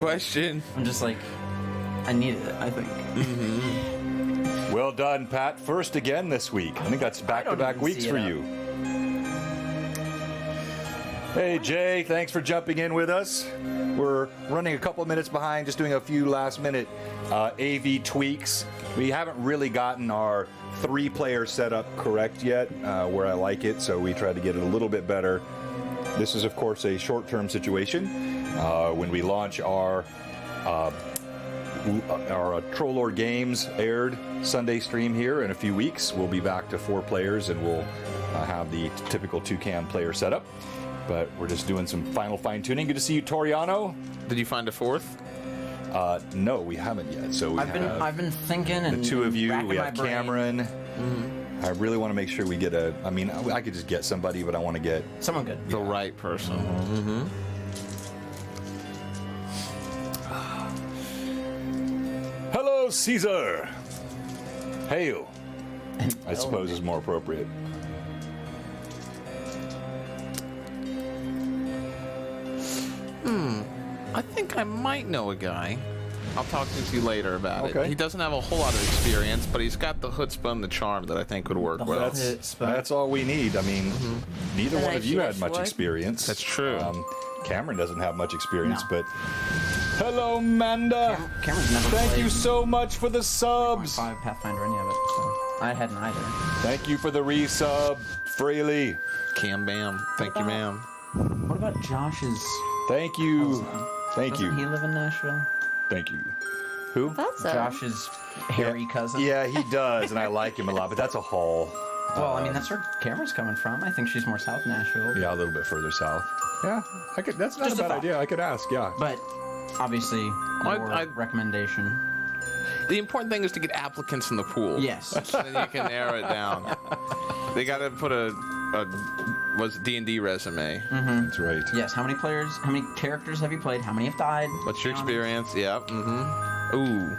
question. I'm just like, I needed it, I think. Mm-hmm. Well done, Pat. First again this week. I think that's back-to-back weeks for you. Hey, Jay, thanks for jumping in with us. We're running a couple of minutes behind, just doing a few last-minute AV tweaks. We haven't really gotten our 3-player setup correct yet, where I like it, so we tried to get it a little bit better. This is, of course, a short-term situation. When we launch our Troll Games aired Sunday stream here in a few weeks, we'll be back to 4 players and we'll have the typical 2-cam player setup. But we're just doing some final fine-tuning. Good to see you, Toriano. Did you find a 4th? No, we haven't yet. So I've been thinking, and the 2 of you. We have brain. Cameron. Mm-hmm. I really want to make sure we get a. I mean, I could just get somebody, but I want to get someone good, the right person. Mm-hmm. Hello, Caesar. Hail. I suppose is more appropriate. I think I might know a guy. I'll talk to you later about it. He doesn't have a whole lot of experience, but he's got the chutzpah and the charm that I think would work well. That's all we need. I mean, neither one of you had much experience. That's true. Cameron doesn't have much experience, but... Hello, Manda. Cameron's never Thank played you so much for the subs. 5 Pathfinder, any of it, so I hadn't either. Thank you for the resub, Freely. Cam Bam. Thank you, ma'am. What about Josh's... Thank you. Thank Doesn't you. he live in Nashville? Thank you. Who? That's Josh's hairy cousin. Yeah, he does, and I like him a lot, but that's a haul. Well, I mean, that's where Cameron's coming from. I think she's more South Nashville. Yeah, a little bit further south. Yeah, I could. That's not Just a a bad thought. idea. I could ask. Yeah. But obviously, your recommendation. The important thing is to get applicants in the pool. Yes. Then you can narrow it down. They got to put a D&D resume. Mm-hmm. That's right. Yes. How many players? How many characters have you played? How many have died? What's your experience? Yeah. Mm-hmm. Ooh.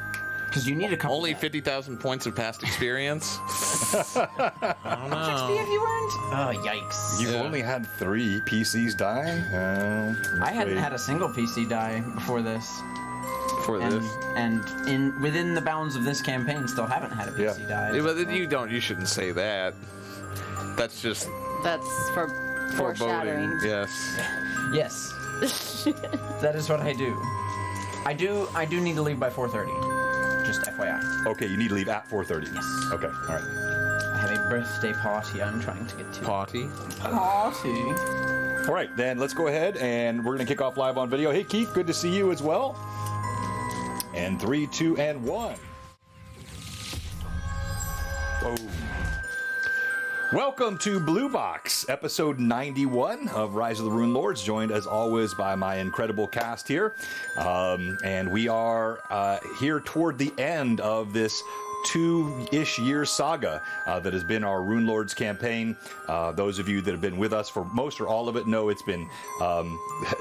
Because you need a couple. Only 50,000 points of past experience. I don't know. How much XP have you earned? Oh, yikes. You've only had 3 PCs die? I hadn't had a single PC die before this. And within the bounds of this campaign, still haven't had a PC die. Yeah, but you shouldn't say that. That's just... That's for foreshadowing. Yes. Yes. That is what I do. I do need to leave by 4:30. Just FYI. Okay, you need to leave at 4:30. Yes. Okay, all right. I have a birthday party I'm trying to get to. Party? All right, then let's go ahead and we're going to kick off live on video. Hey, Keith, good to see you as well. And 3, 2, and 1. Boom. Welcome to Blue Box, episode 91 of Rise of the Runelords, joined as always by my incredible cast here. And we are here toward the end of this 2-ish year saga that has been our Runelords campaign. Those of you that have been with us for most or all of it know it's been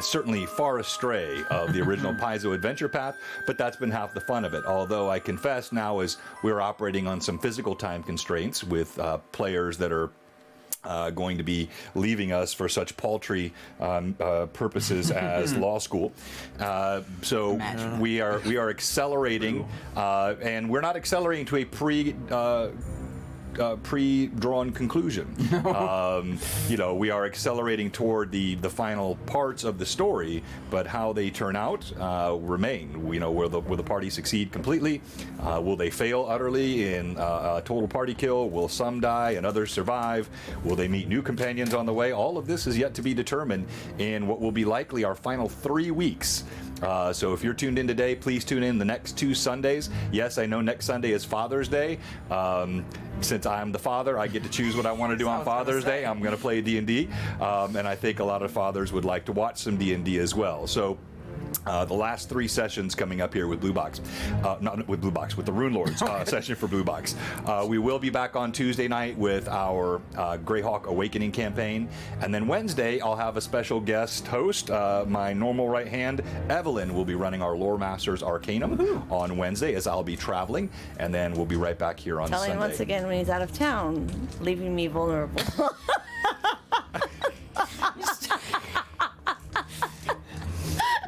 certainly far astray of the original Paizo adventure path, but that's been half the fun of it. Although I confess now, as we're operating on some physical time constraints with players that are going to be leaving us for such paltry purposes as law school. So we are accelerating, and we're not accelerating to a pre-drawn conclusion. We are accelerating toward the final parts of the story, but how they turn out remain. Will the party succeed completely? Will they fail utterly in a total party kill? Will some die and others survive? Will they meet new companions on the way? All of this is yet to be determined in what will be likely our final 3 weeks. So if you're tuned in today, please tune in the next 2 Sundays. Yes, I know next Sunday is Father's Day. Since I'm the father, I get to choose what I want to do on Father's Day. I'm going to play D&D, and I think a lot of fathers would like to watch some D&D as well. So the last 3 sessions coming up here with Blue Box, not with Blue Box, with the Runelords session for Blue Box. We will be back on Tuesday night with our Greyhawk Awakening campaign, and then Wednesday I'll have a special guest host. My normal right hand, Evelyn, will be running our Lore Masters Arcanum on Wednesday as I'll be traveling, and then we'll be right back here on Sunday. Telling once again when he's out of town, leaving me vulnerable.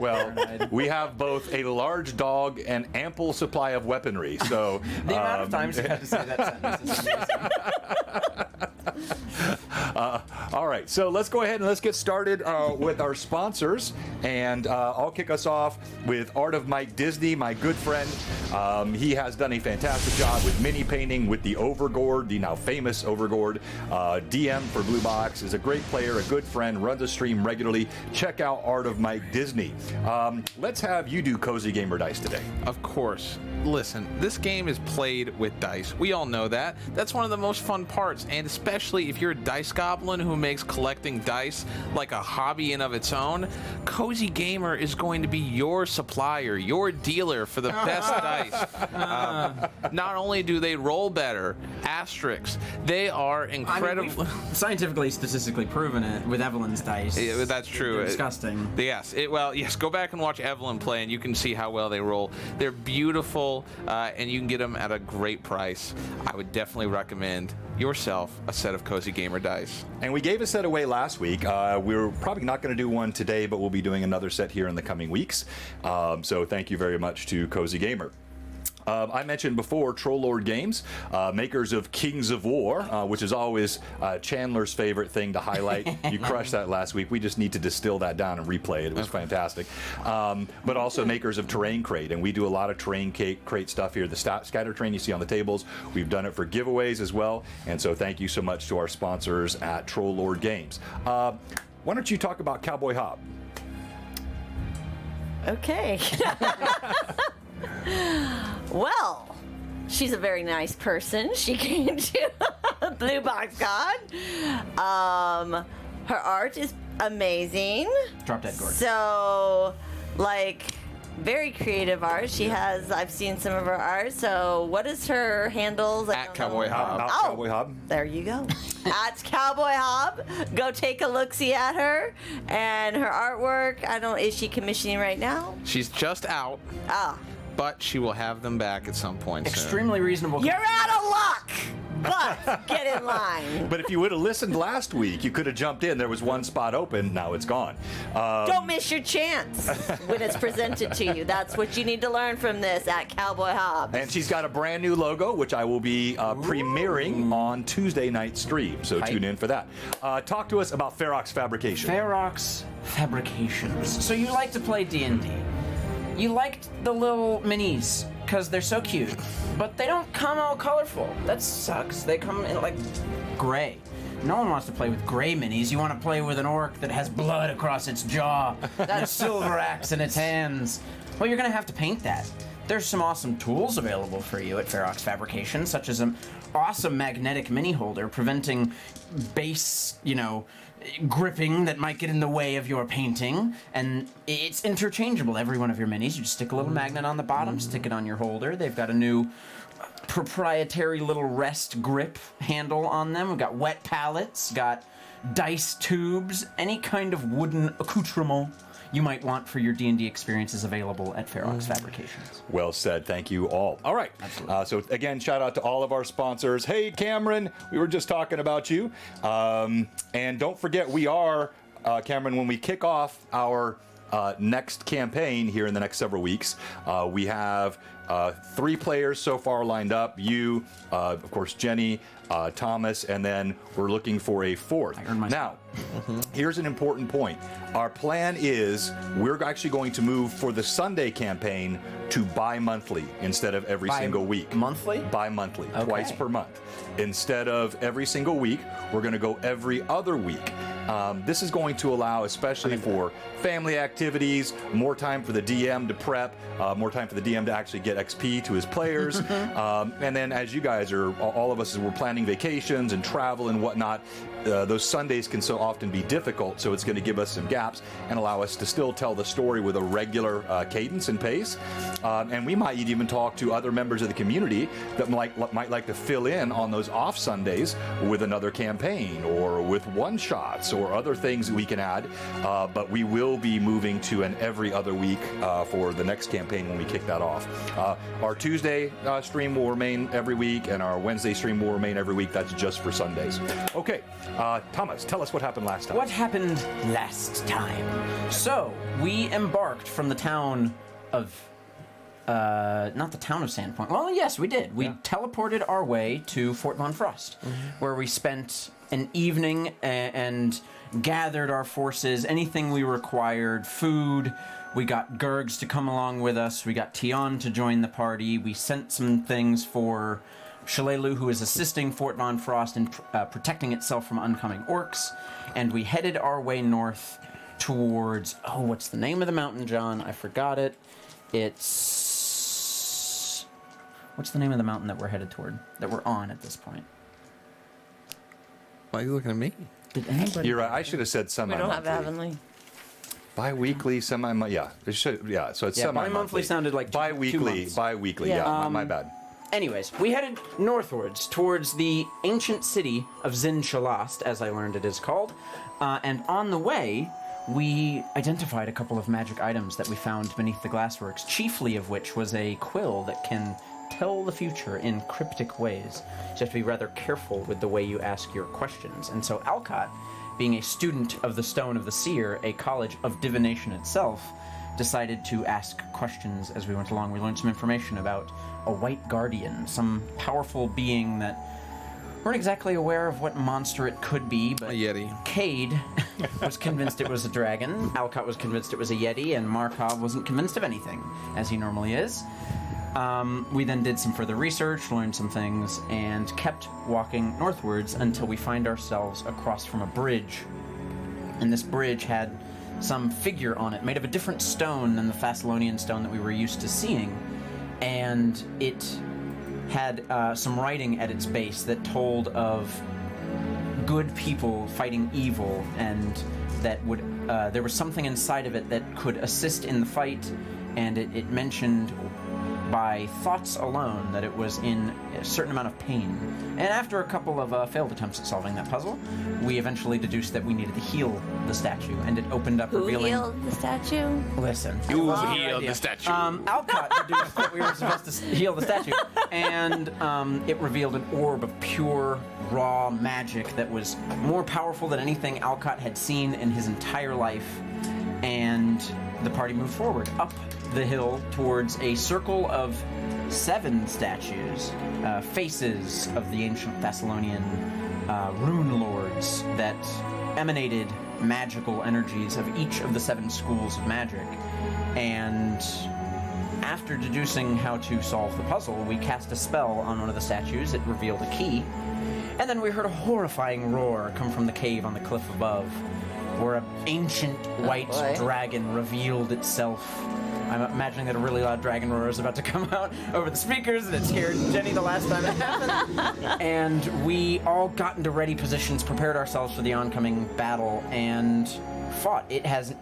Well, we have both a large dog and ample supply of weaponry. So The amount of times you had to say that sentence is amazing. all right, so let's go ahead and let's get started with our sponsors. And I'll kick us off with Art of Mike Disney, my good friend. He has done a fantastic job with mini painting with the Overgord, the now famous Overgord. DM for Blue Box, is a great player, a good friend, runs a stream regularly. Check out Art of Mike Disney. Let's have you do Cozy Gamer Dice today. Of course. Listen, this game is played with dice. We all know that. That's one of the most fun parts, and especially if you're a dice goblin who makes collecting dice like a hobby in of its own, Cozy Gamer is going to be your supplier, your dealer for the best dice. Not only do they roll better, asterisks, they are incredible. We've scientifically, statistically proven it with Evelyn's dice. Yeah, that's true. They're disgusting. Yes. Yes. Go back and watch Evelyn play, and you can see how well they roll. They're beautiful, and you can get them at a great price. I would definitely recommend yourself a set of Cozy Gamer dice. And we gave a set away last week. We're probably not going to do one today, but we'll be doing another set here in the coming weeks. So thank you very much to Cozy Gamer. I mentioned before Trollord Games, makers of Kings of War, which is always Chandler's favorite thing to highlight. You crushed that last week. We just need to distill that down and replay it. It was fantastic. But also makers of Terrain Crate, and we do a lot of Terrain Crate stuff here. The scatter train you see on the tables, we've done it for giveaways as well. And so thank you so much to our sponsors at Trollord Games. Why don't you talk about Cowboy Hob? Okay. Well, she's a very nice person. She came to Blue Box Con. Her art is amazing. Drop Dead Gorgeous. So, like, very creative art. She has, I've seen some of her art. So, what is her handles? At Cowboy Hob. Cowboy Hob. There you go. At Cowboy Hob. Go take a look-see at her. And her artwork, is she commissioning right now? She's just out. Ah. But she will have them back at some point soon. Extremely reasonable. You're out of luck! But get in line. But if you would have listened last week, you could have jumped in. There was one spot open. Now it's gone. Don't miss your chance when it's presented to you. That's what you need to learn from this at Cowboy Hob. And she's got a brand new logo, which I will be premiering on Tuesday night stream. So tune in for that. Talk to us about Ferox Fabrication. Ferox Fabrications. So you like to play D&D. You liked the little minis because they're so cute, but they don't come all colorful. That sucks. They come in like gray. No one wants to play with gray minis. You want to play with an orc that has blood across its jaw and a silver axe in its hands. Well, you're going to have to paint that. There's some awesome tools available for you at Ferox Fabrication, such as an awesome magnetic mini holder preventing base, gripping that might get in the way of your painting, and it's interchangeable. Every one of your minis, you just stick a little magnet on the bottom, stick it on your holder. They've got a new proprietary little rest grip handle on them. We've got wet pallets, got dice tubes, any kind of wooden accoutrement you might want for your D&D experiences available at Ferox Fabrications. Well said. Thank you all. All right. So again, shout out to all of our sponsors. Hey, Cameron, we were just talking about you. And don't forget, we are, Cameron, when we kick off our next campaign here in the next several weeks, we have 3 players so far lined up. You, of course, Jenny, Thomas, and then we're looking for a 4th. Now, here's an important point. Our plan is we're actually going to move for the Sunday campaign to bi-monthly instead of every single week. Monthly? Bi-monthly, Okay. twice per month. Instead of every single week, we're going to go every other week. This is going to allow, especially for family activities, more time for the DM to prep, more time for the DM to actually get XP to his players. And then as you guys are, all of us, as we're planning vacations and travel and whatnot, those Sundays can so often be difficult, so it's going to give us some gaps and allow us to still tell the story with a regular cadence and pace. And we might even talk to other members of the community that might like to fill in on those off Sundays with another campaign or with one-shots quests or other things that we can add. But we will be moving to an every other week for the next campaign when we kick that off. Our Tuesday stream will remain every week, and our Wednesday stream will remain every week. That's just for Sundays. Okay, Thomas, tell us what happened last time. What happened last time? So, we embarked from the town of... not the town of Sandpoint. Well, yes, we did. We teleported our way to Fort Von Frost, where we spent an evening and gathered our forces, anything we required, food. We got Gurgs to come along with us. We got Tion to join the party. We sent some things for Shalelu, who is assisting Fort Von Frost in protecting itself from oncoming orcs. And we headed our way north towards... Oh, what's the name of the mountain, John? I forgot it. It's... What's the name of the mountain that we're headed toward? That we're on at this point? Why are you looking at me? Did anybody... You're right. I should have said We semi-monthly. don't have Avonlea. Bi-weekly, semi-monthly. Yeah, it should. Yeah, so it's semi-monthly. Bi-monthly sounded like 2 bi-weekly. months. Bi-weekly. Yeah. Yeah, my bad. Anyways, we headed northwards towards the ancient city of Zin Shalast, as I learned it is called. And on the way, we identified a couple of magic items that we found beneath the glassworks, chiefly of which was a quill that can tell the future in cryptic ways. So you have to be rather careful with the way you ask your questions. And so Alcott, being a student of the Stone of the Seer, a college of divination itself, decided to ask questions as we went along. We learned some information about a white guardian, some powerful being that weren't exactly aware of what monster it could be, but A Yeti. Cade was convinced it was a dragon, Alcott was convinced it was a Yeti, and Markov wasn't convinced of anything, as he normally is. We then did some further research, learned some things, and kept walking northwards until we find ourselves across from a bridge. And this bridge had some figure on it, made of a different stone than the Thessalonian stone that we were used to seeing. And it had some writing at its base that told of good people fighting evil, and that would there was something inside of it that could assist in the fight, and it mentioned by thoughts alone that it was in a certain amount of pain. And after a couple of failed attempts at solving that puzzle, we eventually deduced that we needed to heal the statue, and it opened up Who revealing... healed the statue? Listen. You That's a good healed idea. the statue. Alcott deduced that we were supposed to heal the statue, and it revealed an orb of pure, raw magic that was more powerful than anything Alcott had seen in his entire life. And the party moved forward up the hill towards a circle of 7 statues, faces of the ancient Thessalonian Runelords that emanated magical energies of each of the 7 schools of magic. And after deducing how to solve the puzzle, we cast a spell on one of the statues. It revealed a key. And then we heard a horrifying roar come from the cave on the cliff above, where an ancient white boy. dragon revealed itself. I'm imagining that a really loud dragon roar is about to come out over the speakers, and it scared Jenny the last time it happened. And we all got into ready positions, prepared ourselves for the oncoming battle, and fought. It has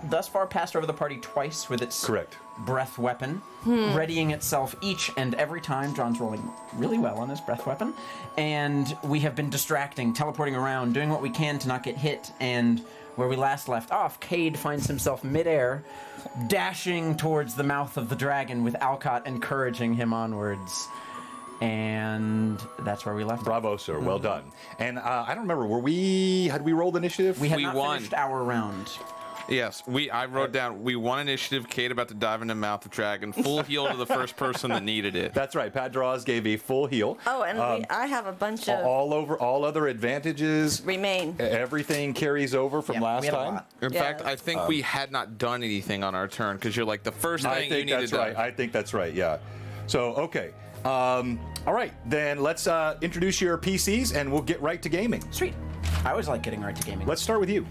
thus far passed over the party twice with its Correct. breath weapon, readying itself each and every time. John's rolling really well on his breath weapon. And we have been distracting, teleporting around, doing what we can to not get hit. And where we last left off, Cade finds himself midair, dashing towards the mouth of the dragon with Alcott encouraging him onwards. And that's where we left off. Bravo, sir. Well done. And I don't remember, had we rolled initiative? We had We not won. finished our round. Yes, I wrote down, we won initiative, Kate about to dive in the mouth of dragon, full heal to the first person that needed it. That's right. Pat Draws gave a full heal. Oh, and I have a bunch of All other advantages. remain. Everything carries over from Yeah, last we had a time. lot. In Yeah. fact, I think we had not done anything on our turn, because you're like, the first I thing you think need to that's do. right. I think that's right. Yeah. So okay. All right. Then let's introduce your PCs, and we'll get right to gaming. Sweet. I always like getting right to gaming. Let's start with you.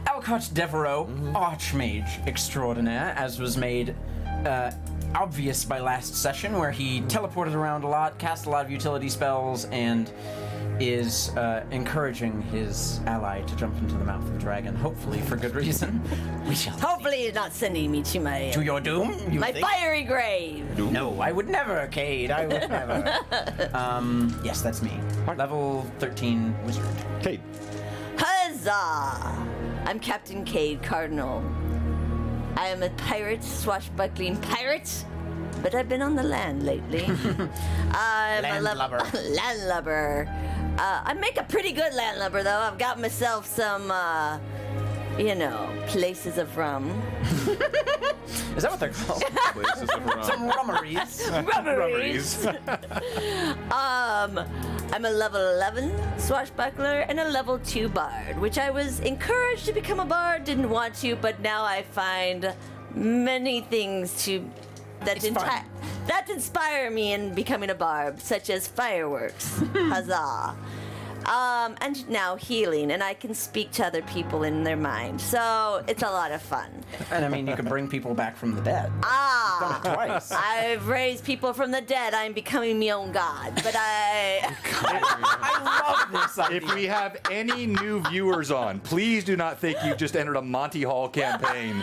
Alcott Devereaux, Archmage Extraordinaire, as was made obvious by last session, where he teleported around a lot, cast a lot of utility spells, and is encouraging his ally to jump into the mouth of the dragon, hopefully for good reason. We shall Hopefully, you're not sending me to my to your doom, you my think? fiery grave. No, I would never, Cade. I would never. Yes, that's me. Level 13 wizard. Kate. Huzzah! Huzzah! I'm Captain Cade Cardinal. I am a pirate, swashbuckling pirate, but I've been on the land lately. I'm Landlubber. Landlubber. I make a pretty good landlubber, though. I've got myself some, places of rum. Is that what they're called? Places of rum. Some rummeries. Rubberies. I'm a level 11 swashbuckler and a level 2 bard, which I was encouraged to become a bard, didn't want to, but now I find many things that inspire me in becoming a bard, such as fireworks. Huzzah. And now healing, and I can speak to other people in their mind. So it's a lot of fun. And I mean, you can bring people back from the dead. Done it twice. I've raised people from the dead. I'm becoming my own god. But I love this idea. If we have any new viewers on, please do not think you've just entered a Monty Hall campaign,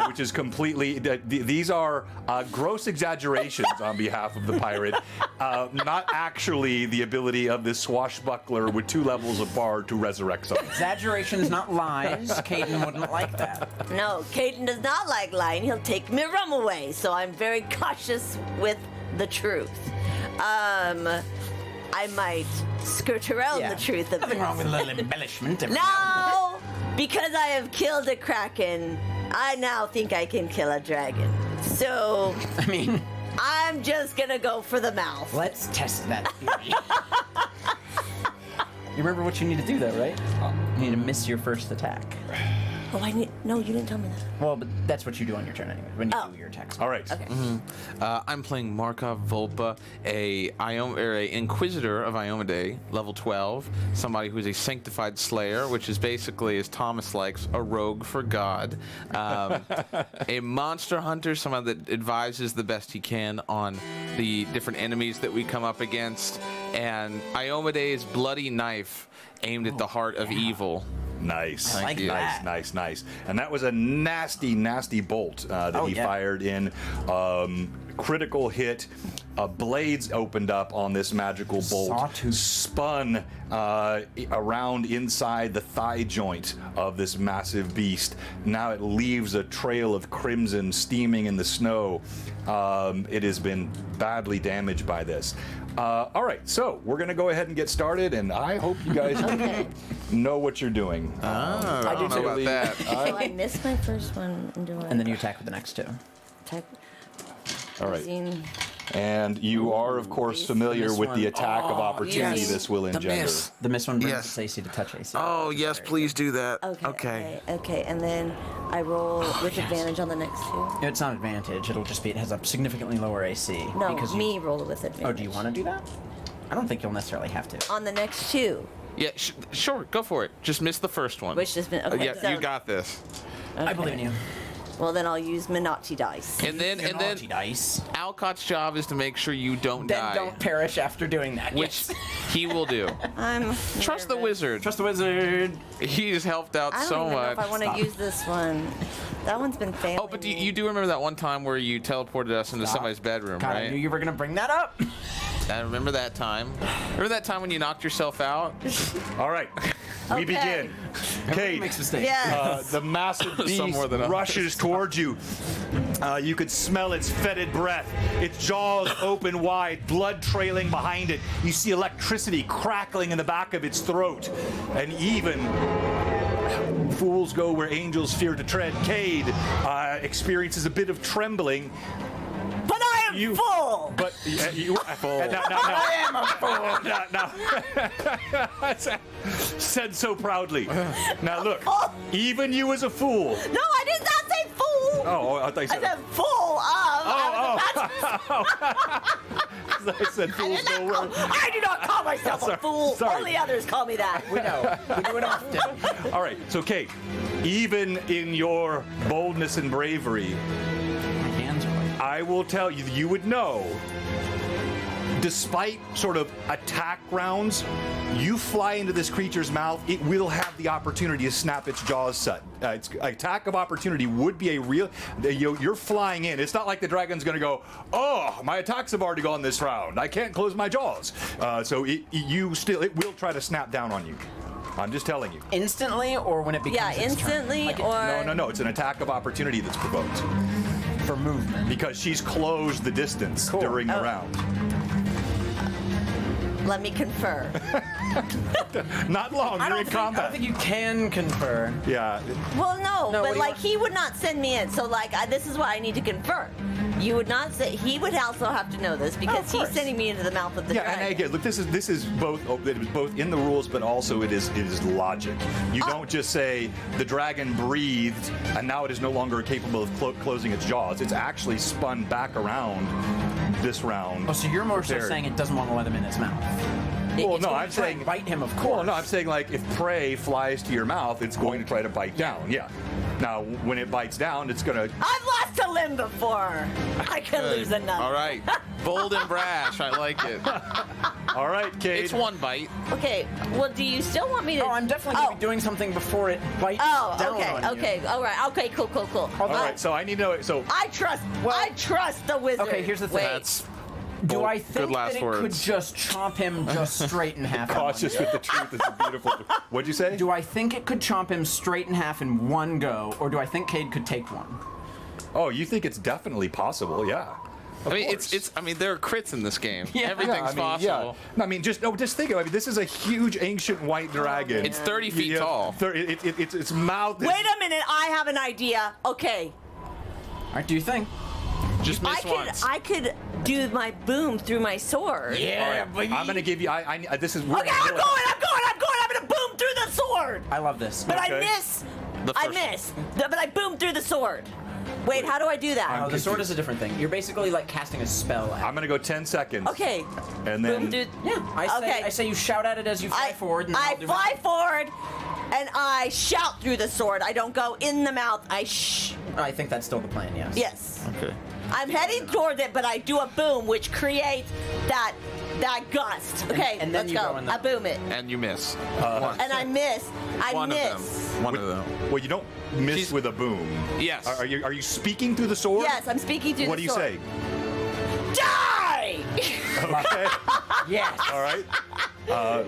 which is completely. These are gross exaggerations on behalf of the pirate, not actually the ability of this swashbuckler with 2 levels of bard to resurrect someone. Exaggerations, not lies. Caden wouldn't like that. no, Caden does not like lying. He'll take my rum away. So I'm very cautious with the truth. I might skirt around the truth of Nothing this. wrong with a little embellishment. every now No! Because I have killed a kraken, I now think I can kill a dragon. So and then. I mean, I'm just gonna go for the mouth. let's test that theory. You remember what you need to do, though, right? You need to miss your first attack. Oh, no, you didn't tell me that. Well, but that's what you do on your turn anyway, when you Oh. do your attacks. All right. Okay. I'm playing Markov Volpa, a Inquisitor of Iomedae, level 12. Somebody who's a sanctified slayer, which is basically, as Thomas likes, a rogue for God. A monster hunter, someone that advises the best he can on the different enemies that we come up against. And Iomedae's bloody knife aimed at the heart of evil. Nice. I like you. that. Nice. And that was a nasty bolt that he fired in. Critical hit. Blades opened up on this magical bolt. Sawtooth. Spun around inside the thigh joint of this massive beast. Now it leaves a trail of crimson steaming in the snow. It has been badly damaged by this. All right, so we're going to go ahead and get started, and I hope you guys know what you're doing. I don't know about that. So I missed my first one. And then you attack with the next 2. All right. And you are, of course, familiar This with the one. attack of opportunity yes. this will The engender. miss. The miss one brings Yes. its AC to touch AC. Oh, yes, please do that. Okay. And then I roll with advantage on the next 2. It's not advantage. It'll just be, it has a significantly lower AC. No, because me roll with advantage. Oh, do you want to do that? I don't think you'll necessarily have to. On the next 2, Yeah, sure, go for it. Just miss the first one. which has been okay. Yeah, so, you got this. I believe in you. Well, then I'll use Minotti dice. And then Naughty dice. Alcott's job is to make sure you don't Then die, don't perish after doing that. which Yes. he will do. I'm Trust the nervous. wizard. Trust the wizard. He's helped out I don't so even know much. if I want to use this one. That one's been failing. Oh, but you do remember that one time where you teleported us into Stop. somebody's bedroom, God, I knew right? you were going to bring that up. I remember that time. Remember that time when you knocked yourself out? All right, we Okay. begin. Kate, Makes mistakes. Yes. the massive beast Some more than others. rushes towards you. You could smell its fetid breath. Its jaws open wide, blood trailing behind it. You see electricity crackling in the back of its throat. And even fools go where angels fear to tread. Cade experiences a bit of trembling. But I am full. But you full. No. I am a fool. No. Said so proudly. Now look, even you as a fool. No, I did not say fool. Oh, I thought you I said. said full of. I said fools go where. I do not call myself a fool. Sorry. Only others call me that. We know. We do it often. All right, so Kate, even in your boldness and bravery, My hands are like. I will tell you, you would know, despite sort of attack rounds, you fly into this creature's mouth, it will have the opportunity to snap its jaws shut. Its attack of opportunity would be a real. You're flying in. It's not like the dragon's going to go, oh, my attacks have already gone this round. I can't close my jaws. So it will try to snap down on you. I'm just telling you. Instantly, or when it becomes Yeah, its turn? instantly Like or No. It's an attack of opportunity that's provoked for movement. because she's closed the distance Cool. during the round. let me confer. Not long. I You're don't in think, I combat. don't think you can confer. Yeah. Well, no, No, what but do you like want? he would not send me in. So like this is what I need to confer. You would not say he would also have to know this because he's course. sending me into the mouth of the Yeah, dragon. and again, look, this is both in the rules, but also it is logic. You don't just say the dragon breathed and now it is no longer capable of closing its jaws. It's actually spun back around this round. Oh, so you're more so Prepared. saying it doesn't want to let him in its mouth. Well, It's no, going I'm to try saying and bite him, of course. Well, no, I'm saying like if prey flies to your mouth, it's going to try to bite down. Yeah. Now, when it bites down, it's gonna. I've lost a limb before. I can lose another. All right. Bold and brash. I like it. All right, Cade. It's one bite. Okay. Well, do you still want me to? Oh, I'm definitely going to be doing something before it bites Oh, down okay, on you. okay, all right, okay, cool. All right, so I need to know. So I trust the wizard. Okay, here's the thing. Wait. That's Do bold. I Good think last that it words. could just chomp him just straight in half? in one cautious go? with the truth is a beautiful. What'd you say? Do I think it could chomp him straight in half in one go, or do I think Cade could take one? Oh, you think it's definitely possible? Yeah. I mean, course. it's. I mean, there are crits in this game. Yeah. Everything's I mean, possible. Yeah. I mean, just think of it. I mean, this is a huge ancient white dragon. It's 30 feet Yeah, tall. Its mouth. Is, Wait a minute, I have an idea. Okay, All right, do you think? Just miss once. I could do my boom through my sword. Yeah, I'm gonna give you. This is. We're Okay, I'm going. I'm gonna boom through the sword. I love this. But Okay. I miss. The I first- miss. But I boom through the sword. Wait, how do I do that? Oh, the sword is a different thing. You're basically like casting a spell at it. I'm gonna go 10 seconds. Okay. And Boom then. through. Yeah, Okay. I say you shout at it as you fly forward. And then I I'll do fly my- forward, and I shout through the sword. I don't go in the mouth. I shh. I think that's still the plan, yes. Yes. Okay. I'm heading toward it, but I do a boom, which creates that gust. Okay, and then let's you go. go in the- I boom it, And you miss. Once. and I miss. I One of miss. them. One of them. Well, you don't miss She's- with a boom. Yes. Are you speaking through the sword? Yes, I'm speaking through What the do you sword. say? Die! Okay. Yes. All right.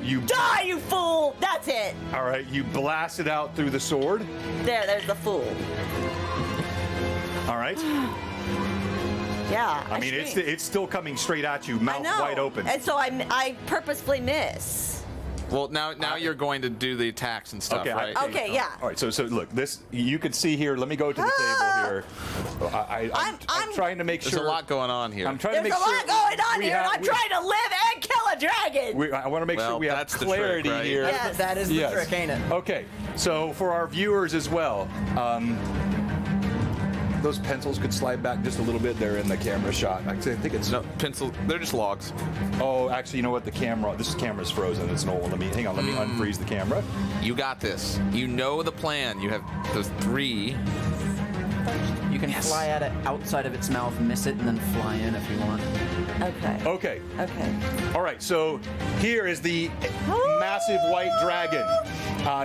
You. Die, you fool! That's it. All right. You blast it out through the sword. There's the fool. All right. Yeah. I mean, scream. it's still coming straight at you, I mouth know. wide open. And so I purposefully miss. Well, now you're going to do the attacks and stuff, Okay, right? Okay, yeah. All right, so look, this you can see here. Let me go to the table here. I'm I'm- trying to make There's sure. a lot going on here. I'm trying to There's make a sure lot going on we here. have- I'm trying to live and kill a dragon. I want to make sure Well, we have that's the trick, clarity right? here. Yes. That is the Yes. trick, ain't it? Okay, so for our viewers as well, those pencils could slide back just a little bit. They're in the camera shot. Actually, I think it's. No, pencil. They're just logs. Oh, actually, you know what? The camera. This camera's frozen. It's no. Let me hang on. Let me unfreeze the camera. You got this. You know the plan. You have those 3. You can fly at it outside of its mouth, miss it, and then fly in if you want. Okay. Okay. Okay. All right, so here is the massive white dragon.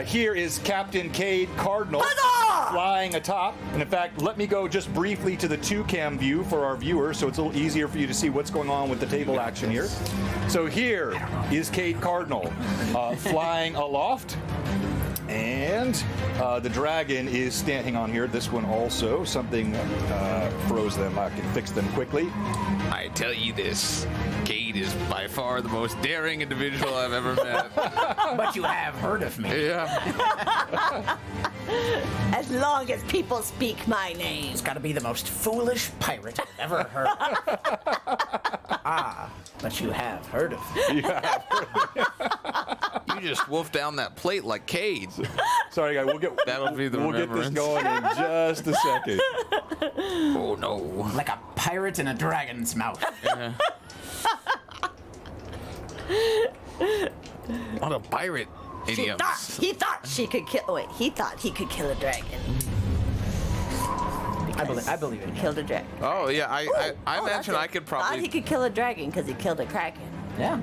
Here is Captain Cade Cardinal Huzzah! flying atop. And in fact, let me go just briefly to the 2-cam view for our viewers so it's a little easier for you to see what's going on with the table action here. So here is Cade Cardinal flying aloft. And the dragon is standing on here. This one also. Something froze them. I can fix them quickly. I tell you this. Cade is by far the most daring individual I've ever met. But you have heard of me. Yeah. As long as people speak my name. It's got to be the most foolish pirate I've ever heard of. But you have heard of me. You just wolfed down that plate like Cade. Sorry, guys. That'll be the We'll get this remembrance. going in just a second. Oh no. Like a pirate in a dragon's mouth. What a pirate. Idioms. He thought she could kill. Wait, he thought he could kill a dragon. I believe it. Killed a dragon. Oh yeah, I Oh, imagine that's I it. could Thought he probably. could kill a dragon because he killed a kraken. Yeah.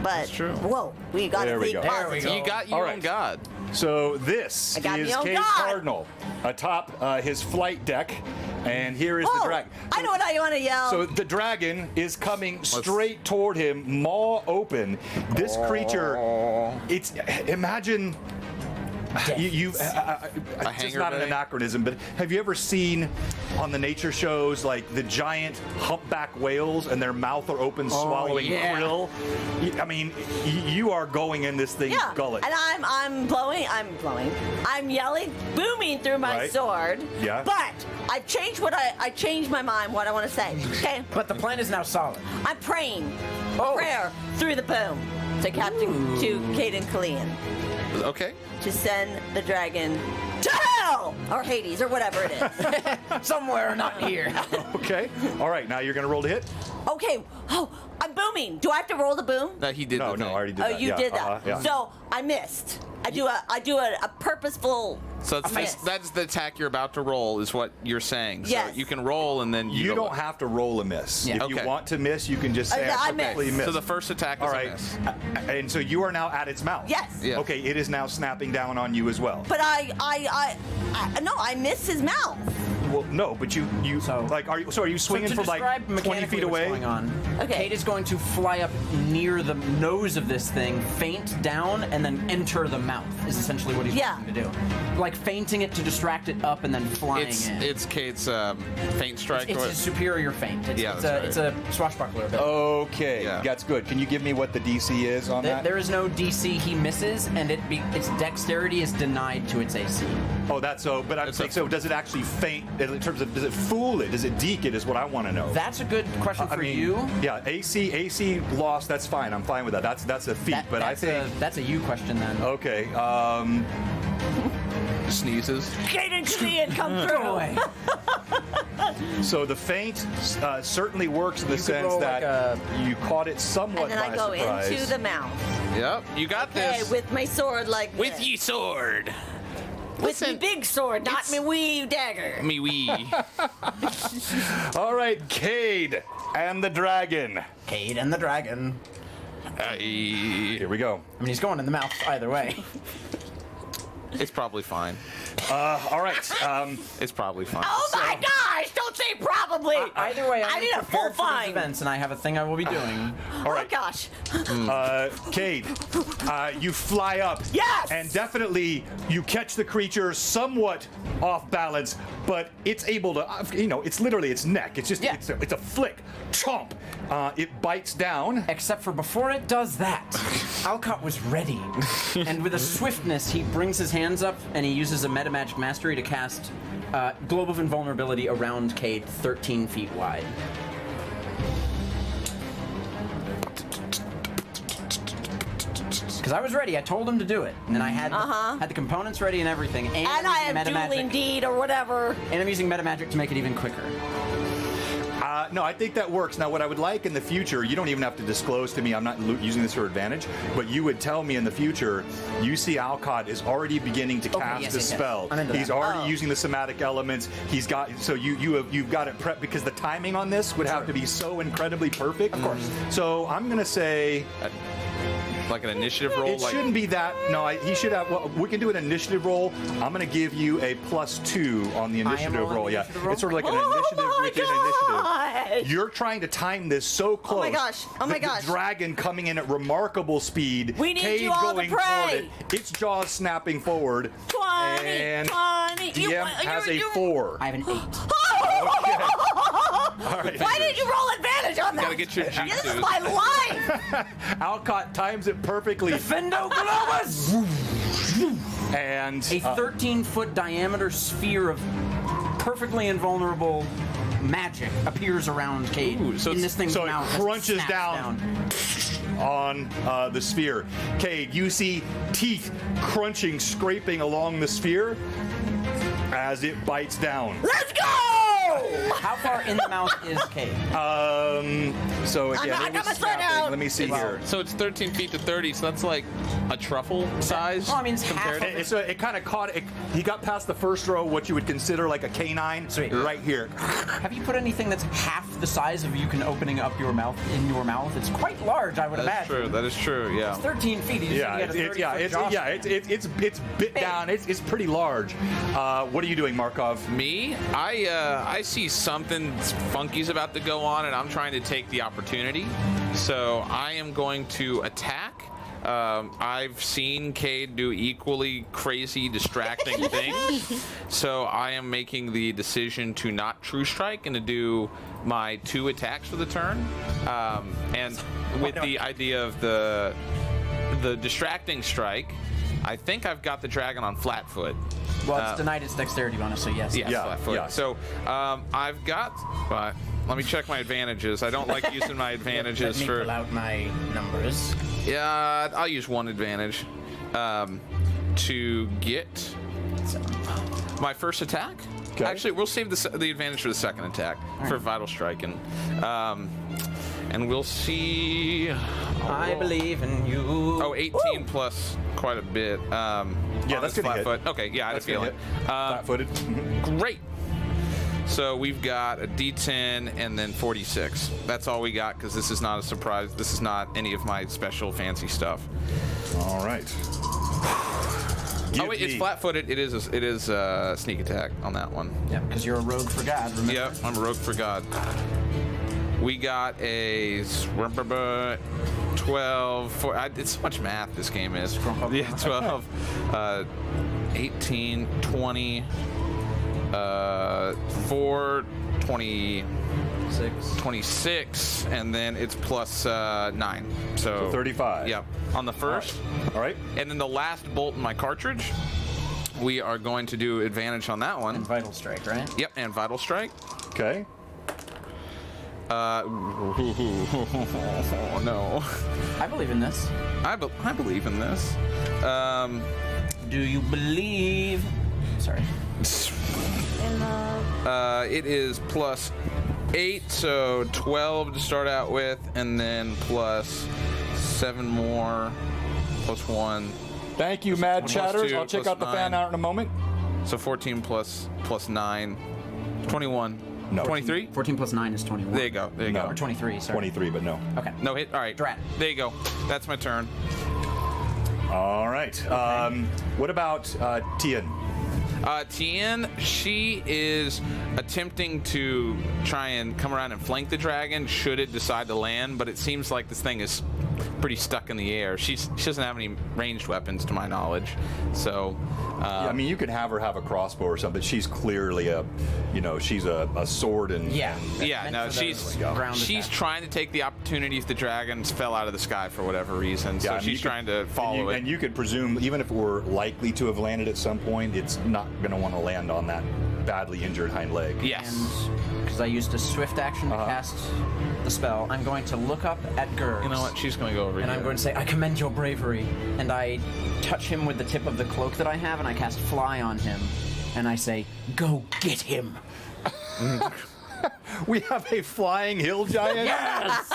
But true. whoa, we got There to we think go. There we positive. go. You got your All own right. god. So this I got is me on Cade God. Cardinal atop his flight deck, and here is the Oh, dragon. I know what I want to yell. So the dragon is coming straight toward him, maw open. This creature, it's imagine. It's hanger not an bay? anachronism, but have you ever seen on the nature shows like the giant humpback whales and their mouth are open swallowing yeah. krill? I mean, you are going in this thing's yeah, gullet. and I'm yelling, booming through my Right. sword. Yeah. But I've changed I changed my mind. What I want to say. Okay. But the plan is now solid. I'm praying. Oh. Prayer through the boom to Captain to Caden Killian Okay. to send the dragon to hell or Hades or whatever it is. Somewhere not here. Okay. All right. Now you're gonna roll to hit. Okay. Oh, I'm booming. Do I have to roll the boom? No, he did. No, the no, I thing. already did Oh, that. you yeah, did that. yeah. So I missed. I do a purposeful. So miss. that's the attack you're about to roll, is what you're saying. So Yes. you can roll and then You go- don't have to roll a miss. Yeah. If Okay. you want to miss, you can just say I I perfectly missed. missed. So the first attack is All a right. miss. And so you are now at its mouth. Yes. Yeah. Okay, it is now snapping down on you as well. But I missed his mouth. Well, no, but you So- are you swinging So to from like describe 20 mechanically feet away? what's going on, Okay. Kate is going to fly up near the nose of this thing, feint down, and then enter the mouth. Is essentially what he's Yeah. trying to do. Like feinting it to distract it up and then flying in. It's Kate's feint strike. It's or- his superior feint. Yeah, It's that's a swashbuckler ability. Okay, Yeah. that's good. Can you give me what the DC is on that? There is no DC. He misses, and its dexterity is denied to its AC. Oh, that's so. But I'm It's saying, a- so does it actually feint in terms of? Does it fool it? Does it deke it? Is what I want to know. That's a good question for you. Yeah, AC lost. That's fine. I'm fine with that. That's a feat. But I think that's a you question then. okay. sneezes. Caden Killian, come Go through. away. So the feint certainly works in the could sense roll that like you caught it somewhat And then by I go surprise. into the mouth. Yep, you got Okay, this. with my sword like With this. ye sword. With me Listen, big sword, not it's- me wee dagger. me wee. All right, Cade and the dragon. Cade and the dragon. Here we go. I mean, he's going in the mouth either way. It's probably fine. All right. It's probably fine. Oh my gosh! Don't say probably. Either way, I I'm need a full prepared for these fine. events, and I have a thing I will be doing. all right. Oh gosh. Cade, you fly up. Yes! And definitely you catch the creature somewhat off balance, but it's able to, it's literally its neck. It's just, Yeah. it's a flick. Chomp. It bites down. Except for before it does that, Alcott was ready. And with a swiftness, he brings his hands up and he uses a Metamagic Mastery to cast Globe of Invulnerability around Cade 13 feet wide. Because I was ready, I told him to do it, and then I had the components ready and everything, and, And I have dueling deed or whatever. and I'm using Metamagic to make it even quicker. No, I think that works. Now, what I would like in the future, you don't even have to disclose to me, I'm not using this for advantage, but you would tell me in the future, you see Alcott is already beginning to cast yes, the yes, yes. spell. I'm into He's that. already using the somatic elements. He's got, so you've got it prepped because the timing on this would have to be so incredibly perfect. Of course. So I'm going to say, Like an initiative roll? it shouldn't be that. No, he should have. Well, we can do an initiative roll. I'm going to give you a +2 on the initiative rolling roll. the Yeah, initiative roll? it's sort of like an Oh initiative my within God! initiative. You're trying to time this so close. my gosh. Oh my The gosh. dragon coming in at remarkable speed. We need Cade you all to going pray. toward it. Its jaws snapping forward. 20, And 20. DM has a 4. I have an 8. All right. Why did you roll advantage on that? Gotta get your This is jutsu. my life. Alcott times it perfectly. Fendo Globus! And A 13-foot diameter sphere of perfectly invulnerable magic appears around Cade Ooh, so in it's- this thing's so it mouth. as crunches snaps down. on the sphere. Cade, you see teeth crunching, scraping along the sphere as it bites down. Let's go! How far in the mouth is Cade? So again, I it got was my sword snapping. out. Let me see here. So it's 13 feet to 30, so that's like a truffle size. Well, I mean, it's half compared of to- It kind of caught it. He got past the first row, what you would consider like a canine, Sweet. right here. Have you put anything that's half the size of you can opening up your mouth in your mouth. It's quite large, I would That's imagine. true. That is true. Yeah. It's 13 feet. It's bit down. It's pretty large. What are you doing, Markov? Me? I see something funky's about to go on, and I'm trying to take the opportunity. So I am going to attack. I've seen Cade do equally crazy, distracting things. So I am making the decision to not True Strike and to do my 2 attacks for the turn. And with the idea of the distracting strike, I think I've got the dragon on flat foot. Well, it's denied its dexterity bonus, so yes. Yes, Yeah, flat foot. yeah. So I've got. Let me check my advantages. I don't like using my advantages Let me for. pull out my numbers. Yeah, I'll use 1 advantage to get my first attack. Okay. Actually, we'll save the advantage for the second attack for vital striking, and we'll see. I believe in you. Oh, 18 plus quite a bit. Yeah, that's flat gonna hit. foot. Okay, yeah, I had a That's gonna feeling. hit. Flat-footed. Great. So we've got a D10 and then 46. That's all we got because this is not a surprise. This is not any of my special fancy stuff. All right. Oh wait, it's flat-footed. It is sneak attack on that one. Yeah, because you're a rogue for God, remember? Yep, I'm a rogue for God. We got a 12. It's so much math this game is. Yeah, 12, 18, 20. 4, 20, 26, and then it's plus 9. So 35. Yep. On the first. All right. And then the last bolt in my cartridge, we are going to do advantage on that one. And Vital Strike, right? Yep, and Vital Strike. Okay. No. I believe in this. I believe in this. Do you believe? Sorry. It is plus 8, so 12 to start out with, and then plus 7 more, plus 1. Thank you, Mad Plus Chatters. 2, I'll check plus out the fan 9. out in a moment. So 14 plus 9, 21. No. 23? 14 plus 9 is 21. There you go. There you No. go. Or 23, sorry. 23, but no. Okay. No hit. All right. Drat. There you go. That's my turn. All right. What about Tian? Tien, she is attempting to try and come around and flank the dragon should it decide to land, but it seems like this thing is pretty stuck in the air. She doesn't have any ranged weapons to my knowledge, so Yeah, I mean, you could have her have a crossbow or something. She's clearly she's a sword and Yeah. yeah, Meant no, for she's those ground she's attacks. trying to take the opportunity if the dragons fell out of the sky for whatever reason. So I mean, she's you could- trying to follow it. And you could presume, even if it were likely to have landed at some point, it's not going to want to land on that badly injured hind leg. Yes. And because I used a swift action to cast the spell, I'm going to look up at Gergs. You know what? She's going to go over And here. I'm going to say, I commend your bravery. And I touch him with the tip of the cloak that I have, and I cast Fly on him. And I say, go get him. We have a flying hill giant. Yes!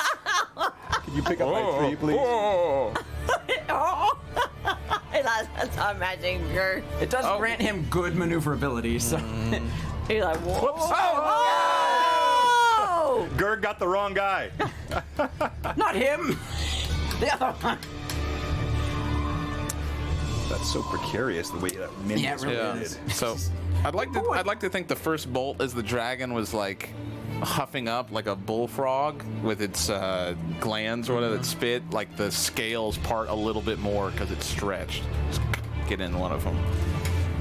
Can you pick up my tree, please? Oh. Oh, that's how I'm imagining Gert. It does grant him good maneuverability, so. He's like, whoa. Whoops. Oh! Gerg got the wrong guy. Not him! The other one. That's so precarious the way that mini Yeah, it is really Yeah. created. So I'd like to think the first bolt as the dragon was like huffing up like a bullfrog with its glands or whatever that spit, like the scales part a little bit more because it's stretched. Just get in one of them.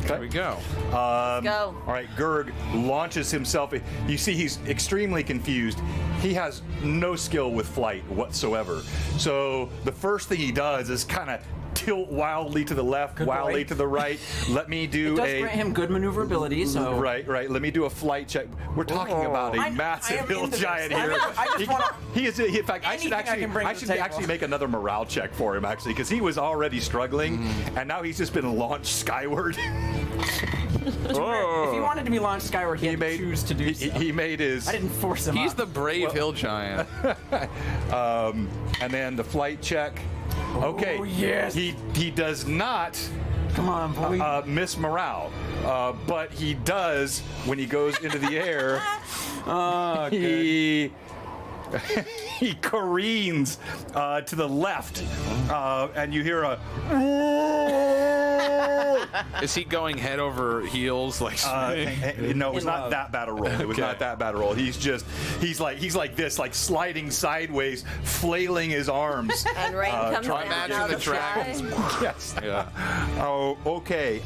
There we go. Go. All right, Gerg launches himself. You see, he's extremely confused. He has no skill with flight whatsoever. So the first thing he does is kind of tilt wildly to the left, wildly boy. to the right. Let me do It does grant him good maneuverability, so. Right. Let me do a flight check. We're talking about a I massive am hill into giant this. here. I just wanna- He is. In fact, I should Anything I can bring to the table. actually make another morale check for him actually, because he was already struggling, and now he's just been launched skyward. If he wanted to be launched skyward, he had to choose to do so. He made his. I didn't force him He's up. the brave hill giant. And then the flight check. Okay. Oh, yes. He does not Come on, boy. miss morale, but he does when he goes into the air. Oh, good. He careens to the left, and you hear a. Is he going head over heels like? No, it was In not love. that bad a roll. It was not that bad a roll. He's like this, like sliding sideways, flailing his arms. And rain comes try down imagine out the of sky. dragons. Yes. Yeah. Oh, okay.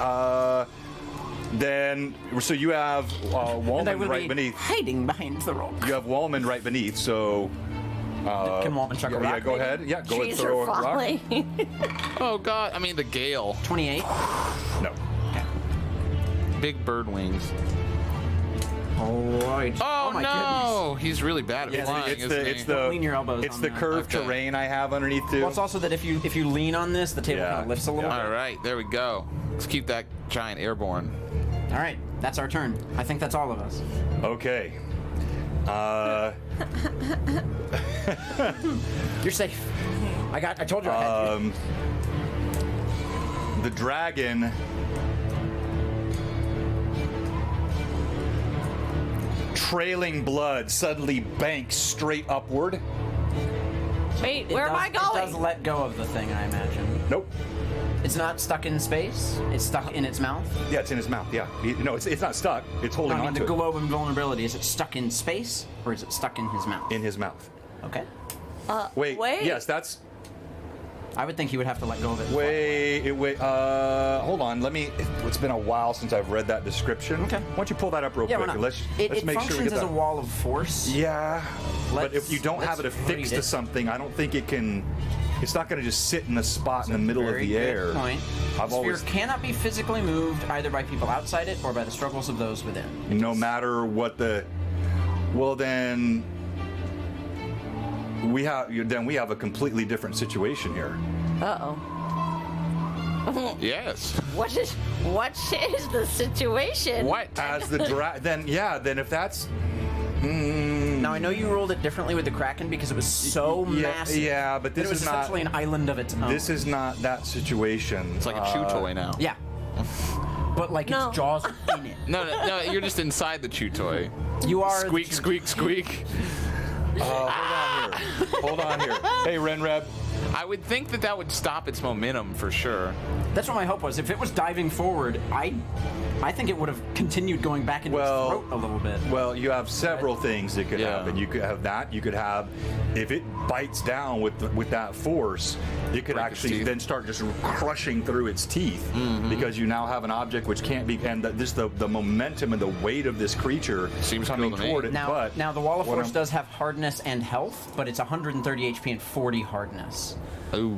Then, so you have And I Wallman will right be beneath. hiding behind the rock. You have Wallman right beneath. So. Can Wallman chuck a rock? Yeah, go maybe? ahead. Yeah, go ahead and Trees throw are a rock. falling. Oh God! I mean the gale. 28. No. Big bird wings. Alright. Oh, my no! He's really bad at Yeah, flying. it's isn't the he? it's the Lean your elbows it's on the that. curved Okay. terrain I have underneath too. Well, it's also that if you lean on this, the table Yeah. kind of lifts a little All right, there we go. Let's keep that giant airborne. bit. All right, that's our turn. I think that's all of us. Okay. You're safe. I told you I had you. The dragon trailing blood suddenly banks straight upward. Wait, It where am does- I It does going? let go of the thing, I imagine. Nope. It's not stuck in space. It's stuck in its mouth. Yeah, it's in his mouth. Yeah. No, it's not stuck. It's holding I mean, on the to it globe of invulnerability. Is it stuck in space or is it stuck in his mouth? in his mouth. Okay. Wait. Wait. Yes, that's. I would think he would have to let go of it. Wait. Hold on. Let me. It's been a while since I've read that description. Okay. Why don't you pull that up real Yeah, quick? why not? And let's It make functions sure we get as that. a wall of force. Yeah, but if you don't have it let's affixed read to it. something, I don't think it can. It's not going to just sit in a spot in the middle of Very the good air. point. I've The sphere always, cannot be physically moved either by people outside it or by the struggles of those within. no matter what the. Well, then we have a completely different situation here. Uh-oh. Yes. What is the situation? What? As the then if that's. Now I know you ruled it differently with the Kraken because it was so massive. Yeah, but that this it was is not. essentially an island of its own. This is not that situation. It's like a chew toy now. Yeah. But like No. its jaws are in it. No, you're just inside the chew toy. You are Squeak, squeak, squeak. Hold on here. Hey, Renreb. I would think that would stop its momentum for sure. That's what my hope was. If it was diving forward, I think it would have continued going back into its Well- throat a little bit. Well, you have several things that could Yeah. happen. You could have that. You could have, if it bites down with that force, it could Break its actually teeth. then start just crushing through its teeth because you now have an object which can't be. And the momentum and the weight of this creature Seems coming cool to me. toward it. Now the Wall of what Force I'm- does have hardness and health, but it's 130 HP and 40 hardness. Ooh.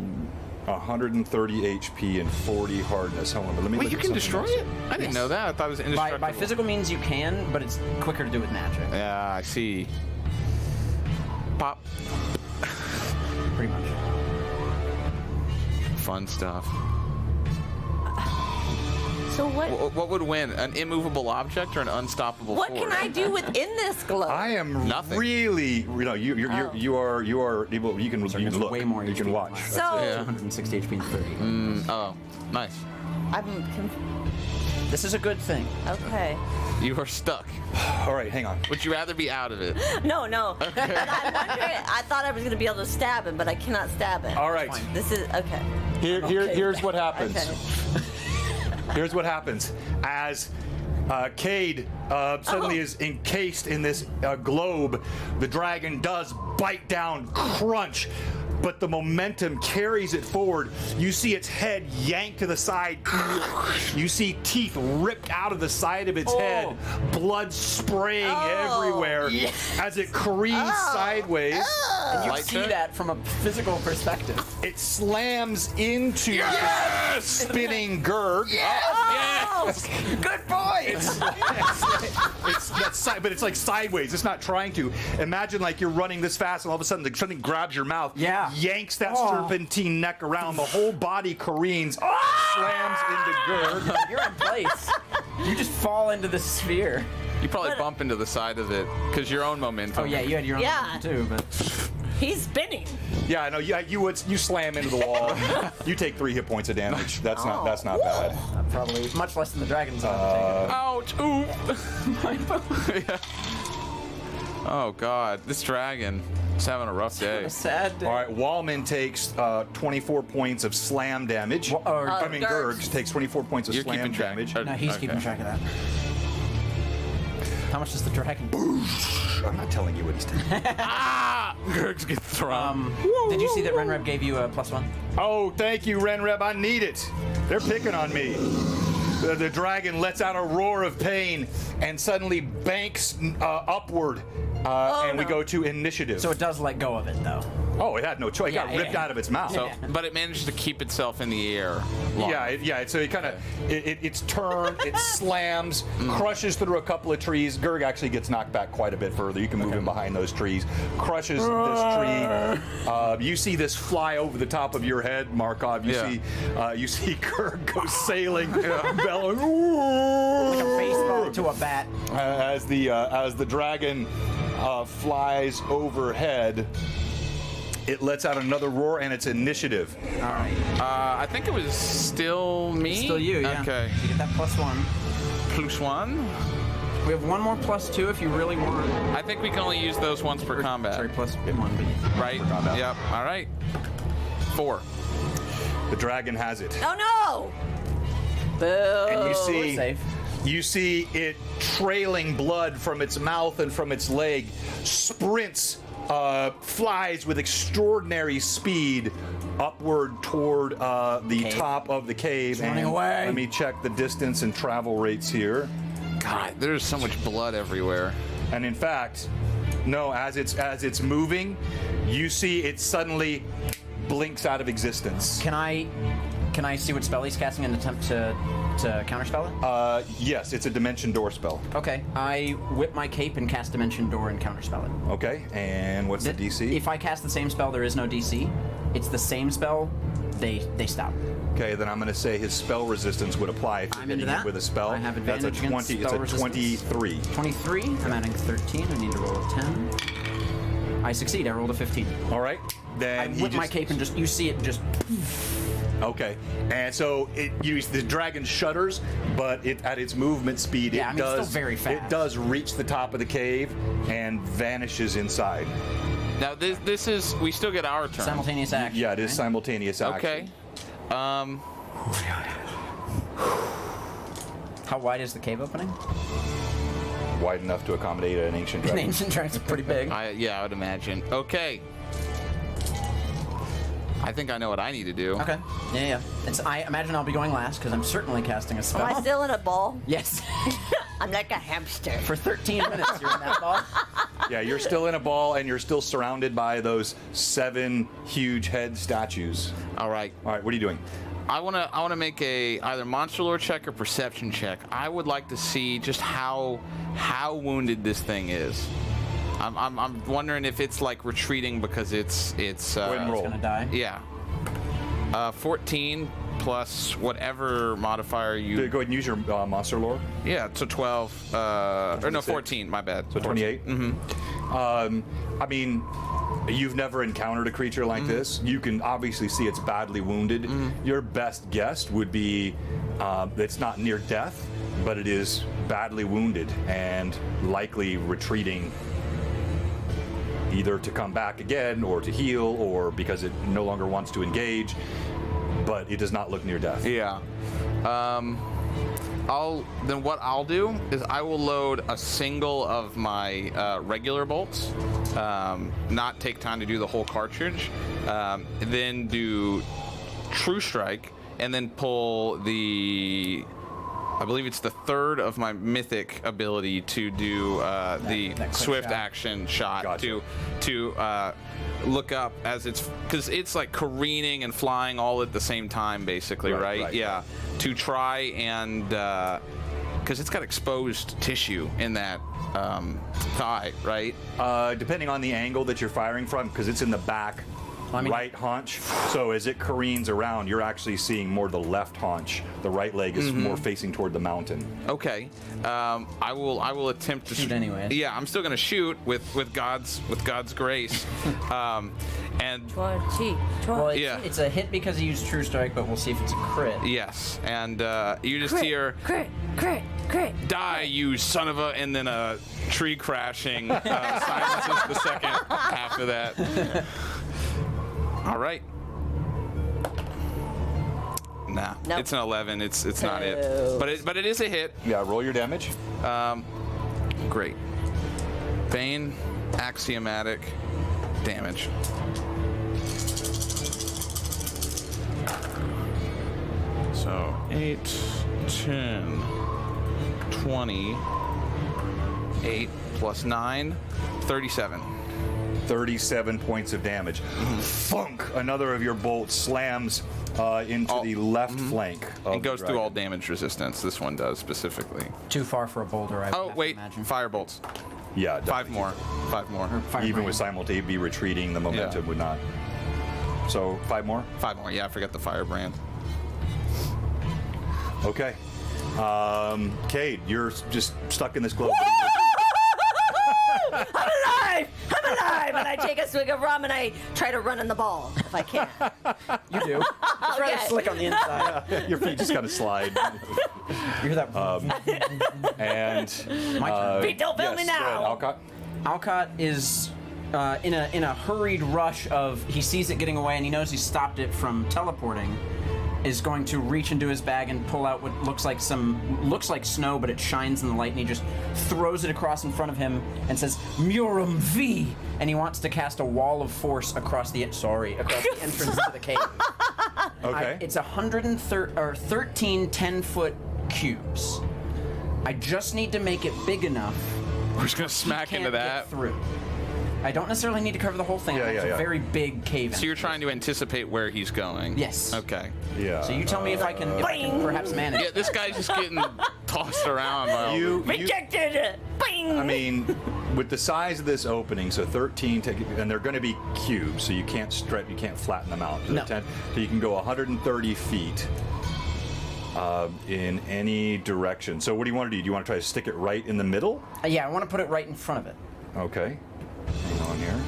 130 HP and 40 hardness. Hold on, but let me. Wait, look you at can something destroy else. it? I didn't know that. I thought it was By indestructible. physical means you can, but it's quicker to do with magic. Yeah, I see. Pop. Pretty much. Fun stuff. So what? What would win? An immovable object or an unstoppable What force? can I do within this globe? I am Nothing. really, Oh. you are able. You can Sorry, it's look. way more you HP can watch. than mine. So Yeah. 160 HP and 30. Oh, nice. This is a good thing. Okay. You are stuck. All right, hang on. Would you rather be out of it? No. But I'm wondering. I thought I was going to be able to stab him, but I cannot stab him. All right. This is okay. Here's what happens. Okay. Here's what happens. As Cade suddenly is encased in this globe, the dragon does bite down, crunch, but the momentum carries it forward. You see its head yanked to the side. You see teeth ripped out of the side of its head, blood spraying everywhere as it careens sideways. And you Light see check? that from a physical perspective. It slams into the spinning Gurg. Yes! Good boy! But it's like sideways. It's not trying to. Imagine like you're running this fast, and all of a sudden like, something grabs your mouth, yanks that serpentine neck around. The whole body careens, slams into Gurg. You're in place. You just fall into the sphere. You probably bump into the side of it because your own momentum. Oh yeah, you had your own Yeah. one too, but He's spinning. Yeah, I know. Yeah, you slam into the wall. You take 3 hit points of damage. That's not bad. probably much less than the dragon's on Ouch! Ooh! Oh God, this dragon is having a rough day. A sad day. All right, Wallman takes 24 points of slam damage. Gurg takes 24 points of You're slam keeping track. damage. No, he's keeping track of that. How much does the dragon? I'm not telling you what he's taking. Gurgs get thrown. Did you see that Renreb gave you a +1? Oh, thank you, Renreb. I need it. They're picking on me. The dragon lets out a roar of pain and suddenly banks upward. And we go to initiative. So it does let go of it, though. Oh, it had no choice. It got ripped out of its mouth. So, but it managed to keep itself in the air. So it kind of it's turned, it slams, crushes through a couple of trees. Gurg actually gets knocked back quite a bit further. You can move him behind those trees. Crushes this tree. You see this fly over the top of your head, Markov. You see Gurg go sailing, bellowing Like a baseball to a bat. as the dragon flies overhead. It lets out another roar, and it's initiative. All right. I think it was still me. Still you, yeah. Okay. You get that +1. +1. We have one more +2 if you really want. I think we can only use those once per combat. Sorry, +1, but Right? Yep. All right. 4. The dragon has it. Oh no! Boo! And you we're see, safe. you see it trailing blood from its mouth and from its leg, sprints, flies with extraordinary speed upward toward the top of the cave. It's running away. Let me check the distance and travel rates here. God, there's so much blood everywhere. And in fact, no, as it's moving, you see it suddenly blinks out of existence. Can I see what spell he's casting and attempt to counterspell it? Yes, it's a Dimension Door spell. Okay. I whip my cape and cast Dimension Door and counterspell it. Okay, and what's the DC? If I cast the same spell, there is no DC. It's the same spell. They stop. Okay, then I'm going to say his spell resistance would apply if you're I'm hitting into it that. with a spell. I have advantage That's a 20. against It's a spell 23. 23. I'm adding 13. I need to roll a 10. I succeed. I rolled a 15. All right, I then whip my cape and just you see it just. Okay, and so the dragon shudders, but at its movement speed, Yeah, it I mean, it's does still very fast. It does reach the top of the cave and vanishes inside. Now this is we still get our turn. Simultaneous action. Yeah, it is right? simultaneous action. Okay. How wide is the cave opening? Wide enough to accommodate an ancient An dragon. ancient dragon's pretty big. I would imagine. Okay. I think I know what I need to do. Okay. Yeah. I imagine I'll be going last because I'm certainly casting a spell. Am I still in a ball? Yes. I'm like a hamster. For 13 minutes, you're in that ball. Yeah, you're still in a ball, and you're still surrounded by those 7 huge head statues. All right. All right, what are you doing? I wanna make a either monster lore check or perception check. I would like to see just how wounded this thing is. I'm wondering if it's like retreating because it's Go ahead and roll. It's gonna die. yeah. 14 plus whatever modifier you. Go ahead and use your monster lore. Yeah, so 12. Or no, 26. 14. My bad. So 28. I mean, you've never encountered a creature like this. You can obviously see it's badly wounded. Your best guess would be it's not near death, but it is badly wounded and likely retreating, either to come back again or to heal or because it no longer wants to engage. But it does not look near death. Yeah. What I'll do is I will load a single of my regular bolts, not take time to do the whole cartridge, then do True Strike, and then pull the, I believe it's the 3rd of my mythic ability to do the quick swift shot. action shot Gotcha. to look up as it's, because it's like careening and flying all at the same time, basically, right? Yeah, to try and because it's got exposed tissue in that thigh, right? Depending on the angle that you're firing from, because it's in the back right haunch. So as it careens around, you're actually seeing more the left haunch. The right leg is more facing toward the mountain. Okay, I will attempt to Shoot anyways. Yeah, I'm still gonna shoot with God's grace, and 20. Well, Yeah. it's a hit because he used True Strike, but we'll see if it's a crit. yes, and you just Crit, hear crit, crit, Great. Die, you son of a, and then a tree crashing silences the second half of that. All right. Nah, Nope. it's an 11. It's not it. But it is a hit. Yeah, roll your damage. Great. Bane, axiomatic damage. So 8, 10, 20, 8 plus 9, 37. 37 points of damage. Funk! Another of your bolts slams into the left flank. Of It goes the through all dragon. damage resistance. This one does specifically. Too far for a boulder, I would Oh, have wait. to imagine. Fire bolts. Yeah, 5 definitely. more. 5 more. Fire Even brand. with simultaneously be retreating, the momentum Yeah. would not. So 5 more. 5 more. Yeah, I forgot the firebrand. Okay. Cade, you're just stuck in this globe. I'm alive! I'm alive! And I take a swig of rum and I try to run in the ball if I can. You do. It's rather Okay. slick on the inside. Your feet just kind of slide. You hear that? And My turn. Pete, don't fail me yes, go ahead, now! Alcott. Alcott is in a hurried rush of, he sees it getting away and he knows he stopped it from teleporting, is going to reach into his bag and pull out what looks like snow, but it shines in the light, and he just throws it across in front of him and says Murum V, and he wants to cast a wall of force across the entrance to the cave. Okay. It's 13 10-foot cubes. I just need to make it big enough We're just going to smack can't into get that. through. I don't necessarily need to cover the whole thing. Yeah, It's yeah, a yeah. very big cave. So you're trying to anticipate where he's going? Yes. Okay. Yeah. So you tell me if I can perhaps manage. Yeah, this guy's just getting tossed around. By You, Rejected! Bing! I mean, with the size of this opening, so 13, and they're going to be cubes, so you can't stretch, you can't flatten them out. To No. the 10, so you can go 130 feet in any direction. So what do you want to do? Do you want to try to stick it right in the middle? Yeah, I want to put it right in front of it. Okay. Hang on here.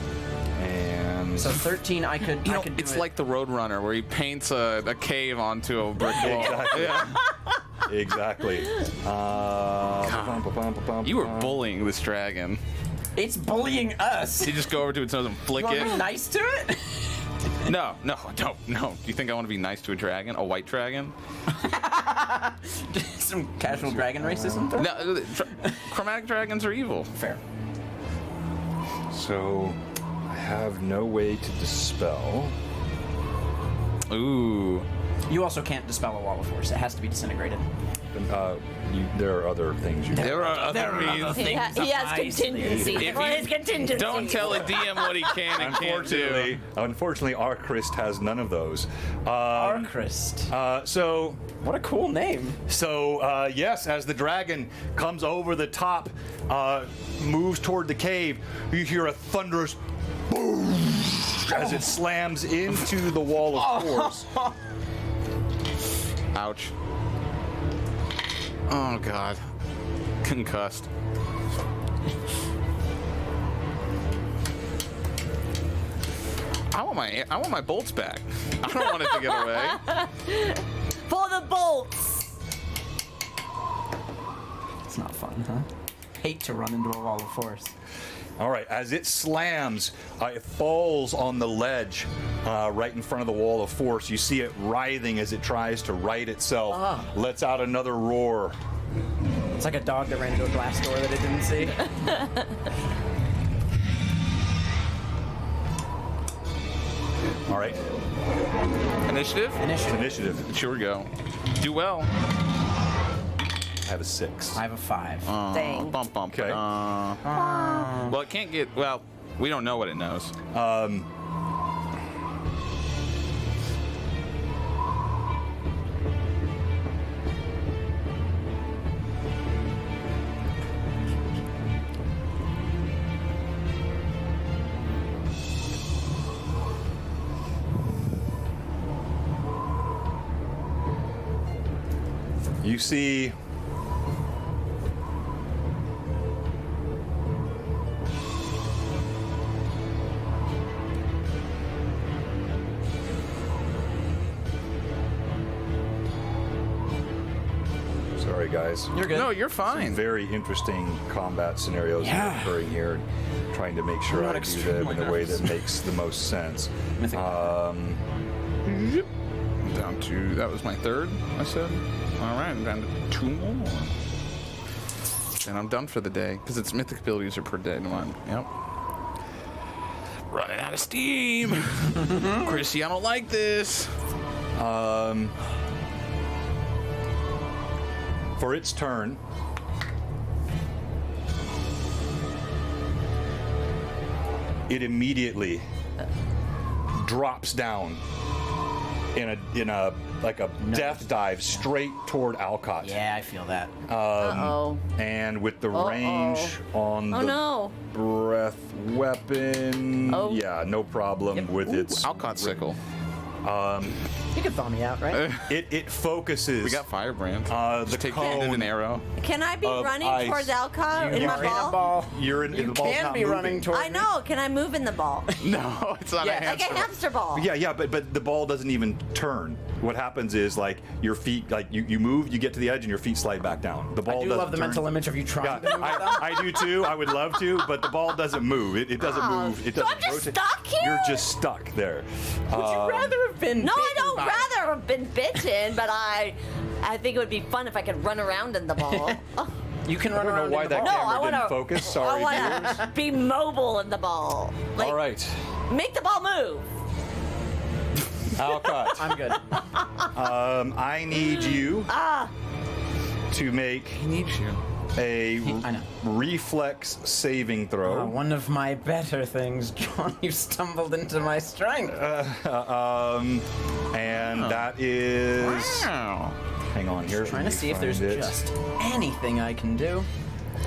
And So 13, I could. You I know, could do it's it. like the Roadrunner where he paints a cave onto a brick wall. Exactly. Yeah. exactly. You were bullying this dragon. It's bullying us. You just go over to its nose and flick You want to be it. nice to it? No. Do you think I want to be nice to a dragon? A white dragon? Some casual dragon racism. No, chromatic dragons are evil. Fair. So I have no way to dispel. Ooh. You also can't dispel a wall of force. It has to be disintegrated. There are other things you can. There are other means. He has contingency. If For you his contingency. Don't tell a DM what he can and can't do. Unfortunately, Archrist has none of those. Archrist. So What a cool name. yes, as the dragon comes over the top, moves toward the cave, you hear a thunderous boom as it slams into the wall of force. Ouch. Oh god. Concussed. I want my bolts back. I don't want it to get away. For the bolts! It's not fun, huh? Hate to run into a wall of force. All right, as it slams, it falls on the ledge right in front of the wall of force. You see it writhing as it tries to right itself, lets out another roar. It's like a dog that ran into a glass door that it didn't see. All right, Initiative? Initiative. initiative. Sure go. Do well. I have a 6. I have a 5. Dang. Bump. Okay. Well, it can't get. Well, we don't know what it knows. You see sorry guys. You're good. No, you're fine. Very interesting combat scenarios that are occurring here. Trying to make sure I'm I not do them in a way extremely that makes the most sense. Mythic. Down to, that was my third, I said. All right, I'm down to 2 more. And I'm done for the day, because its mythic abilities are per day. One. Yep. Running out of steam. Chrissy, I don't like this. For its turn, it immediately drops down in a like a death dive straight toward Alcott. Yeah, I feel that. Uh-oh. And with the range on Oh, the no. breath weapon, Oh. yeah, no problem with its. Alcott sickle. You can thaw me out, right? It focuses. We got Firebrand. the Just take cone. an arrow. Can I be Of running ice. towards Alcott in my You're in a ball? ball. You're in. You the ball's can not be moving. running towards I know. Can I move in the ball? No, it's not Yeah, a Like hamster. a hamster ball. Yeah, but the ball doesn't even turn. What happens is like your feet, like you move, you get to the edge, and your feet slide back down. The ball I do doesn't love the turn. mental image of you trying Yeah, to move them. I do too. I would love to, but the ball doesn't move. It doesn't move. It So doesn't I'm just rotate. stuck here? You're just stuck there. Would you rather have been No, I bitten don't by- rather have been bitten, but I think it would be fun if I could run around in the ball. You can run I don't around know why in the that ball. No, I camera didn't wanna- focus. Sorry, I viewers. want to be mobile in the ball. Like, All right, make the ball move. Alcott. I'm good. I need you to make He needs you. a I know. reflex saving throw. One of my better things, John. You stumbled into my strength. And that is. Wow. Hang on here. Trying to let me see if there's find it. just anything I can do.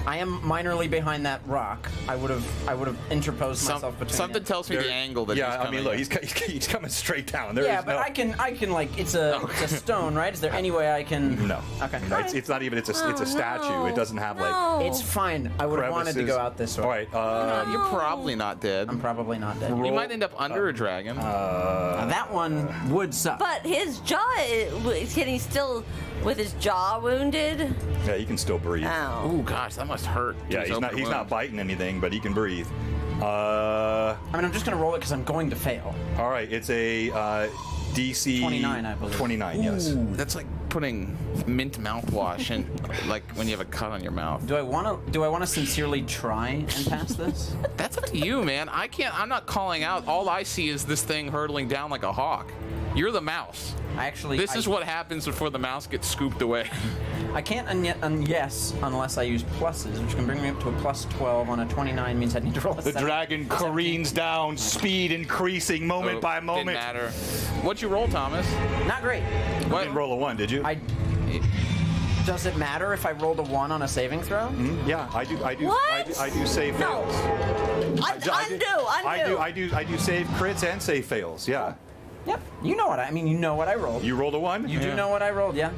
I am minorly behind that rock. I would have interposed myself between. Something it. tells me the angle that Yeah, he's I coming mean, look, in. he's coming straight down. There Yeah, is but no. I can like it's a stone, right? Is there any way I can? No. Okay. No, it's not even. It's a statue. no. It doesn't have like. No. It's fine. I would have wanted to crevices. go out this way. All right. You're probably not dead. I'm probably not dead. You might end up under a dragon. Now, that one would suck. But his jaw, can he still, with his jaw wounded? Yeah, he can still breathe. Ow. Ooh, gosh, that must hurt. Yeah, His he's not. open He's not wound. biting anything, but he can breathe. I mean, I'm just gonna roll it because I'm going to fail. All right. It's a DC 29, I believe. 29. Yes. Ooh, that's like putting mint mouthwash in, like when you have a cut on your mouth. Do I want to sincerely try and pass this? That's up to you, man. I can't. I'm not calling out. All I see is this thing hurtling down like a hawk. You're the mouse. I actually. This is what happens before the mouse gets scooped away. I can't yes unless I use pluses, which can bring me up to a plus 12 on a 29 means I need to roll a The 7. dragon careens down, speed increasing moment Oh, by Didn't moment. matter. What'd you roll, Thomas? Not great. You What? didn't roll a 1, did you? Does it matter if I rolled a 1 on a saving throw? Yeah, I do. What? I do save No. fails. Undo. I do save crits and save fails. Yeah. Yep. You know what you know what I rolled. You rolled a 1. You do know what I rolled, yeah.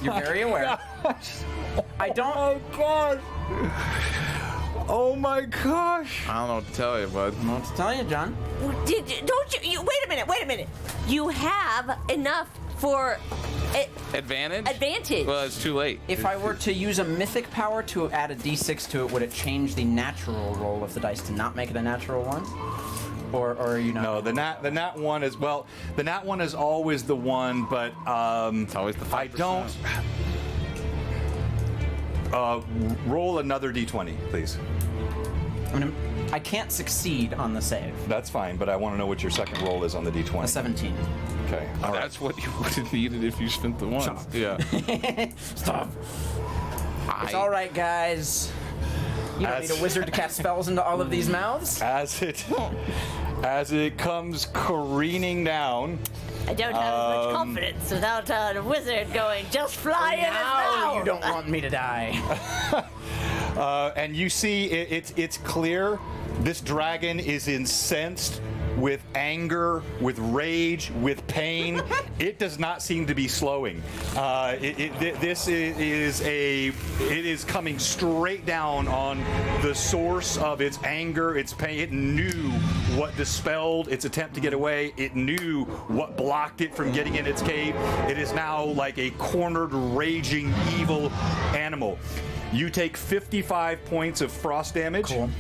You're very aware. I don't. Oh god. Oh my gosh. I don't know what to tell you, bud. I don't know what to tell you, John. Don't you? Wait a minute. You have enough for Advantage? advantage. Well, it's too late. If I were to use a mythic power to add a d6 to it, would it change the natural roll of the dice to not make it a natural one? Or are you not? No, the nat 1 is the nat 1 is always the one, but It's always the 5%. I don't. Roll another d20, please. I mean, I can't succeed on the save. That's fine, but I want to know what your second roll is on the d20. A 17. Okay. All right. That's what you would have needed if you spent the ones. Yeah. Stop. It's all right, guys. You don't As- need a wizard to cast spells into all of these mouths. As it comes careening down, I don't have as much confidence without a wizard going just fly in his Now mouth. you don't want me to die. and you see it's clear this dragon is incensed with anger, with rage, with pain. It does not seem to be slowing. This is coming straight down on the source of its anger, its pain. It knew what dispelled its attempt to get away. It knew what blocked it from getting in its cave. It is now like a cornered, raging, evil animal. You take 55 points of frost damage. Cool.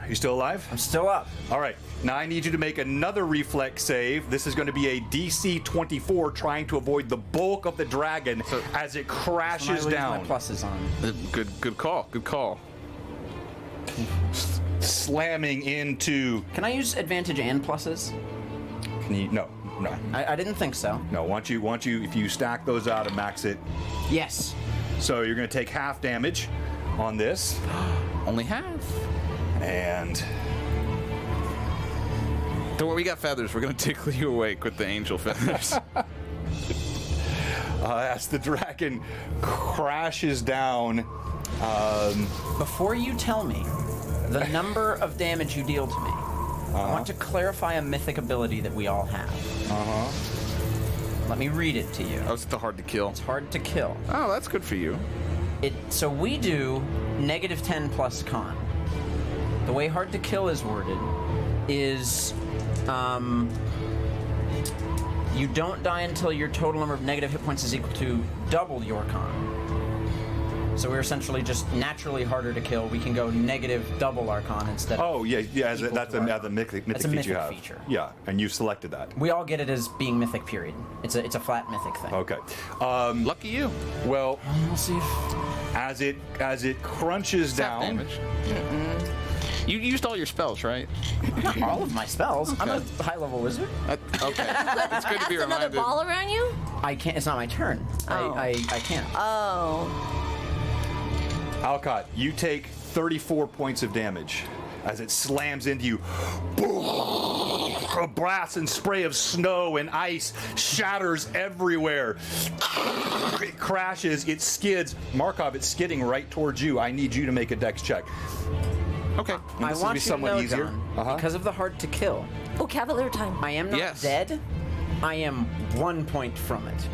Are you still alive? I'm still up. All right. Now I need you to make another reflex save. This is going to be a DC 24, trying to avoid the bulk of the dragon as it crashes down. My pluses on. Good call. Good call. Slamming into. Can I use advantage and pluses? No. I didn't think so. No. Once you, if you stack those out and max it. Yes. So you're going to take half damage on this. Only half. And. Don't worry, we got feathers. We're gonna tickle you awake with the angel feathers. As the dragon crashes down. Before you tell me the number of damage you deal to me, I want to clarify a mythic ability that we all have. Let me read it to you. Oh, it's the hard to kill. It's hard to kill. Oh, that's good for you. So we do -10 plus con. The way hard to kill is worded is you don't die until your total number of negative hit points is equal to double your con. So we're essentially just naturally harder to kill. We can go negative double our con instead of. Oh, yeah, that's a mythic That's a feat mythic you have. feature. Yeah, and you've selected that. We all get it as being mythic, period. It's a flat mythic thing. Okay. Lucky you. Well, We'll see if. as it crunches Half down. damage. You used all your spells, right? Not all of my spells. I'm a high-level wizard. Okay. It's good to be Has another reminded. ball around you? I can't. It's not my turn. Oh. I can't. Oh. Alcott, you take 34 points of damage as it slams into you. A blast and spray of snow and ice shatters everywhere. It crashes, it skids. Markov, it's skidding right towards you. I need you to make a dex check. Okay. And I this will want be you to somewhat know, easier. John, because of the hard to kill, Oh, Cavalier time. I am not Yes. dead. I am 1 point from it.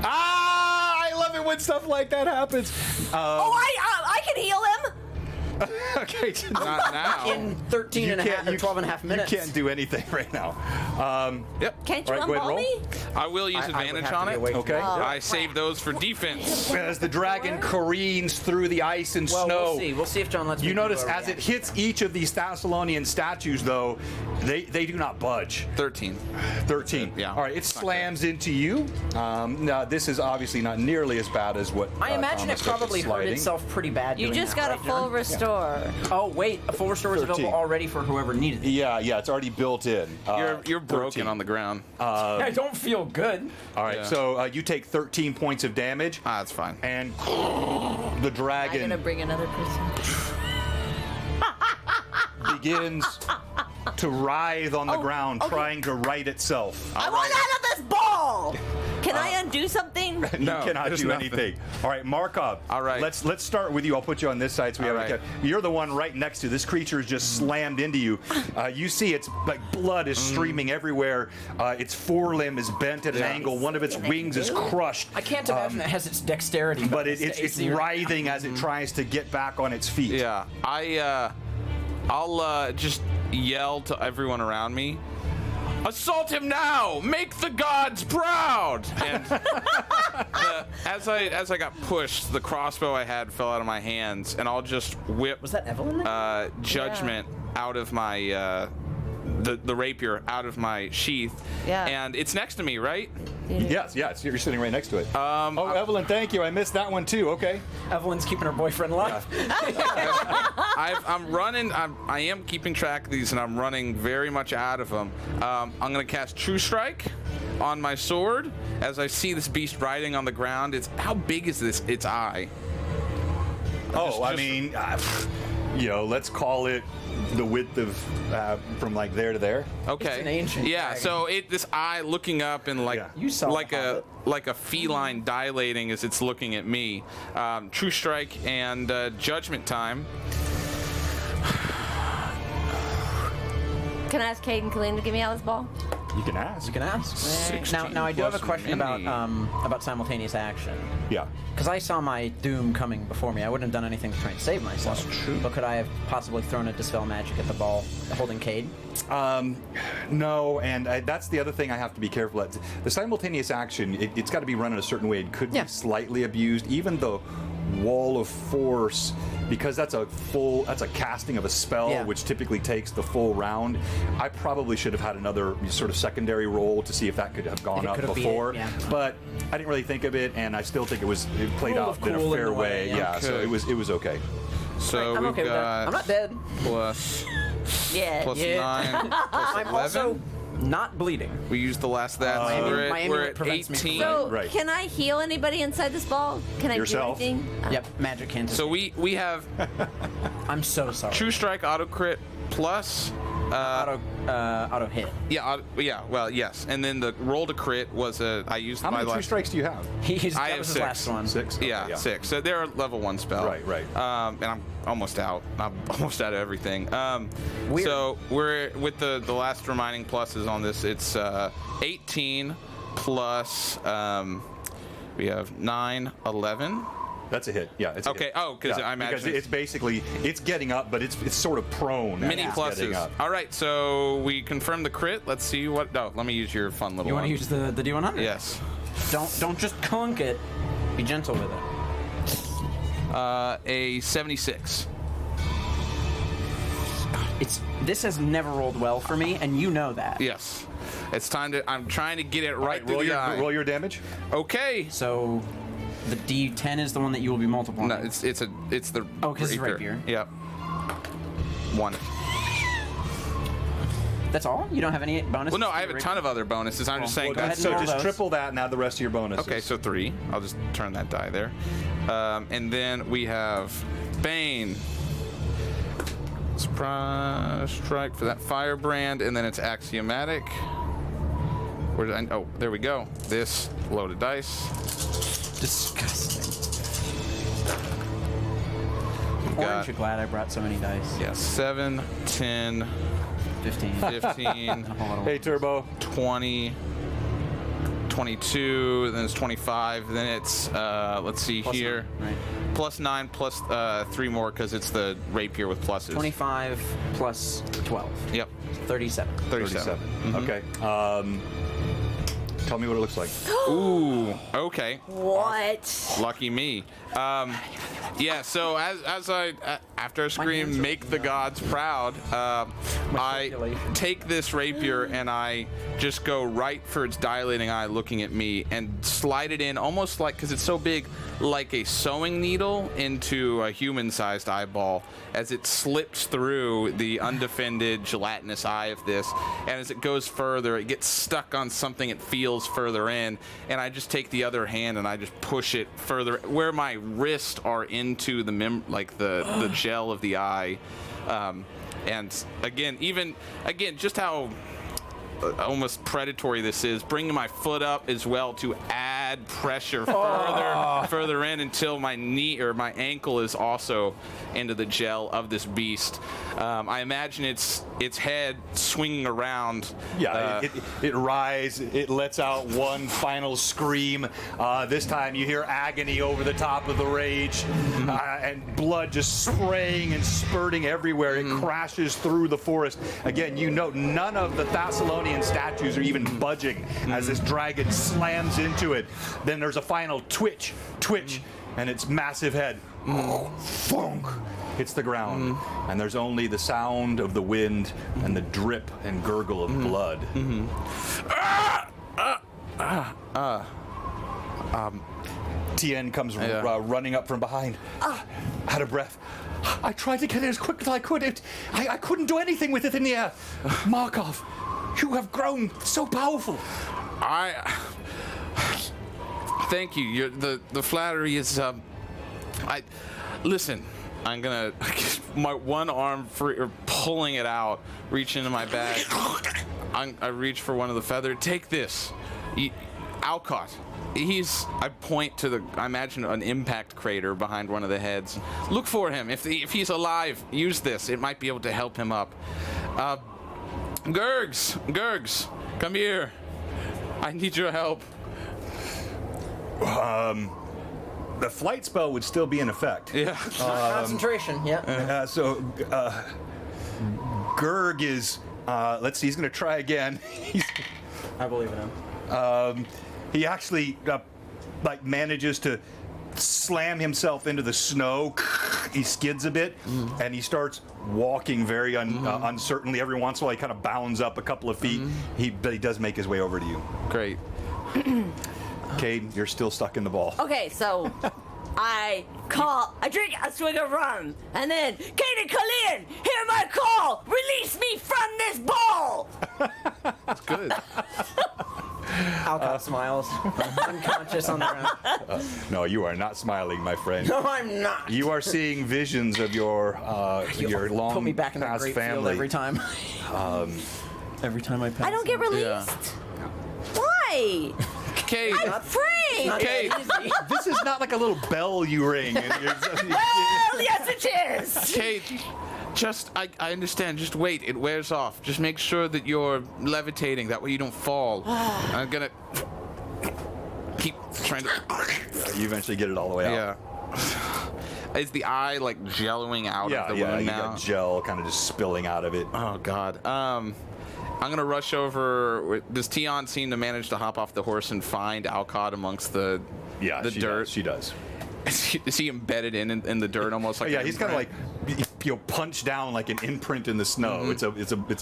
I love it when stuff like that happens. I can heal him. Okay. Not now. In 13 and a half, 12 and a half minutes. You can't do anything right now. Yep. Can't you All right, go ahead, unball roll. me? I will use I would advantage have to on be it. awake. Okay. I save those for defense. As the dragon careens through the ice and Well, snow. we'll see. We'll see if John lets me. You do notice a as it reaction. hits each of these Thessalonian statues, though, they do not budge. 13. 13. Yeah. All right, it slams into you. Now, this is obviously not nearly as bad as what I imagine Thomas it took at probably hurt sliding. itself pretty bad. You doing just that, got right, a full John? restore. Oh wait, a full restore is 13. available already for whoever needed it. Yeah, it's already built in. You're broken 13. on the ground. I don't feel good. All right, Yeah. so you take 13 points of damage, That's fine. and the I'm gonna dragon bring another person. begins to writhe on the ground, okay. trying to right itself. I want out of this ball. Can I undo something? You No, cannot there's do nothing. anything. All right, Markov. All right. Let's start with you. I'll put you on this side so we All have right. You're the one right next to this creature is just slammed into you. You see its like blood is streaming everywhere. Its forelimb is bent at an angle. One of its wings is crushed. I can't imagine it has its dexterity, But it's it's writhing as it tries to get back on its feet. Yeah. I'll just yell to everyone around me. Assault him now! Make the gods proud! And as I got pushed, the crossbow I had fell out of my hands, and I'll just whip Was that Evelyn? judgment out of my the rapier out of my sheath. Yeah. And it's next to me, right? Yes, you're sitting right next to it. Evelyn, thank you. I missed that one too. Okay. Evelyn's keeping her boyfriend alive. I'm running. I am keeping track of these, and I'm running very much out of them. I'm gonna cast True Strike on my sword as I see this beast riding on the ground. How big is this? Its eye. Let's call it the width of from like there to there. Okay. It's an ancient yeah. dragon. So this eye looking up and like Yeah. You saw like the a Hobbit. like a feline dilating as it's looking at me. True Strike and Judgment time. Can I ask Kate and Colleen to give me Alice ball? You can ask. You can ask. 16 Now I do have a plus question mini. about simultaneous action. Yeah. Because I saw my doom coming before me. I wouldn't have done anything to try and save myself. That's true. But could I have possibly thrown a Dispel Magic at the ball holding Cade? No, and that's the other thing I have to be careful at. The simultaneous action, it's got to be run in a certain way. It could Yeah. be slightly abused. Even the wall of force, because that's a casting of a spell, Yeah. which typically takes the full round. I probably should have had another sort of secondary roll to see if that could have gone it up could have beat before. it, yeah. But I didn't really think of it, and I still think it played Roll out of in a cool in fair the way, way. yeah. Yeah, so Okay. it was okay. So I'm we've okay with that. got I'm not dead. plus Yeah. 9 plus I'm 11. also not bleeding. We used the last of that. My so amulet- we're my at, amulet we're at prevents me from 18. So, Right. can I heal anybody inside this ball? Can I Yourself? do anything? Yep, magic can't. So we have I'm so sorry. True Strike auto crit plus auto hit. well, yes. And then the roll to crit was I used How my many true last strikes do you have? I That have was his 6. last one. 6? Okay, Yeah, 6. So they're a level 1 spell. Right. And I'm almost out. I'm almost out of everything. Weird. So we're with the last remaining pluses on this. It's 18 plus we have 9, 11. That's a hit. Yeah, it's a Okay, hit. oh, 'cause I imagine because it's basically getting up, but it's sort of prone. as Mini it's getting pluses. up. All right, so we confirm the crit. Let's see what. No, let me use your fun little You want one. to use the D100? Yes. Don't just clunk it. Be gentle with it. A 76. This has never rolled well for me, and you know that. Yes. It's time to. I'm trying to get it right roll through the eye. roll your damage. Okay. So, the D10 is the one that you will be multiplying. No, it's the. Oh, 'cause it's rapier. Yep. 1. That's all? You don't have any bonuses? Well, no, I have a ton of other bonuses. I'm just saying. go ahead and So roll just those. triple that and add the rest of your bonuses. Okay, so 3. I'll just turn that die there. And then we have Bane. Surprise strike for that firebrand, and then it's axiomatic. Where did I? Oh, there we go. This loaded dice. Disgusting. We Aren't got you glad I brought so many dice? 7, 10, 15. 15, Hey, Turbo. 20, 22. Then it's 25. Then it's let's see Plus here. 9, right. Plus 9 plus 3 more because it's the rapier with pluses. 25 plus 12. Yep. 37. 37. 37. Okay. Tell me what it looks like. Ooh. Okay. What? Lucky me. Yeah. So as I after I scream, hands are "Make the gods proud," I circulation. take this rapier and I just go right for its dilating eye, looking at me, and slide it in almost like, because it's so big, like a sewing needle into a human-sized eyeball, as it slips through the undefended gelatinous eye of this, and as it goes further, it gets stuck on something it feels further in, and I just take the other hand and I just push it further where my wrists are into the the gel of the eye, and again, just how almost predatory this is, bringing my foot up as well to add pressure further in until my knee or my ankle is also into the gel of this beast. I imagine its head swinging around. Yeah, it rises. It lets out one final scream. This time you hear agony over the top of the rage, and blood just spraying and spurting everywhere. It crashes through the forest. Again, you note none of the Thessalonian statues are even budging as this dragon slams into it. Then there's a final twitch, and its massive head thunk, hits the ground, and there's only the sound of the wind and the drip and gurgle of blood. Tien comes running up from behind, out of breath. I tried to get it as quick as I could. I couldn't do anything with it in the air. Markov, you have grown so powerful. Thank you. The flattery is. Listen. I'm gonna my one arm free, or pulling it out, reach into my bag. I reach for one of the feather. Take this, Alcott. I point to I imagine an impact crater behind one of the heads. Look for him. If he's alive, use this. It might be able to help him up. Gurgs, come here. I need your help. The flight spell would still be in effect. Yeah. Concentration, yeah. So Gurg is, let's see, he's going to try again. I believe in him. He actually like manages to slam himself into the snow. He skids a bit, and he starts walking very uncertainly. Every once in a while, he kind of bounds up a couple of feet. But he does make his way over to you. Great. Cade, you're still stuck in the ball. Okay, so I drink a swig of rum, and then, Kaden Kallian, hear my call! Release me from this ball! That's good. Alcott smiles, unconscious on the ground. No, you are not smiling, my friend. No, I'm not. You are seeing visions of your long Put me back in that past great family. field every time. Every time I pass. I don't get released. Yeah. Why? Cade. I'm afraid. Cade. This is not like a little bell you ring. And Well, yes, it is. Cade. Just, I understand. Just wait. It wears off. Just make sure that you're levitating. That way you don't fall. I'm gonna keep trying to. you eventually get it all the way out. Yeah. Is the eye like jelloing out of the wound you now? got gel kind of just spilling out of it. Oh God. I'm gonna rush over. Does Tion seem to manage to hop off the horse and find Alcott amongst the Yeah, she dirt? Does. She does. Is he embedded in the dirt almost like? Yeah, he's kind of like punched down like an imprint in the snow. It's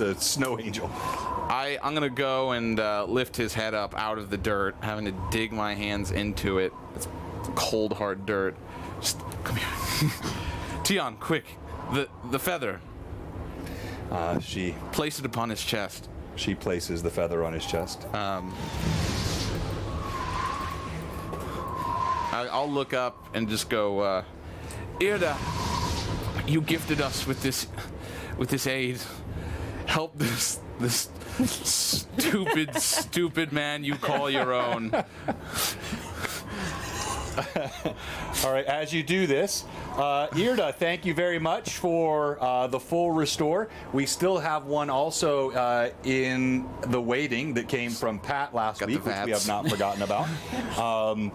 a snow angel. I'm gonna go and lift his head up out of the dirt, having to dig my hands into it. It's cold, hard dirt. Just come here, Tion, quick. The feather. She Place it upon his chest. places the feather on his chest. I'll look up and just go, Irda, you gifted us with this aid. Help this stupid man you call your own. All right, as you do this, Irda, thank you very much for the full restore. We still have one also in the waiting that came from Pat last Got the week, which we vats. have not forgotten about.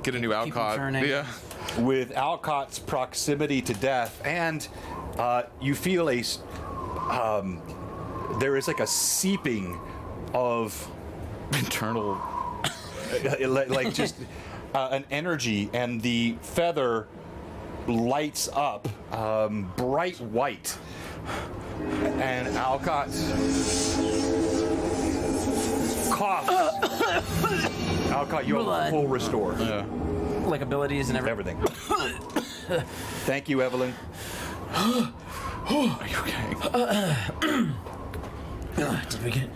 Get a new Alcott. turning. Yeah. With Alcott's proximity to death, and you feel there is like a seeping of Internal. like just an energy, and the feather lights up bright white, and Alcott coughs. Alcott, you have a Blood. full restore. Yeah. Like abilities and everything. Everything. Thank you, Evelyn. Are you okay? Did we get?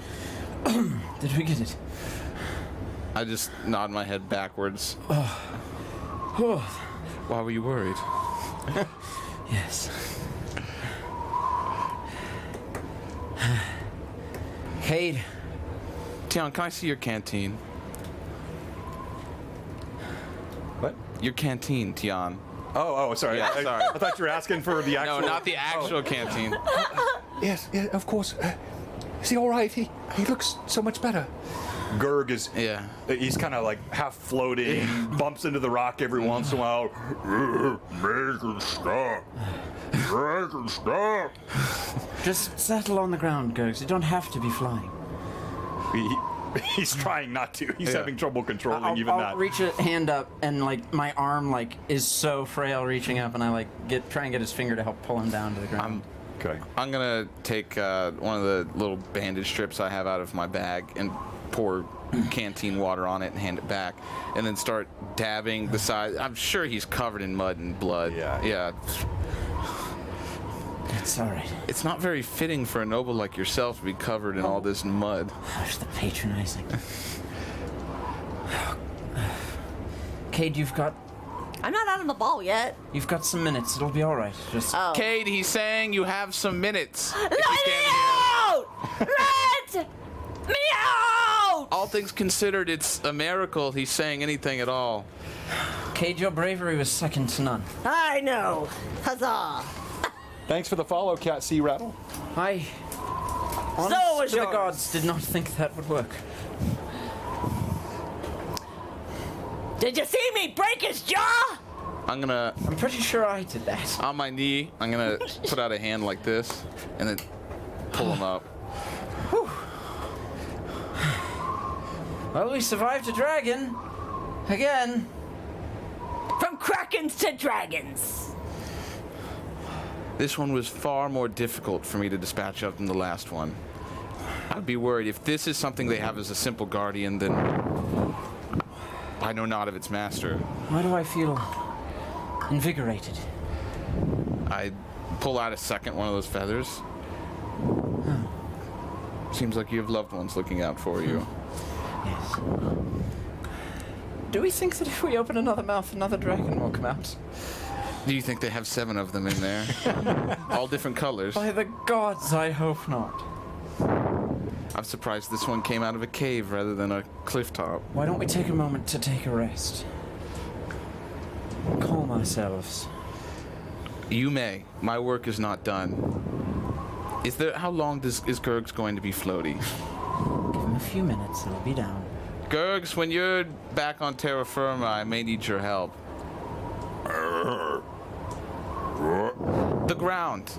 Did we get it? I just nod my head backwards. Why were you worried? Yes. Cade. Tion, can I see your canteen? What? Your canteen, Tion. Oh, sorry. Yeah, sorry. I thought you were asking for the actual. No, not the actual canteen. Yes, yeah, of course. Is he all right? He looks so much better. Gurg is. Yeah. He's kind of like half floating, bumps into the rock every once in a while. Make it stop. Make it stop. Just settle on the ground, Gurgs. You don't have to be flying. He's trying not to. He's Yeah. having trouble controlling I'll even that. reach a hand up, and like my arm like is so frail reaching up, and I like try and get his finger to help pull him down to the ground. Okay. I'm gonna take one of the little bandage strips I have out of my bag and pour canteen water on it and hand it back, and then start dabbing the side. I'm sure he's covered in mud and blood. Yeah. It's all right. It's not very fitting for a noble like yourself to be covered in all this mud. Gosh, the patronizing. Cade, you've got I'm not out on the ball yet. some minutes. It'll be all right. Just Oh. Cade, he's saying you have some minutes. If you Let me stand out! Let me out! All things considered, it's a miracle he's saying anything at all. Cade, your bravery was second to none. I know. Huzzah! Thanks for the follow, Cat C Rattle. I Honest to the yours. gods, did not think that would work. Did you see me break his jaw? I'm gonna, I'm pretty sure I did that. on my knee, I'm gonna put out a hand like this and then pull him up. Well, we survived a dragon. Again. From krakens to dragons. This one was far more difficult for me to dispatch of than the last one. I'd be worried if this is something they have as a simple guardian, then I know not of its master. Why do I feel invigorated? I pull out a second one of those feathers. Seems like you have loved ones looking out for you. Yes. Do we think that if we open another mouth, another dragon will come out? Do you think they have 7 of them in there? All different colors. By the gods, I hope not. I'm surprised this one came out of a cave rather than a cliff top. Why don't we take a moment to take a rest? Calm ourselves. You may. My work is not done. Is there? How long is Gurg's going to be floaty? Give him a few minutes, it'll be down. Gurgs, when you're back on terra firma, I may need your help. The ground.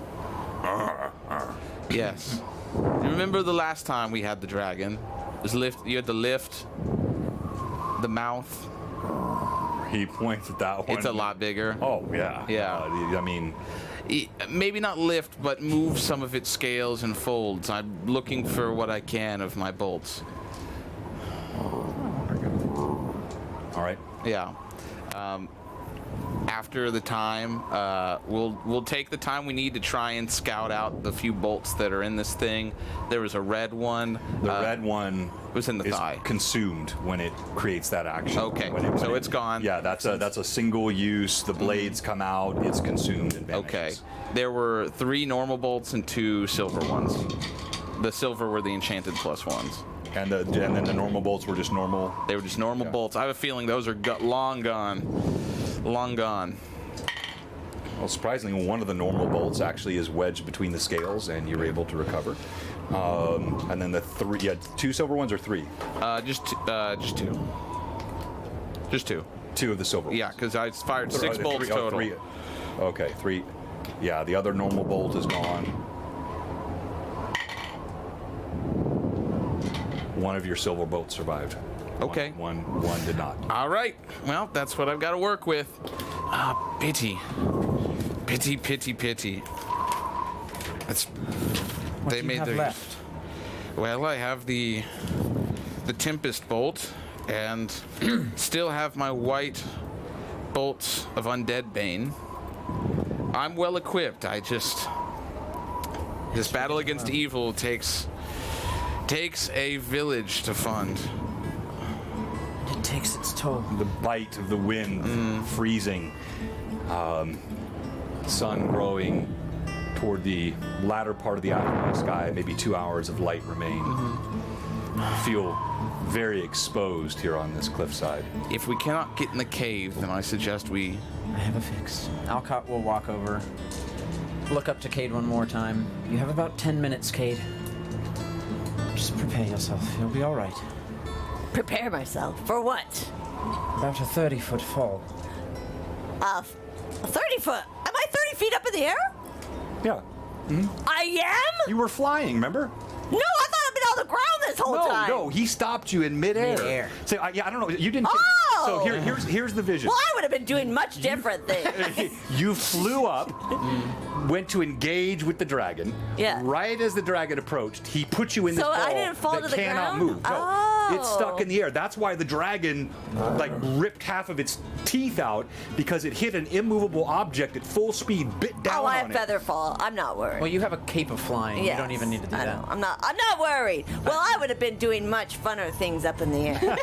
Yes. You remember the last time we had the dragon? It was lift. You had to lift the mouth. He points at that one. It's a lot bigger. Oh, yeah. Yeah. I mean, Maybe not lift, but move some of its scales and folds. I'm looking for what I can of my bolts. all right. Yeah. After the time, we'll take the time we need to try and scout out the few bolts that are in this thing. There was a red one. The red one was in the is thigh. consumed when it creates that action. Okay, When so it's gone. Yeah, that's a single use. The blades come out. It's consumed and vanishes. Okay. There were 3 normal bolts and 2 silver ones. The silver were the enchanted plus ones. And then the normal bolts were just normal. They were just normal bolts. I have a feeling those are long gone. Long gone. Well, surprisingly, one of the normal bolts actually is wedged between the scales, and you're able to recover. And then the 3, 2 silver ones or 3? Just 2. Just 2. 2 of the silver ones. Yeah, because I fired 6 Three- bolts oh, total. 3. Okay, 3. Yeah, the other normal bolt is gone. One of your silver bolts survived. Okay. One did not. All right. Well, that's what I've got to work with. Pity. Pity, pity, pity. That's. What They do you made have their. left? Well, I have the Tempest bolt, and still have my white bolts of Undead Bane. I'm well equipped. This battle against evil takes a village to fund. It takes its toll. The bite of the wind, freezing, sun growing toward the latter part of the afternoon sky. Maybe 2 hours of light remain. Feel very exposed here on this cliffside. If we cannot get in the cave, then I suggest we. I have a fix. Alcott will walk over, look up to Cade one more time. You have about 10 minutes, Cade. Just prepare yourself. You'll be all right. Prepare myself. For what? About a 30-foot fall. A 30 foot. Am I 30 feet up in the air? Yeah. I am? You were flying, remember? No, I thought I'd been on the ground this whole time. No, he stopped you in midair. Midair. So, I don't know. You didn't. Oh! So here's the vision. Well, I would have been doing much different things. You flew up, went to engage with the dragon. Yeah. Right as the dragon approached, he put you in this So ball I didn't fall that to the cannot ground? move. No, Oh. it's stuck in the air. That's why the dragon ripped half of its teeth out, because it hit an immovable object at full speed, bit down Oh, I on have it. feather fall. I'm not worried. Well, you have a cape of flying. Yes, You don't even need to do I that. know. I'm not worried. Well, I would have been doing much funner things up in the air.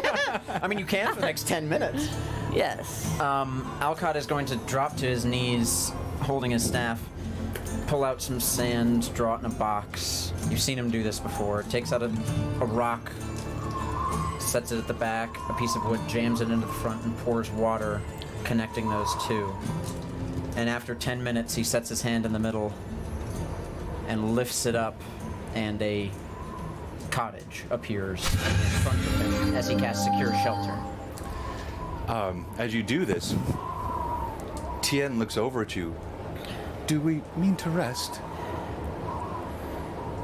I mean, you can for the next 10 minutes. Yes. Alcott is going to drop to his knees, holding his staff, pull out some sand, draw it in a box. You've seen him do this before. Takes out a rock, sets it at the back, a piece of wood, jams it into the front, and pours water, connecting those two. And after 10 minutes, he sets his hand in the middle and lifts it up, and a cottage appears in front of him as he casts Secure Shelter. As you do this, Tien looks over at you. Do we mean to rest?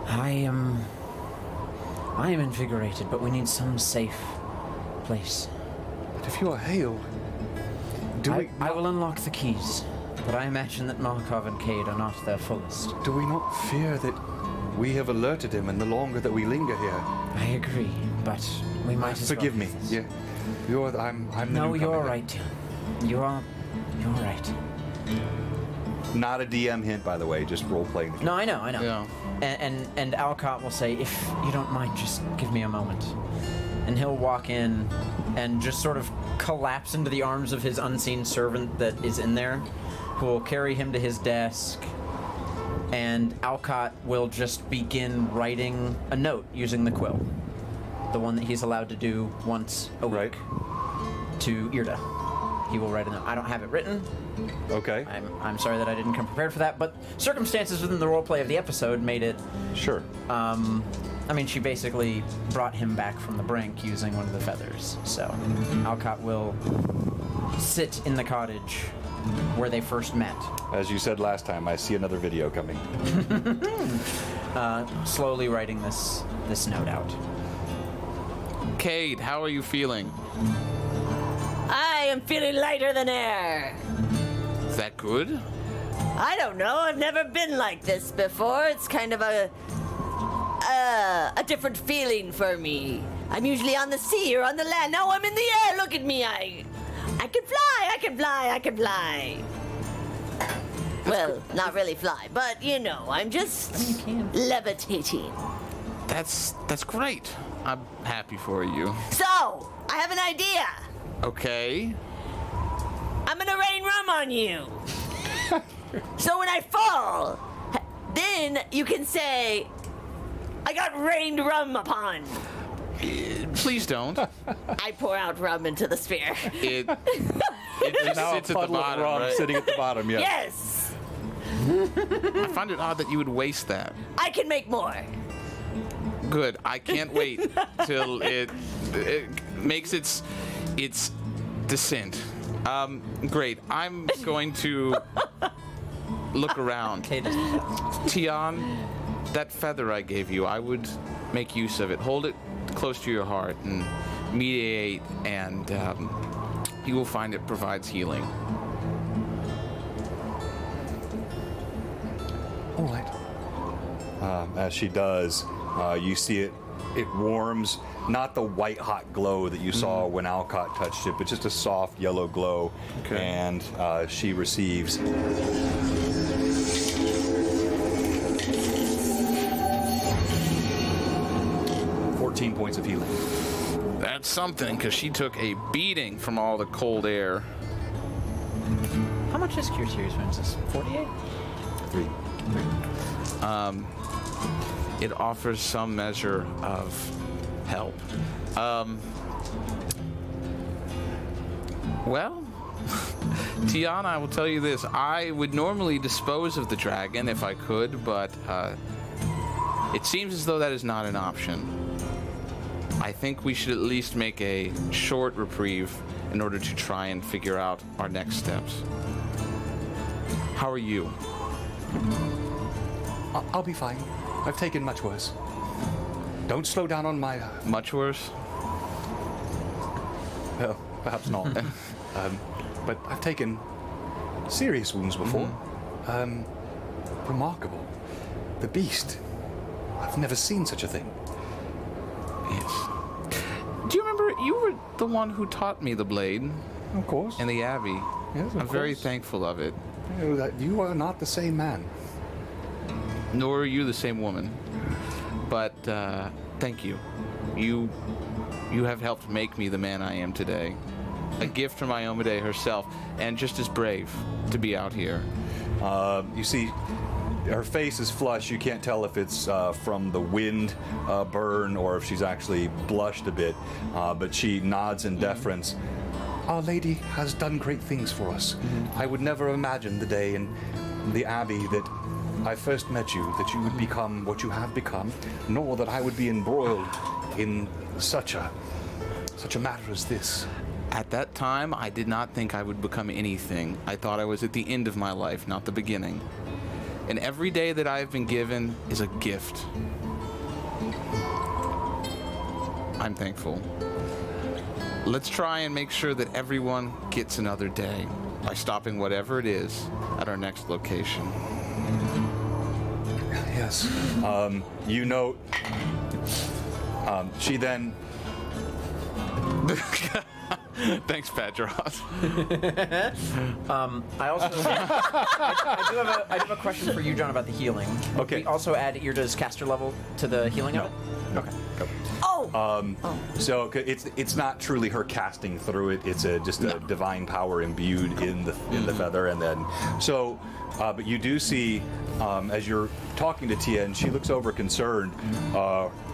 I am invigorated, but we need some safe place. But if you are Hale, I will unlock the keys, but I imagine that Markov and Cade are not their fullest. do we not fear that we have alerted him, and the longer that we linger here? I agree, but we might as well. Forgive me. do this. Yeah, I'm the No, newcomer you're here. right, Tim. You're right. Not a DM hint, by the way, just role-playing. No, I know. Yeah. And Alcott will say, if you don't mind, just give me a moment. And he'll walk in and just sort of collapse into the arms of his unseen servant that is in there, who will carry him to his desk. And Alcott will just begin writing a note using the quill. The one that he's allowed to do once a week. To Irda. He will write a note. I don't have it written. Okay. I'm sorry that I didn't come prepared for that, but circumstances within the roleplay of the episode made it. Sure. I mean, she basically brought him back from the brink using one of the feathers. So Alcott will sit in the cottage where they first met, As you said last time, I see another video coming. slowly writing this note out. Cade, how are you feeling? I am feeling lighter than air. Is that good? I don't know. I've never been like this before. It's kind of a different feeling for me. I'm usually on the sea or on the land. Now I'm in the air. Look at me. I can fly. I can fly. I can fly. Well, not really fly, but you know, I'm just levitating. That's great. I'm happy for you. So, I have an idea. Okay. I'm gonna rain rum on you. So when I fall, then you can say, I got rained rum upon. Please don't. I pour out rum into the sphere. It just Now sits a at the puddle of bottom, rum right? sitting at the bottom, yeah. Yes, I find it odd that you would waste that. I can make more. Good. I can't wait till it makes its descent. Great. I'm going to look around. Cade does that. Tian, that feather I gave you, I would make use of it. Hold it close to your heart and mediate, and you will find it provides healing. All right. As she does, you see it warms, not the white hot glow that you saw when Alcott touched it, but just a soft yellow glow. Okay. And she receives 14 points of healing. That's something, because she took a beating from all the cold air. How much is Cure Series wins this? 48? 3. It offers some measure of help. Well, Tiana, I will tell you this. I would normally dispose of the dragon if I could, but it seems as though that is not an option. I think we should at least make a short reprieve in order to try and figure out our next steps. How are you? I'll be fine. I've taken much worse. Don't slow down on my... Much worse? Well, perhaps not. But I've taken serious wounds before. Remarkable. The beast. I've never seen such a thing. Yes. Do you remember you were the one who taught me the blade Of course. in the Abbey? Yes, of I'm very course. thankful of it. You are not the same man. Nor are you the same woman. But thank you. You have helped make me the man I am today. A gift from Iomade herself, and just as brave to be out here. You see, her face is flushed. You can't tell if it's from the wind burn or if she's actually blushed a bit. But she nods in deference. Our Lady has done great things for us. I would never imagine the day in the Abbey that I first met you that you would become what you have become, nor that I would be embroiled in such a matter as this. At that time, I did not think I would become anything. I thought I was at the end of my life, not the beginning. And every day that I have been given is a gift. I'm thankful. Let's try and make sure that everyone gets another day by stopping whatever it is at our next location. Yes. You note. She then. Thanks, Petros. I also I do have a question for you, John, about the healing. Okay. We also add Irda's caster level to the healing of it. Okay. Go. Oh! So it's not truly her casting through it. It's just a divine power imbued in the feather, and then so. But you do see, as you're talking to Tia, and she looks over concerned.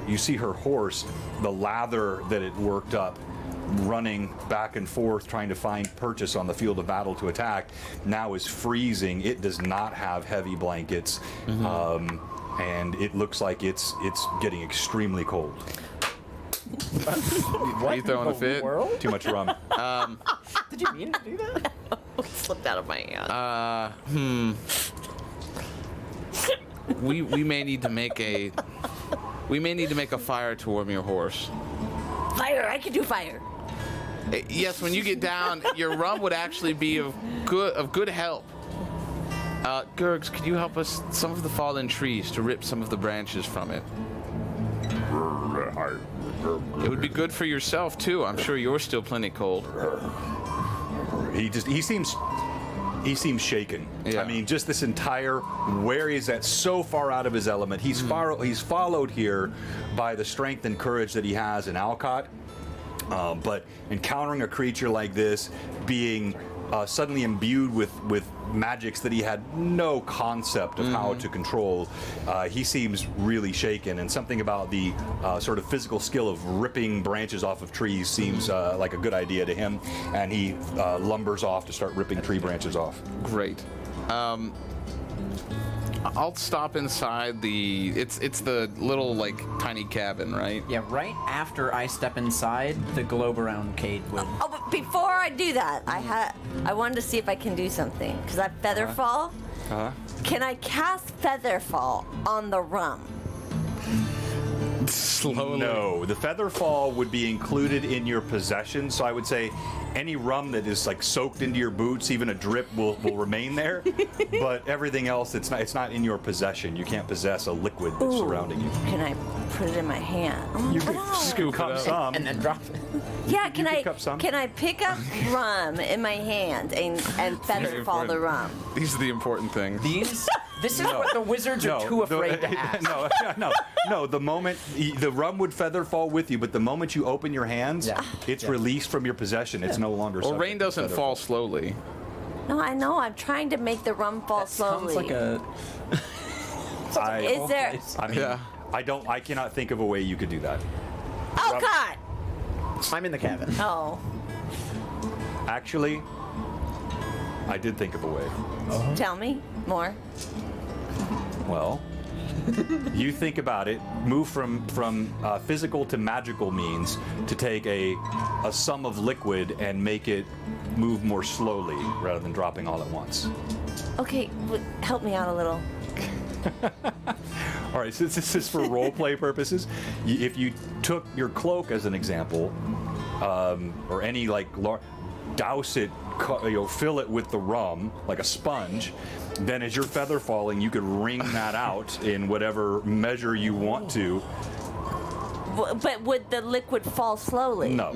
You see her horse, the lather that it worked up, running back and forth trying to find purchase on the field of battle to attack, now is freezing. It does not have heavy blankets, and it looks like it's getting extremely cold. Are you throwing a fit? World? Too much rum. Did you mean to do that? It slipped out of my hand. We may need to make a fire to warm your horse. Fire! I can do fire. Yes, when you get down, your rum would actually be of good help. Gurgs, could you help us some of the fallen trees to rip some of the branches from it? It would be good for yourself too. I'm sure you're still plenty cold. He seems shaken. Yeah. I mean, just this entire where he's at, so far out of his element. He's followed here by the strength and courage that he has in Alcott. But encountering a creature like this, being suddenly imbued with magics that he had no concept of how to control, he seems really shaken, and something about the sort of physical skill of ripping branches off of trees seems like a good idea to him, and he lumbers off to start ripping tree branches off. Great. I'll stop inside the. It's the little like tiny cabin, right? Yeah, right after I step inside, the globe around Cade would. Oh, but before I do that, I wanted to see if I can do something because I Featherfall. Can I cast Featherfall on the rum? Slowly. No, the Featherfall would be included in your possession, so I would say any rum that is like soaked into your boots, even a drip, will remain there. But everything else, it's not in your possession. You can't possess a liquid that's surrounding you. Can I put it in my hand? Oh, You could no. scoop up some. And then drop it. Yeah, you could cup some. can I pick up rum in my hand and Featherfall the rum? These are the important things. This is what the wizards are too afraid to ask. No. The moment the rum would Featherfall with you, but the moment you open your hands, it's released from your possession. It's no longer. Well, subject rain to doesn't Featherfall. fall slowly. No, I know. I'm trying to make the rum fall slowly. Sounds like a. Is there? I mean, Yeah. I cannot think of a way you could do that. Oh God! I'm in the cabin. Oh, Actually, I did think of a way. tell me more. Well, you think about it. Move from physical to magical means to take a sum of liquid and make it move more slowly rather than dropping all at once. Okay, help me out a little. All right, since this is for role-play purposes, if you took your cloak as an example, or any like douse it, fill it with the rum like a sponge, then as you're feather falling, you could wring that out in whatever measure you want to. But would the liquid fall slowly? No.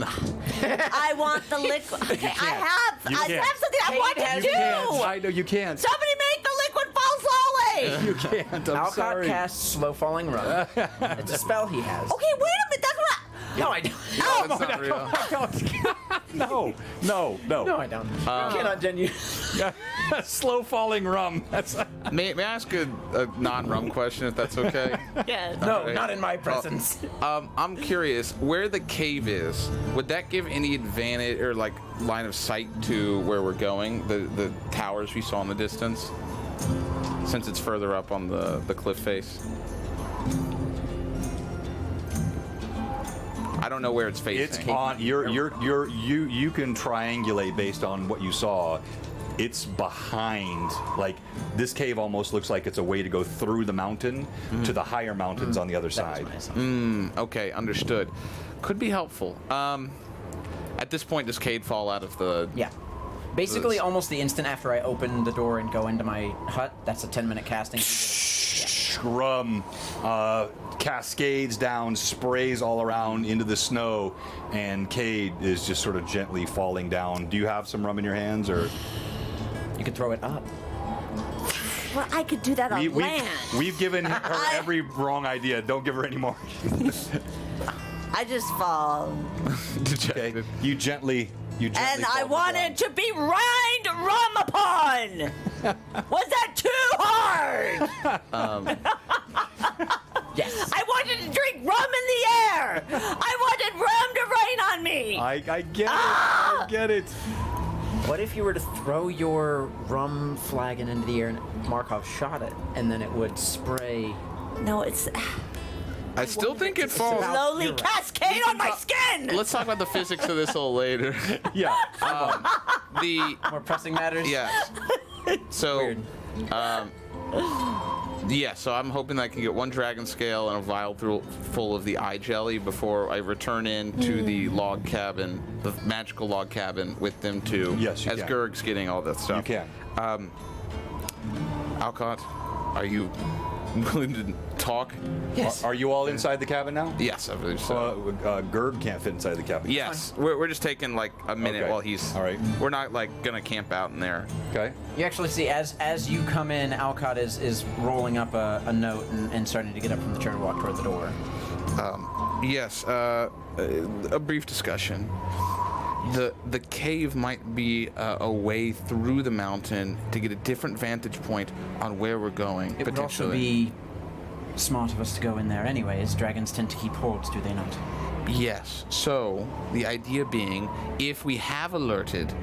I want the liquid. Okay, I have something I want to do. I know you can't. Somebody make the liquid fall slowly. You can't. I'm Alcott sorry. casts slow falling rum. It's a spell he has. Okay, wait a minute. That's what. No, I don't. That's not real. No. No, I don't. You cannot genuinely. Slow falling rum. May I ask a non-rum question, if that's okay? Yeah. No, Alright. not in my presence. I'm curious, where the cave is, would that give any advantage or like line of sight to where we're going? The towers we saw in the distance? since it's further up on the cliff face. I don't know where it's facing. It's on. You can triangulate based on what you saw. It's behind. Like this cave almost looks like it's a way to go through the mountain to the higher mountains on the other side. Okay, understood. Could be helpful. At this point, does Cade fall out of the? Yeah. Basically, almost the instant after I open the door and go into my hut, that's a 10-minute casting. Rum cascades down, sprays all around into the snow, and Cade is just sort of gently falling down. Do you have some rum in your hands, or? You could throw it up. Well, I could do that on land. We've given her every wrong idea. Don't give her any more. I just fall. Okay. You gently And I fall wanted down. to be rained rum upon! Was that too hard? Yes. I wanted to drink rum in the air! I wanted rum to rain on me! I get it. I get it. What if you were to throw your rum flagon into the air and Markov shot it, and then it would spray? No, it's I still think it falls. slowly You're right. cascade on my skin! Let's talk about the physics of this a little later. Yeah. More pressing matters? Yes. So, Weird. yeah, so I'm hoping that I can get one dragon scale and a vial full of the eye jelly before I return into the log cabin, the magical log cabin with them too. Yes, you as can. Gerg's getting all that stuff. You can. Alcott, are you willing to talk? Yes. Are you all inside the cabin now? Yes, I believe so. Gerg can't fit inside the cabin. Yes, we're just taking like a minute Okay. while he's. All right. We're not like gonna camp out in there. Okay. You actually see, as you come in, Alcott is rolling up a note and starting to get up from the chair to walk toward the door. Yes, a brief discussion. The cave might be a way through the mountain to get a different vantage point on where we're going. It would also be smart of us to go in there anyways. Dragons tend to keep hordes, do they not? Yes. So the idea being, if we have alerted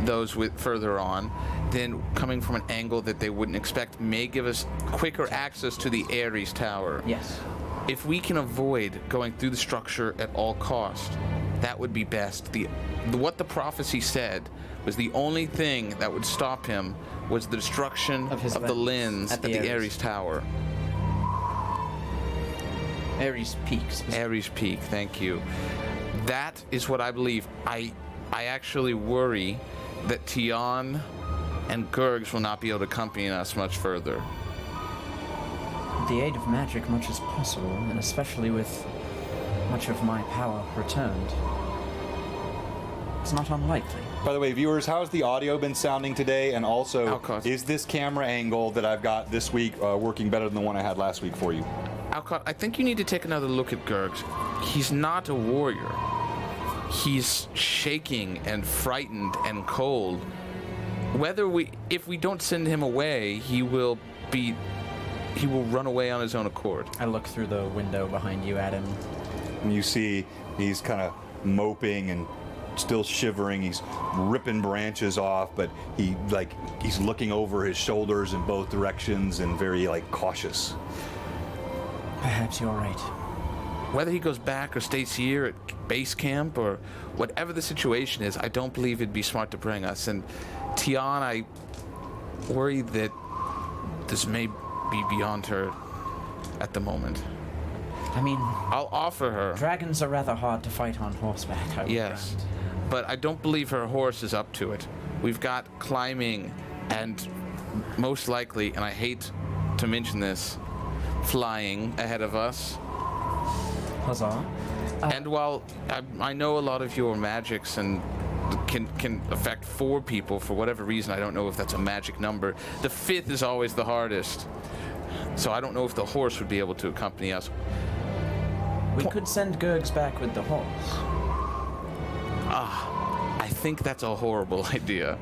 those further on, then coming from an angle that they wouldn't expect may give us quicker access to the Ares Tower. Yes. If we can avoid going through the structure at all cost, that would be best. What the prophecy said was the only thing that would stop him was the destruction Of his of the lens lens at at the the Ares. Ares Tower. Ares Peaks. Ares Peak, thank you. That is what I believe. I actually worry that Tion and Gergs will not be able to accompany us much further. With the aid of magic, much is possible, and especially with much of my power returned. It's not unlikely. By the way, viewers, how's the audio been sounding today? And also, Alcott. is this camera angle that I've got this week working better than the one I had last week for you? Alcott, I think you need to take another look at Gergs. He's not a warrior. He's shaking and frightened and cold. If we don't send him away, he will run away on his own accord. I look through the window behind you at him. And you see he's kind of moping and still shivering. He's ripping branches off, but he's looking over his shoulders in both directions and very cautious. Perhaps you're right. Whether he goes back or stays here at base camp or whatever the situation is, I don't believe it'd be smart to bring us. And Tion, I worry that this may be beyond her at the moment. I mean, I'll offer her. dragons are rather hard to fight on horseback, I would Yes, grant. but I don't believe her horse is up to it. We've got climbing and most likely, and I hate to mention this, flying ahead of us. Huzzah. And while I know a lot of your magics and can affect 4 people for whatever reason, I don't know if that's a magic number. The 5th is always the hardest. So I don't know if the horse would be able to accompany us. We could send Gergs back with the horse. I think that's a horrible idea.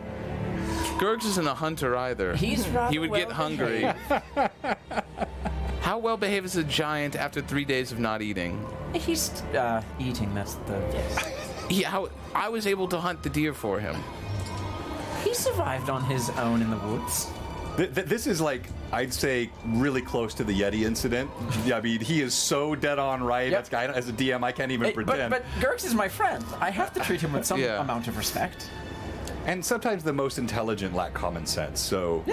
Gergs isn't a hunter either. He's rather He would get hungry. How well behaved is a giant after 3 days of not eating? He's eating, that's the... Yes. I was able to hunt the deer for him. He survived on his own in the woods. This is like I'd say really close to the Yeti incident. Yeah, I mean, he is so dead on right. Yep. That's, as a DM, I can't even Hey, pretend. but Gurks is my friend. I have to treat him with some Yeah. amount of respect. And sometimes the most intelligent lack common sense. So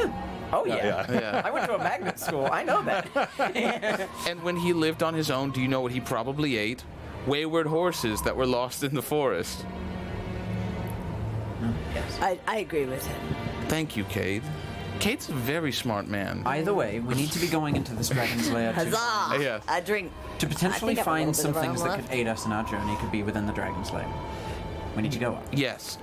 Oh yeah. Yeah. I went to a magnet school. I know that. And when he lived on his own, do you know what he probably ate? Wayward horses that were lost in the forest. Yes. I agree with him. Thank you, Cade. Cade's a very smart man. Either way, we need to be going into this dragon's lair Huzzah! Yes. I drink. to potentially I think I have a find little some bit of things rum that could left. aid us in our journey. Could be within the dragon's lair. We need to go up. Yes.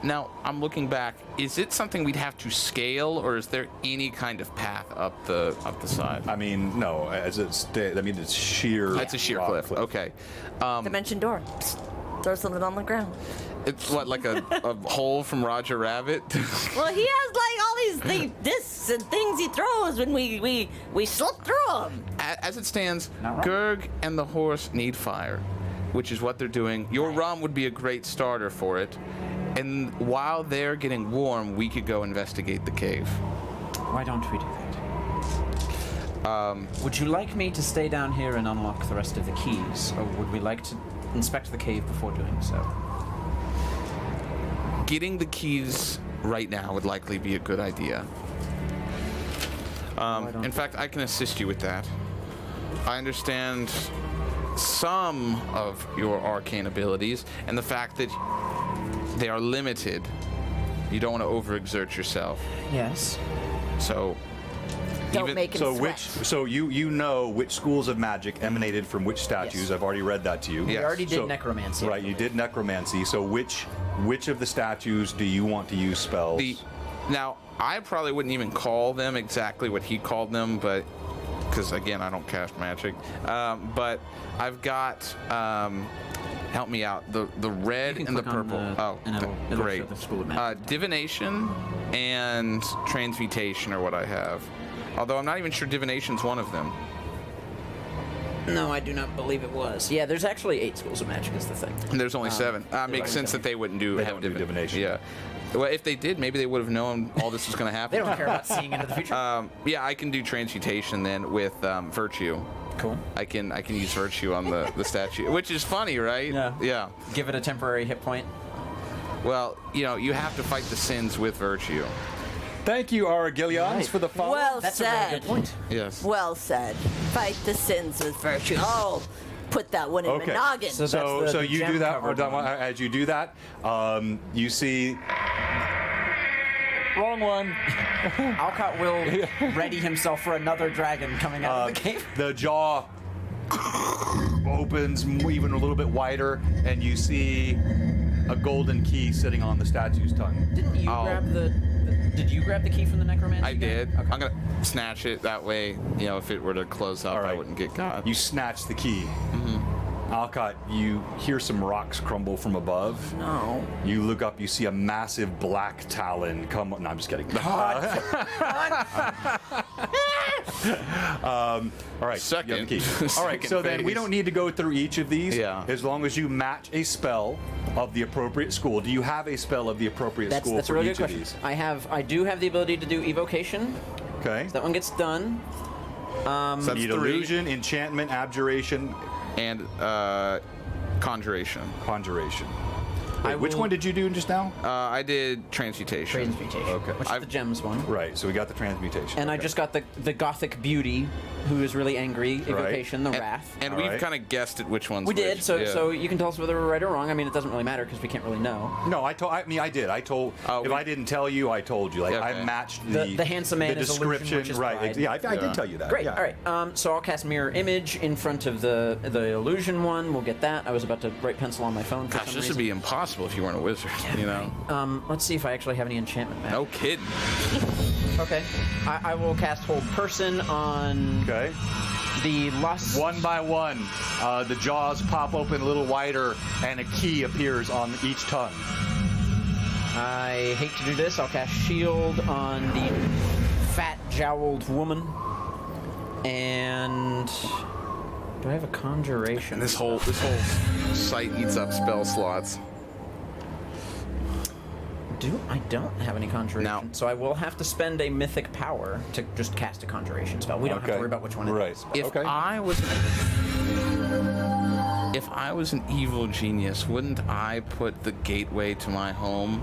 Now, I'm looking back. Is it something we'd have to scale, or is there any kind of path up the side? I mean, no, as it's it's sheer. It's a sheer rock cliff. Okay. Dimension door. Psst, throw something on the ground. It's what, like a hole from Roger Rabbit? Well, he has like all these discs and things he throws when we slip through them. As it stands, Not wrong. Gurg and the horse need fire, which is what they're doing. Your rum would be a great starter for it. And while they're getting warm, we could go investigate the cave. Why don't we do that? Would you like me to stay down here and unlock the rest of the keys, or would we like to inspect the cave before doing so? Getting the keys right now would likely be a good idea. In fact, I can assist you with that. I understand some of your arcane abilities and the fact that they are limited. You don't want to overexert yourself. Yes. So Don't make him So sweat. so you know which schools of magic emanated from which statues. Yes. I've already read that to you. Yeah. We Yes. already did So- necromancy. Right, you did necromancy. So which of the statues do you want to use spells? Now, I probably wouldn't even call them exactly what he called them, but because again, I don't cast magic. But I've got, help me out, the red You can and the click on purple. and it'll great. show the school of magic. Divination and transmutation are what I have. Although I'm not even sure divination's one of them. No, I do not believe it was. Yeah, there's actually 8 schools of magic is the thing. And there's only 7. Makes only sense 7. that they wouldn't do They have don't do divination. Yeah. Well, if they did, maybe they would have known all this was going to happen. They don't care about seeing into the future. Yeah, I can do transmutation then with virtue. Cool. I can use virtue on the statue, which is funny, right? Yeah. Yeah. Give it a temporary hit point. Well, you have to fight the sins with virtue. Thank you, Aragilians, Right. for the follow. Well That's a said. really good point. Yes. Well said. Fight the sins with virtue. Oh, put that one in Okay. the noggin. So So, that's the you do that, or gem-covered one. as you do that, you see. Wrong one. Alcott will ready himself for another dragon coming out of the cave. The jaw opens even a little bit wider, and you see a golden key sitting on the statue's tongue. Didn't you Oh. grab the Did you grab the key from the necromancy? I guy? did. Okay. I'm gonna snatch it that way. If it were to close up, All right. I wouldn't get caught. You snatch the key. Alcott, you hear some rocks crumble from above. No. You look up, you see a massive black talon come. No, I'm just kidding. All right, Second. you have the key. All right, Second so then we phase. don't need to go through each of these. Yeah. As long as you match a spell of the appropriate school. Do you have a spell of the appropriate school That's a for really each good of question. these? I do have the ability to do evocation. Okay. That one gets done. So that's Need 3. illusion, enchantment, abjuration, And conjuration. conjuration. I Which will- one did you do just now? I did transmutation. Transmutation. Okay. Which is the gems one. Right, so we got the transmutation. And I Okay. just got the gothic beauty, who is really angry. Evocation, the And, wrath. and All we've right. kind of guessed at which ones. We did. which. So Yeah. so you can tell us whether we're right or wrong. I mean, it doesn't really matter because we can't really know. No, I did. I told. Oh, if we- I didn't tell you, I told you. Like Okay. I matched The handsome man the is illusion, description. which is right. pride. Yeah, I Yeah. did tell you that. Great. Yeah. All right. So I'll cast mirror image in front of the illusion one. We'll get that. I was about to write pencil on my phone for Gosh, some this reason. would be impossible if you weren't a wizard. Let's see if I actually have any enchantment magic. No kidding. Okay. I will cast hold person on Okay. the lust. One by one, the jaws pop open a little wider, and a key appears on each tongue. I hate to do this. I'll cast shield on the fat jowled woman. And do I have a conjuration? This whole site eats up spell slots. I don't have any conjuration, Now- so I will have to spend a mythic power to just cast a conjuration spell. We don't have to worry about which one it is. If I was an evil genius, wouldn't I put the gateway to my home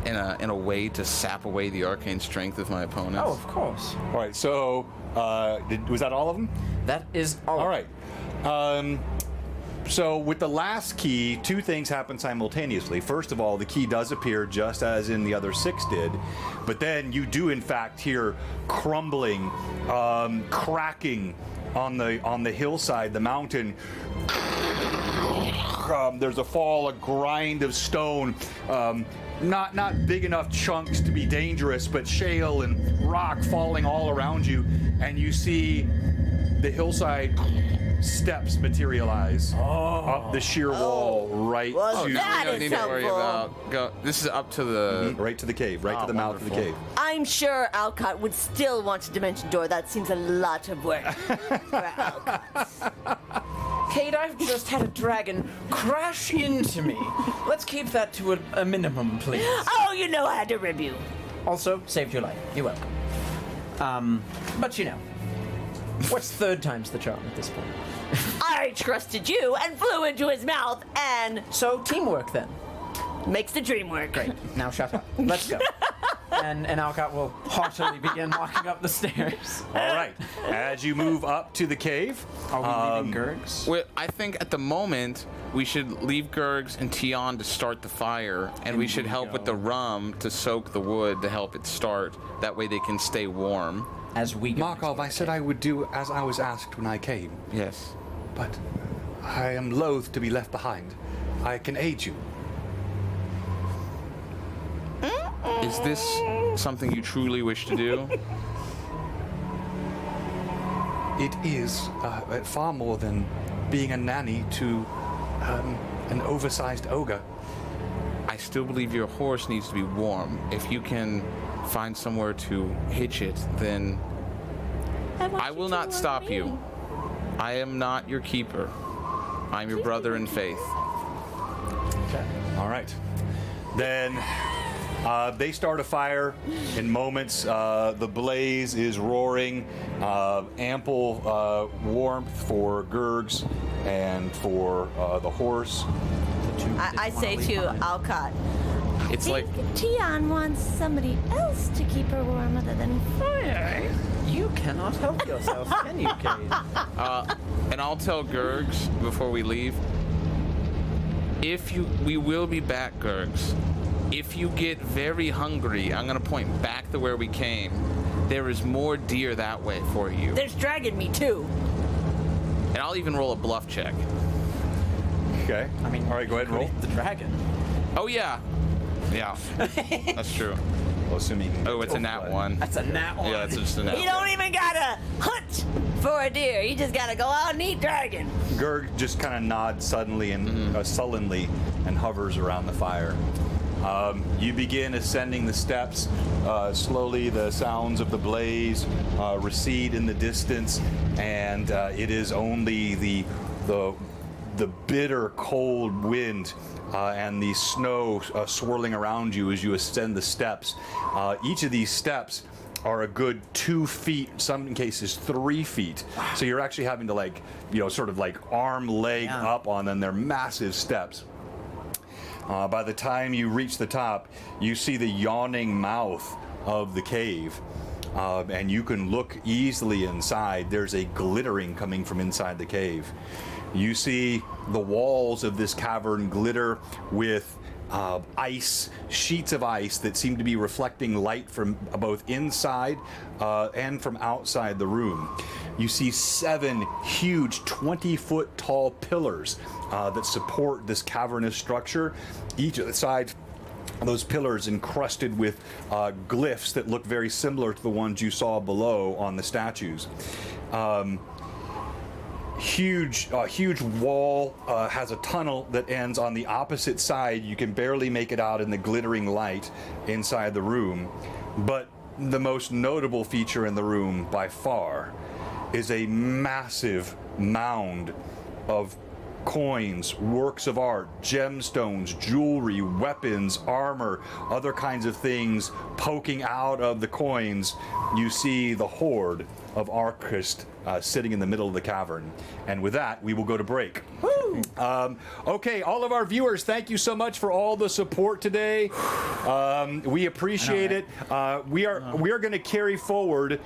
in a way to sap away the arcane strength of my opponents? Oh, of course. All right, so was that all of them? That is all. All right. So with the last key, two things happen simultaneously. First of all, the key does appear just as in the other 6 did, but then you do in fact hear crumbling, cracking on the hillside, the mountain. There's a fall, a grind of stone. Not big enough chunks to be dangerous, but shale and rock falling all around you, and you see the hillside steps materialize up the sheer wall right Well, to that We don't is need to worry helpful. about. Go. This is up to the. right to the cave, right to the mouth of the wonderful. cave. I'm sure Alcott would still want a dimension door. That seems a lot of work for Alcott. Kate, I've just had a dragon crash into me. Let's keep that to a minimum, please. Oh, you know I had to rib you. Also, saved your life. You're welcome. But you know, what's third time's the charm at this point? I trusted you and flew into his mouth and So, teamwork then. makes the dream work. Great. Now shut up. Let's go. And Alcott will haughtily begin walking up the stairs. All right, as you move up to the cave, Are we leaving Gurgs? Well, I think at the moment we should leave Gurgs and Tion to start the fire, and we should help with the rum to soak the wood to help it start. That way they can stay warm. As we go. Markov, I said I would do as I was asked when I came, Yes. but I am loath to be left behind. I can aid you. Is this something you truly wish to do? It is far more than being a nanny to an oversized ogre. I still believe your horse needs to be warm. If you can find somewhere to hitch it, then I will not stop you. I am not your keeper. I'm your brother in faith. All right. Then they start a fire in moments. The blaze is roaring. Ample warmth for Gurgs and for the horse. I say to Alcott, It's like Tion wants somebody else to keep her warm other than fire. You cannot help yourself, can you, Kate? and I'll tell Gurgs before we leave. We will be back, Gurgs. If you get very hungry, I'm gonna point back to where we came. There is more deer that way for you. There's dragon meat too. And I'll even roll a bluff check. Okay. I mean, all right, go ahead and roll. The dragon. Oh yeah. Yeah. That's true. Well, assuming. Oh, it's a nat one. That's a nat one. Yeah, it's just a nat You don't even gotta hunt for a deer. You just gotta go out and eat dragon. Gurg just kind of nods suddenly and sullenly and hovers around the fire. You begin ascending the steps. Slowly, the sounds of the blaze recede in the distance, and it is only the bitter cold wind and the snow swirling around you as you ascend the steps. Each of these steps are a good 2 feet, some cases 3 feet. So you're actually having to sort of arm leg up on them. They're massive steps. By the time you reach the top, you see the yawning mouth of the cave. And you can look easily inside. There's a glittering coming from inside the cave. You see the walls of this cavern glitter with ice, sheets of ice that seem to be reflecting light from both inside and from outside the room. You see 7 huge 20-foot tall pillars that support this cavernous structure. Each of the sides of those pillars encrusted with glyphs that look very similar to the ones you saw below on the statues. Huge wall has a tunnel that ends on the opposite side. You can barely make it out in the glittering light inside the room. But the most notable feature in the room by far is a massive mound of coins, works of art, gemstones, jewelry, weapons, armor, other kinds of things poking out of the coins, you see the horde of Archrist sitting in the middle of the cavern. And with that, we will go to break. Okay, all of our viewers, thank you so much for all the support today. We appreciate it. We are going to carry forward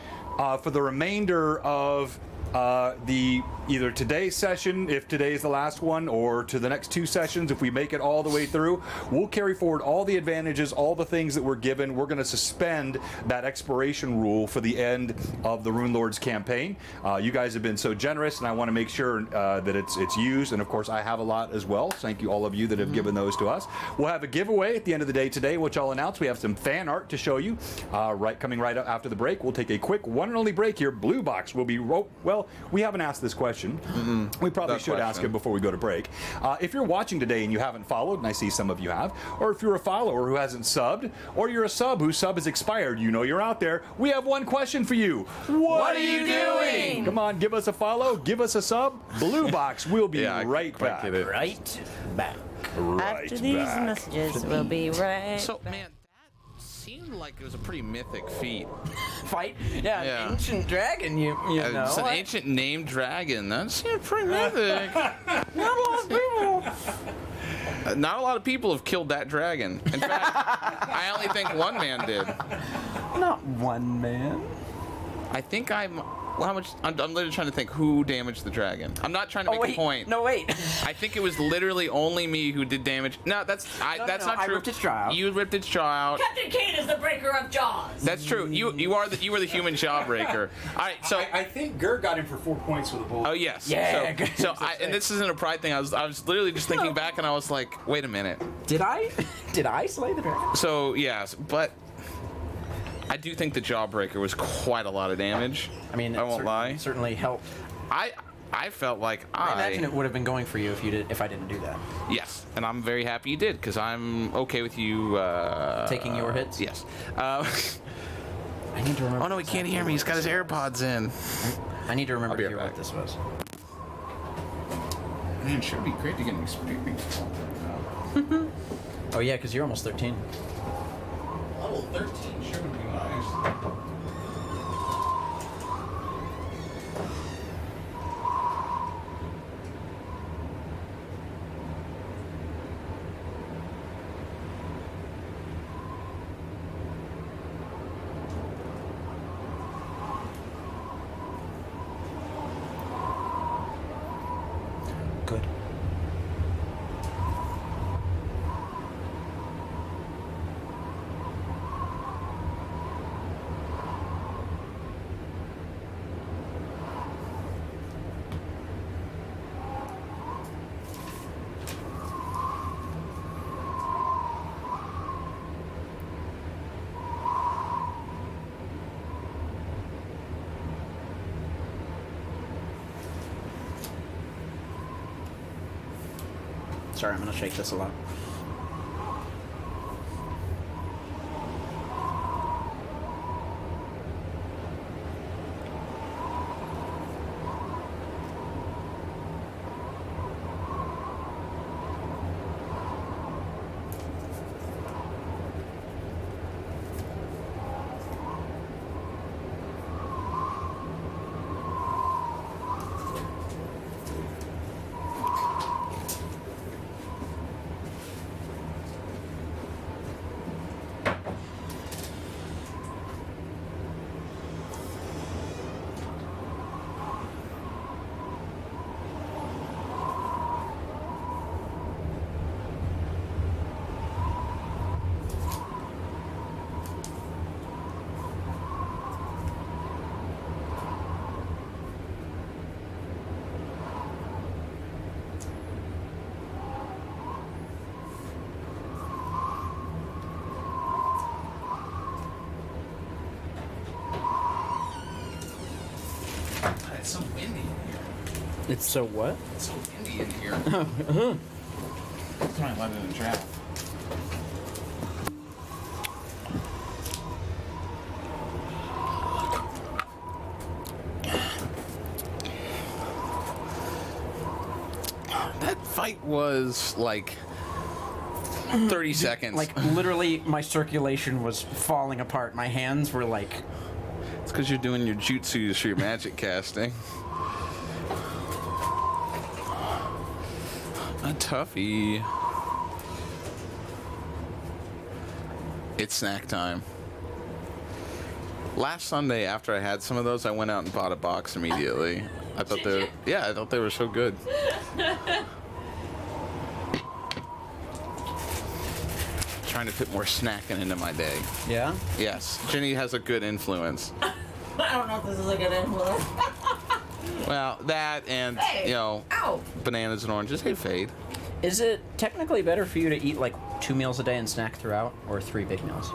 for the remainder of the either today's session, if today is the last one, or to the next 2 sessions, if we make it all the way through. We'll carry forward all the advantages, all the things that we're given. We're going to suspend that exploration rule for the end of the Runelords campaign. You guys have been so generous, and I want to make sure that it's used. And of course, I have a lot as well. Thank you, all of you that have given those to us. We'll have a giveaway at the end of the day today, which I'll announce. We have some fan art to show you coming right up after the break. We'll take a quick one and only break here. Blue Box will be we haven't asked this question. We probably should ask it before we go to break. If you're watching today and you haven't followed, and I see some of you have, or if you're a follower who hasn't subbed, or you're a sub whose sub has expired, you know you're out there, we have one question for you. What are you doing? Come on, give us a follow, give us a sub. Blue Box will be right back. Right back. After these messages, we'll be right. So, man, that seemed like it was a pretty mythic feat. Fight? Yeah, an ancient dragon, you know. It's an ancient named dragon. That seems pretty mythic. Not a lot of people. Not a lot of people have killed that dragon. In fact, I only think one man did. Not one man. I think I'm literally trying to think who damaged the dragon. I'm not trying to make a point. No, wait. I think it was literally only me who did damage. No, that's not true. I ripped its jaw out. You ripped its jaw out. Captain Kane is the breaker of jaws. That's true. You were the human jawbreaker. All right, so I think Gert got him for 4 points with a bullet. oh yes. Yeah. And this isn't a pride thing. I was literally just thinking back, and I was like, wait a minute. Did I slay the dragon? So yes, but I do think the jawbreaker was quite a lot of damage. I mean, I won't lie. Certainly helped. I felt like I imagine it would have been going for you if I didn't do that. Yes, and I'm very happy you did, because I'm okay with you taking your hits. Yes. I need to remember. Oh no, he can't hear me. He's got his AirPods in. I need to remember I'll be to hear right what this was. Man, it should be great to get an experience. Oh yeah, because you're almost 13. Level 13 sure would be nice. Good. Sorry, I'm gonna shake this a lot. It's so windy in here. It's so what? It's so windy in here. That's why I let it in draft. fight was like 30 seconds. Like, literally, my circulation was falling apart. My hands were like... It's because you're doing your jutsus for your magic casting. A toughie. It's snack time. Last Sunday, after I had some of those, I went out and bought a box immediately. I thought I thought they were so good. Trying to fit more snacking into my day. Yeah? Yes, Jenny has a good influence. I don't know if this is a good influence. Well, that and, Hey, you know, ow. bananas and oranges, they fade. Is it technically better for you to eat like 2 meals a day and snack throughout, or 3 big meals?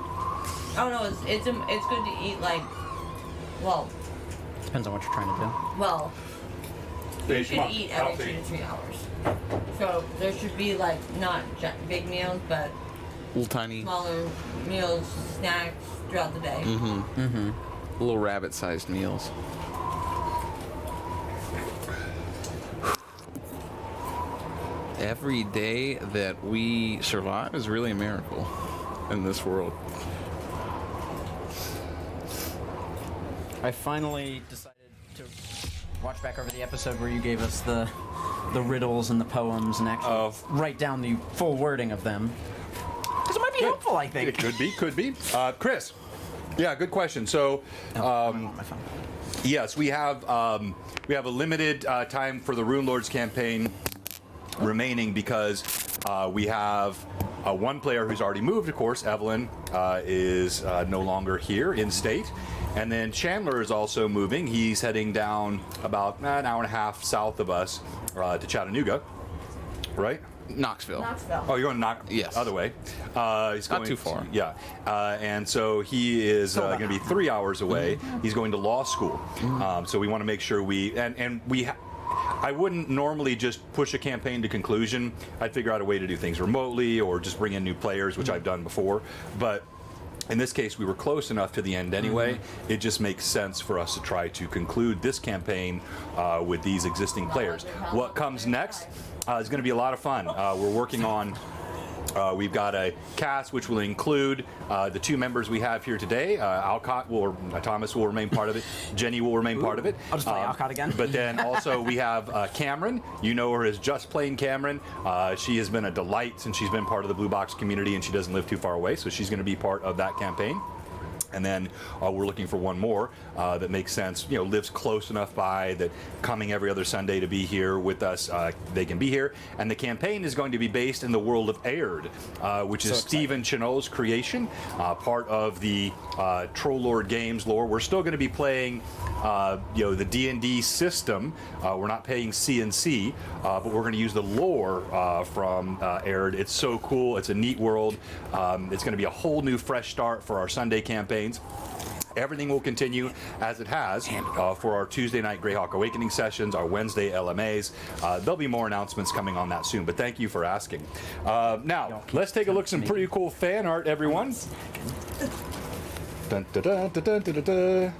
Oh no, it's good to eat like, well, Depends on what you're trying to do. you should eat every 2 to 3 hours. So there should be like not big meals, but Little tiny, smaller meals, snacks throughout the day. little rabbit-sized meals. Every day that we survive is really a miracle in this world. I finally decided to watch back over the episode where you gave us the riddles and the poems and actually write down the full wording of them. Because it might be helpful, I think. It could be. Chris, yeah, good question. So, On my phone. yes, we have a limited time for the Runelords campaign remaining because we have one player who's already moved, of course. Evelyn is no longer here in state. And then Chandler is also moving. He's heading down about an hour and a half south of us to Chattanooga, right? Knoxville. Oh, you're going Yes. other way. He's Not going too far. Yeah. And so he is going to be 3 hours away. He's going to law school. So we want to make sure I wouldn't normally just push a campaign to conclusion. I'd figure out a way to do things remotely or just bring in new players, which I've done before. But in this case, we were close enough to the end anyway. It just makes sense for us to try to conclude this campaign with these existing players. What comes next is going to be a lot of fun. We're working on... we've got a cast which will include the 2 members we have here today. Thomas will remain part of it. Jenny will remain part of it. I'll just play Alcott again. But then also we have Cameron. You know her as Just Plain Cameron. She has been a delight since she's been part of the Blue Box community, and she doesn't live too far away, so she's going to be part of that campaign. And then we're looking for one more that makes sense, lives close enough by that coming every other Sunday to be here with us, they can be here. And the campaign is going to be based in the world of Aird, which is Stephen Chenot's creation, part of the Troll Lord Games lore. We're still going to be playing, the D&D system. We're not playing C&C, but we're going to use the lore from Aird. It's so cool. It's a neat world. It's going to be a whole new fresh start for our Sunday campaigns. Everything will continue as it has for our Tuesday night Greyhawk Awakening sessions, our Wednesday LMAs. There'll be more announcements coming on that soon, but thank you for asking. Now, let's take a look at some pretty cool fan art, everyone. Dun, dun, dun, dun, dun, dun, dun, dun.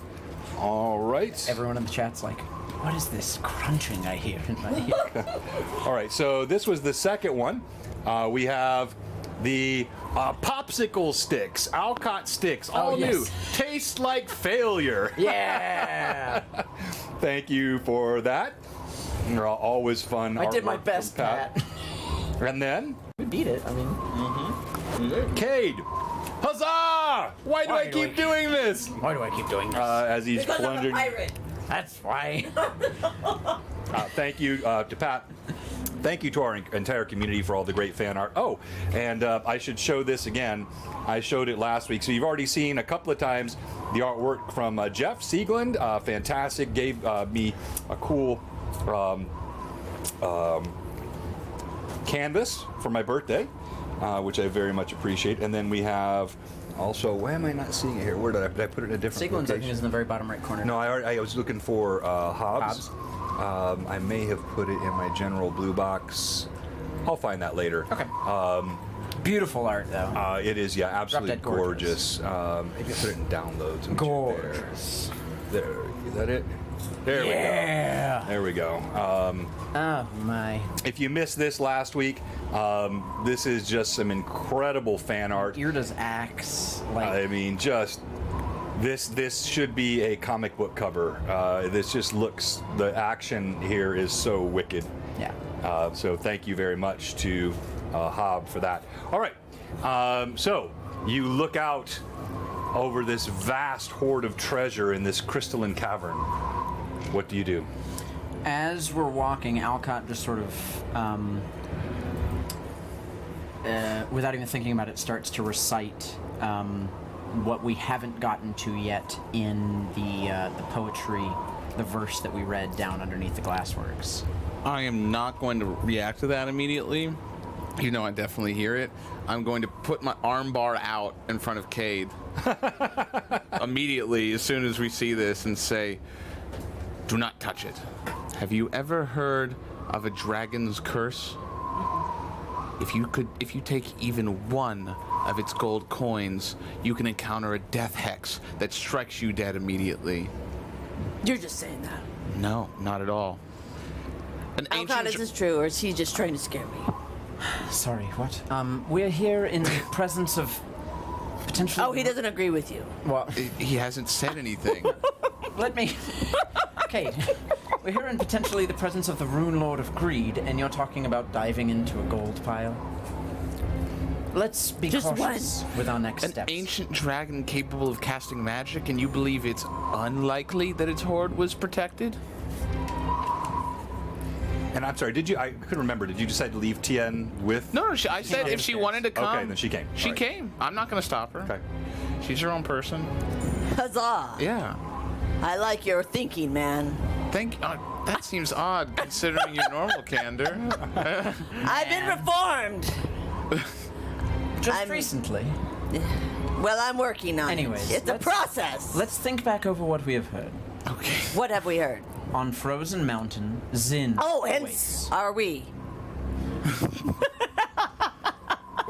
All right. Everyone in the chat's like, what is this crunching I hear in my ear? All right, so this was the second one. We have the popsicle sticks, Alcott sticks, all new. Taste like failure. Yeah! Thank you for that. They're always fun. I did my artwork best, from Pat. And then, We beat it, I mean... Cade. Huzzah! Why do I keep doing this? Why do I keep doing this? As he's Because I'm a plunging. pirate. That's why. Thank you to Pat. Thank you to our entire community for all the great fan art. Oh, and I should show this again. I showed it last week, so you've already seen a couple of times the artwork from Jeff Siegland. Fantastic, gave me a cool canvas for my birthday, which I very much appreciate. And then we have also, why am I not seeing it here? Where did I put it in a different Siegland's, I location? think, is in the very bottom right corner. No, I was looking for Hobbs. I may have put it in my general blue box. I'll find that later. Okay. Beautiful art, though. It is, yeah, absolutely Drop-dead gorgeous. gorgeous. Maybe I put it in downloads. Gorgeous. There, is that it? There we go. There we go. Oh my. If you missed this last week, this is just some incredible fan art. Irda's axe. Like, I mean, just this should be a comic book cover. This just looks, the action here is so wicked. yeah. So thank you very much to Hob for that. All right. So you look out over this vast hoard of treasure in this crystalline cavern. What do you do? As we're walking, Alcott just sort of, without even thinking about it, starts to recite what we haven't gotten to yet in the poetry, the verse that we read down underneath the glassworks. I am not going to react to that immediately. You know, I definitely hear it. I'm going to put my arm bar out in front of Cade immediately as soon as we see this and say, do not touch it. Have you ever heard of a dragon's curse? If you take even one of its gold coins, you can encounter a death hex that strikes you dead immediately. You're just saying that. No, not at all. An Alcott, is this true, or is he just trying to scare me? Sorry, what? We're here in the presence of potentially... Oh, he doesn't agree with you. Well, He hasn't said anything. let me... Kate, we're here in potentially the presence of the Runelord of Greed, and you're talking about diving into a gold pile? Let's be Just cautious with our next An steps. ancient dragon capable of casting magic, and you believe it's unlikely that its hoard was protected? And I'm sorry, I couldn't remember, did you decide to leave Tien with? No, I said if she wanted to come. Okay, then she came. She All right. came. I'm not going to stop her. Okay. She's her own person. Huzzah! Yeah. I like your thinking, man. That seems odd considering your normal candor. I've been reformed. Just I'm- recently. Well, I'm working on Anyways, it. It's a let's- process. Let's think back over what we have heard. Okay. What have we heard? On Frozen Mountain, Zin Oh, hence awaits. are we?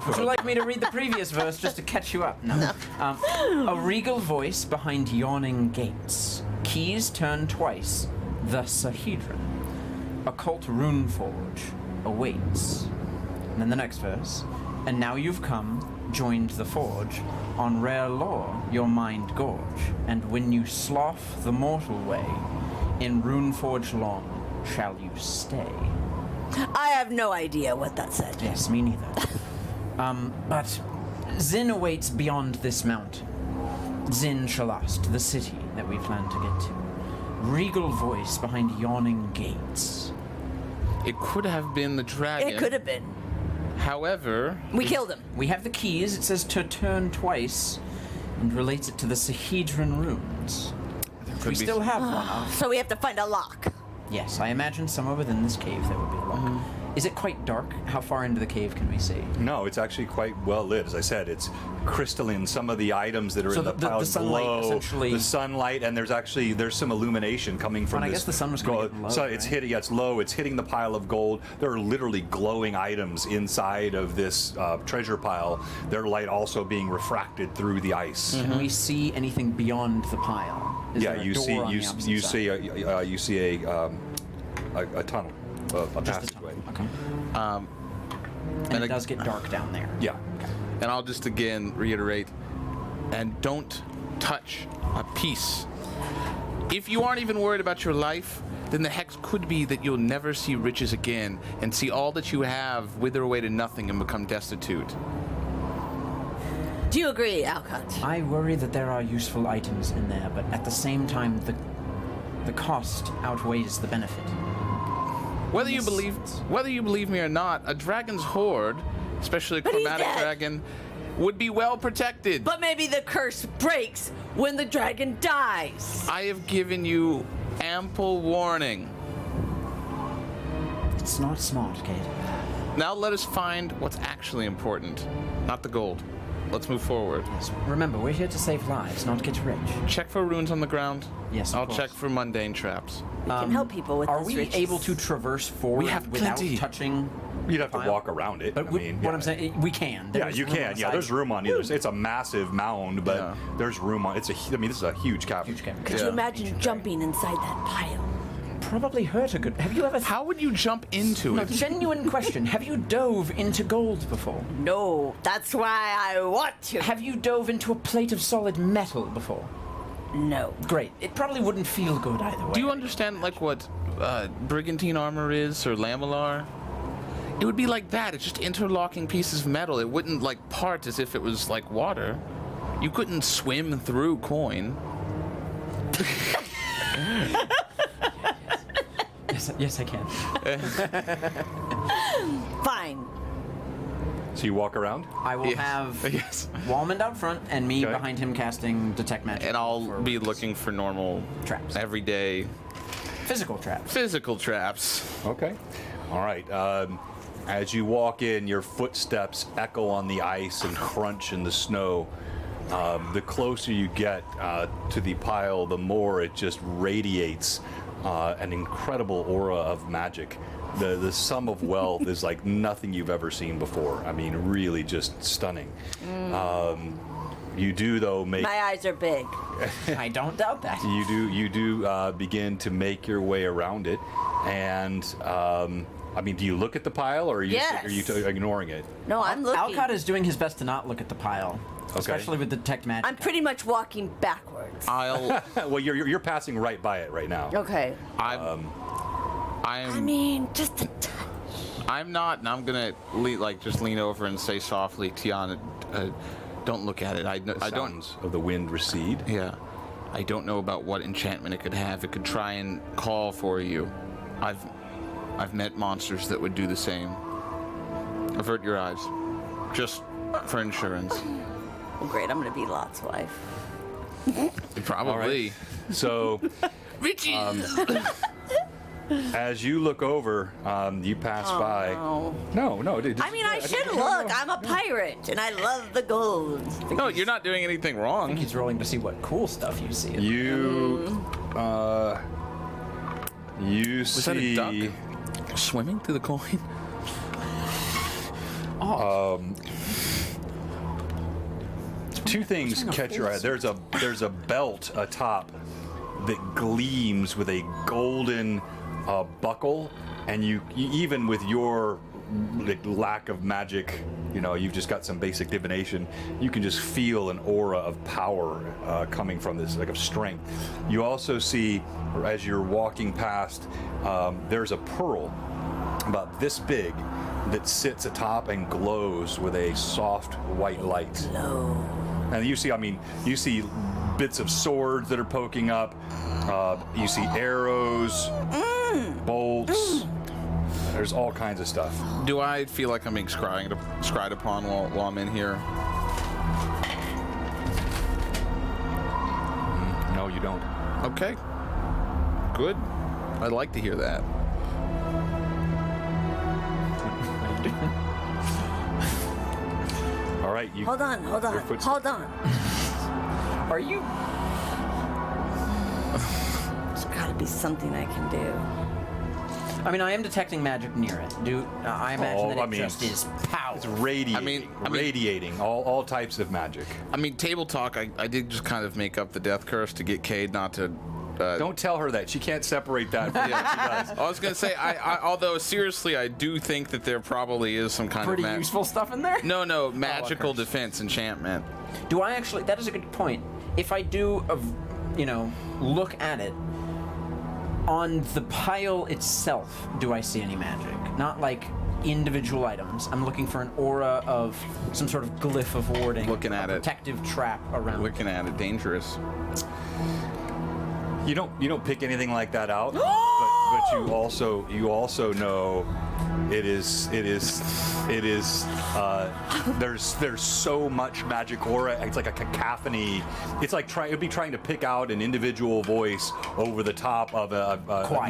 Would you like me to read the previous verse just to catch you up? No. A regal voice behind yawning gates. Keys turn twice. The Sahedron. Occult rune forge awaits. And then the next verse. And now you've come, joined the forge. On rare lore, your mind gorge. And when you slough the mortal way, in Runeforge long shall you stay. I have no idea what that said. Yes, me neither. But Zin awaits beyond this mountain. Zin Shalast, the city that we plan to get to. Regal voice behind yawning gates. It could have been the dragon. It could have been. However, We killed him. We have the keys. It says to turn twice and relates it to the Sahedron runes. could We be still have one. So we have to find a lock. Yes, I imagine somewhere within this cave there would be a lock. Is it quite dark? How far into the cave can we see? No, it's actually quite well lit. As I said, it's crystalline. Some of the items that are So in the the piles sunlight glow. essentially- The sunlight, and there's some illumination coming from Well, I this. guess the sun was gonna get low, So it's right? hitting. Yeah, it's low. It's hitting the pile of gold. There are literally glowing items inside of this treasure pile. Their light also being refracted through the ice. Can we see anything beyond the pile? Is Yeah, there a you door see on the opposite you side? see a tunnel, a Just the passageway. tunnel. Okay. And and it does get dark down there. Yeah. And I'll just again reiterate, and don't touch a piece. If you aren't even worried about your life, then the hex could be that you'll never see riches again and see all that you have wither away to nothing and become destitute. Do you agree, Alcott? I worry that there are useful items in there, but at the same time, the cost outweighs the benefit. Whether you believe me or not, a dragon's hoard, especially a But he's chromatic dead. dragon, would be well protected. But maybe the curse breaks when the dragon dies. I have given you ample warning. It's not smart, Kate. Now let us find what's actually important, not the gold. Let's move forward. Yes. Remember, we're here to save lives, not get rich. Check for runes on the ground. Yes, of I'll course. check for mundane traps. We can help people with Are this we riches. able to traverse forward We have without plenty. touching You'd have to walk around it. But I mean, what I'm saying, we can. Yeah, There's you room on can. the Yeah, side. there's room on either. It's a massive mound, but Yeah. there's room on. This is a huge cavern. Huge cavern. Could you imagine jumping inside that pile? Probably hurt a good. Have you ever? How would you jump into No, it? genuine question. Have you dove into gold before? No, that's why I want to. Have you dove into a plate of solid metal before? No. Great. It probably wouldn't feel good either way. Do you understand like what brigantine armor is or lamellar? It would be like that. It's just interlocking pieces of metal. It wouldn't like part as if it was like water. You couldn't swim through coin. Yes, I can. Fine. So you walk around. I will Yes. have Yes. Walmond out front and me Okay. behind him casting detect magic. And I'll for be looking for normal traps. everyday Physical traps. physical traps. Okay. All right. As you walk in, your footsteps echo on the ice and crunch in the snow. The closer you get to the pile, the more it just radiates an incredible aura of magic. The sum of wealth is like nothing you've ever seen before. I mean, really just stunning. You do, though, make... My eyes are big. I don't doubt that. You do begin to make your way around it, and I mean, do you look at the pile, or are you Yes. ignoring it? No, I'm looking. Alcott is doing his best to not look at the pile, especially with detect magic. I'm pretty much walking backwards. I'll Well, you're passing right by it right now. Okay. I mean, just a touch. I'm not, and I'm gonna just lean over and say softly, Tiana, don't look at it. I don't. Sounds of the wind recede. Yeah, I don't know about what enchantment it could have. It could try and call for you. I've met monsters that would do the same. Avert your eyes, just for insurance. Oh, great. I'm going to be Lot's wife. Probably. So, Richie. as you look over, you pass by. No. No. I mean, I should look. I'm a pirate, and I love the gold. No, you're not doing anything wrong. He's rolling to see what cool stuff you see. You Was that a see. duck swimming through the coin? Two things catch your eye. There's a belt atop that gleams with a golden buckle, and you even with your lack of magic, you've just got some basic divination. You can just feel an aura of power coming from this, like of strength. You also see, as you're walking past, there's a pearl about this big that sits atop and glows with a soft white light. And you see bits of swords that are poking up. You see arrows, bolts. There's all kinds of stuff. Do I feel like I'm being scried upon while I'm in here? No, you don't. Okay. Good. I'd like to hear that. All right, you. Hold on. Your footsteps. Hold on. Are you? There's got to be something I can do. I mean, I am detecting magic near it. I imagine that it just is power. It's radiating. I mean- radiating all types of magic. I mean, table talk, I did just kind of make up the death curse to get Cade not to... Don't tell her that. She can't separate that from what she does. I was going to say, although seriously, I do think that there probably is some kind Pretty of... useful stuff in there. No, magical curse. defense enchantment. Do I actually? That is a good point. If I do, look at it on the pile itself, do I see any magic? Not like individual items. I'm looking for an aura of some sort of glyph of warding. Looking at a it. protective trap around. Looking at it, dangerous. You don't pick anything like that out, but you also know it is there's so much magic aura. It's like a cacophony. It's like it'd be trying to pick out an individual voice over the top of a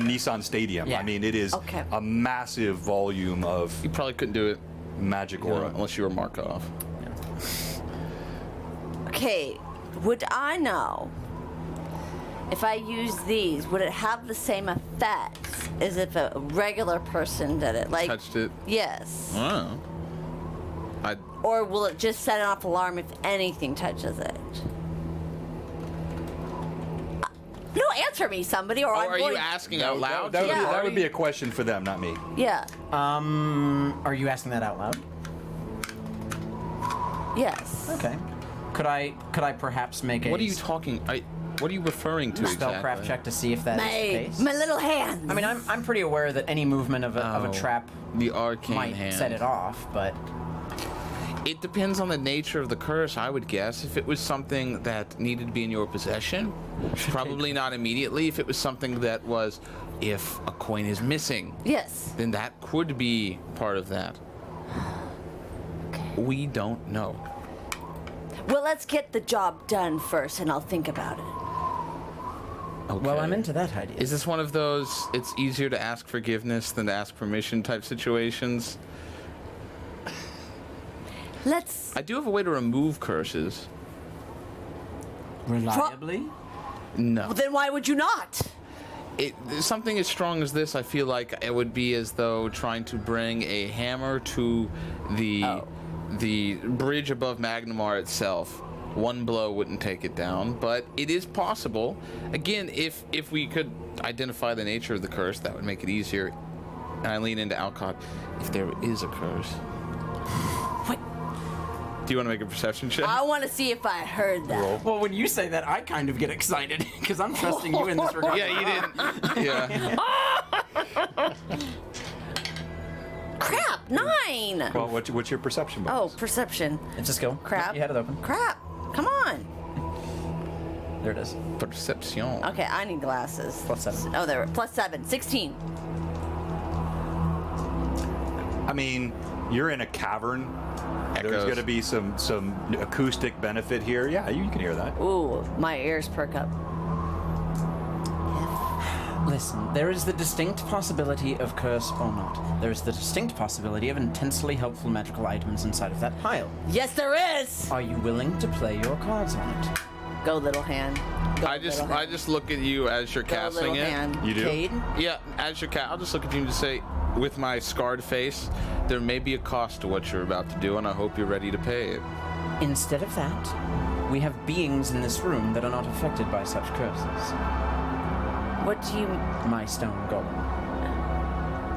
Nissan Stadium. Yeah. I mean, it is Okay. a massive volume of You probably couldn't do it magic aura. unless you were Markov. Okay, would I know if I use these, would it have the same effects is if a regular person did it. Like, Touched it. yes. Oh. Or will it just set off alarm if anything touches it? No, answer me, somebody, or I'm Are going... you asking out loud? That would be a question for them, not me. Yeah. Are you asking that out loud? Yes. Okay. Could I perhaps make a What are you talking? What are you referring to spellcraft exactly? check to see if that is the case? My little hands. I mean, I'm pretty aware that any movement of a trap The arcane might hand. set it off, but It depends on the nature of the curse, I would guess. If it was something that needed to be in your possession, probably not immediately. If it was something that was, if a coin is missing, Yes. then that could be part of that. We don't know. Well, let's get the job done first, and I'll think about it. Okay. well, I'm into that idea. Is this one of those it's easier to ask forgiveness than to ask permission type situations? Let's... I do have a way to remove curses. Reliably? No. Well, then why would you not? Something as strong as this, I feel like it would be as though trying to bring a hammer to the bridge above Magnamar itself. One blow wouldn't take it down, but it is possible. Again, if we could identify the nature of the curse, that would make it easier. And I lean into Alcott. If there is a curse. What? Do you want to make a perception check? I want to see if I heard that. Well, when you say that, I kind of get excited because I'm trusting you in this regard. Yeah, you didn't. Yeah. Crap, 9. Well, what's your perception Oh, bonus? perception. It's a skill. Crap. You had it open. Crap. Come on. There it is. Perception. Okay, I need glasses. +7. Oh, there. +7. 16. I mean, you're in a cavern. There's Echoes. going to be some acoustic benefit here. Yeah, you can hear that. Ooh, my ears perk up. Listen, there is the distinct possibility of curse or not. There is the distinct possibility of intensely helpful magical items inside of that pile. Yes, there is. Are you willing to play your cards on it? Go, little hand. Go, I just look at you as you're Go, casting little it. hand. You do? Cade? Yeah, as you're I'll just look at you and just say, with my scarred face, there may be a cost to what you're about to do, and I hope you're ready to pay it. Instead of that, we have beings in this room that are not affected by such curses. What do you... My stone golem.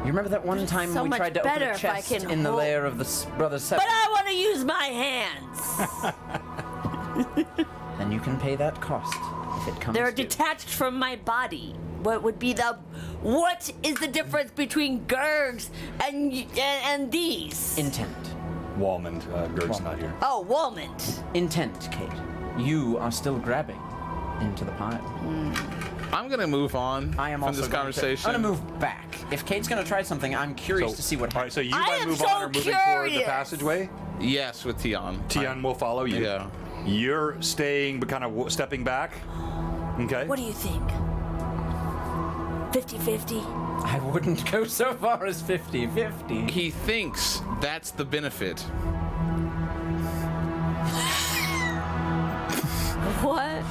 You remember that one time so we much tried to open better a if I chest can in the hold- lair of the Brother Seven? But I want to use my hands. Then you can pay that cost if it comes They're due. detached from my body. What would be the... What is the difference between Gurgs and these? Intent. Wallman, Gerg's not here. Oh, Walmont. Intent, Kate. You are still grabbing into the pile. I'm gonna move on I am from also this going conversation. I'm gonna move back. If Kate's gonna try something, I'm curious to see what All right, happens. so you I might am move so on or moving toward the curious. passageway. Yes, with Tion. Tian will follow you. Yeah. You're staying, but kind of stepping back. Okay. What do you think? 50-50? I wouldn't go so far as 50-50. He thinks that's the benefit. What?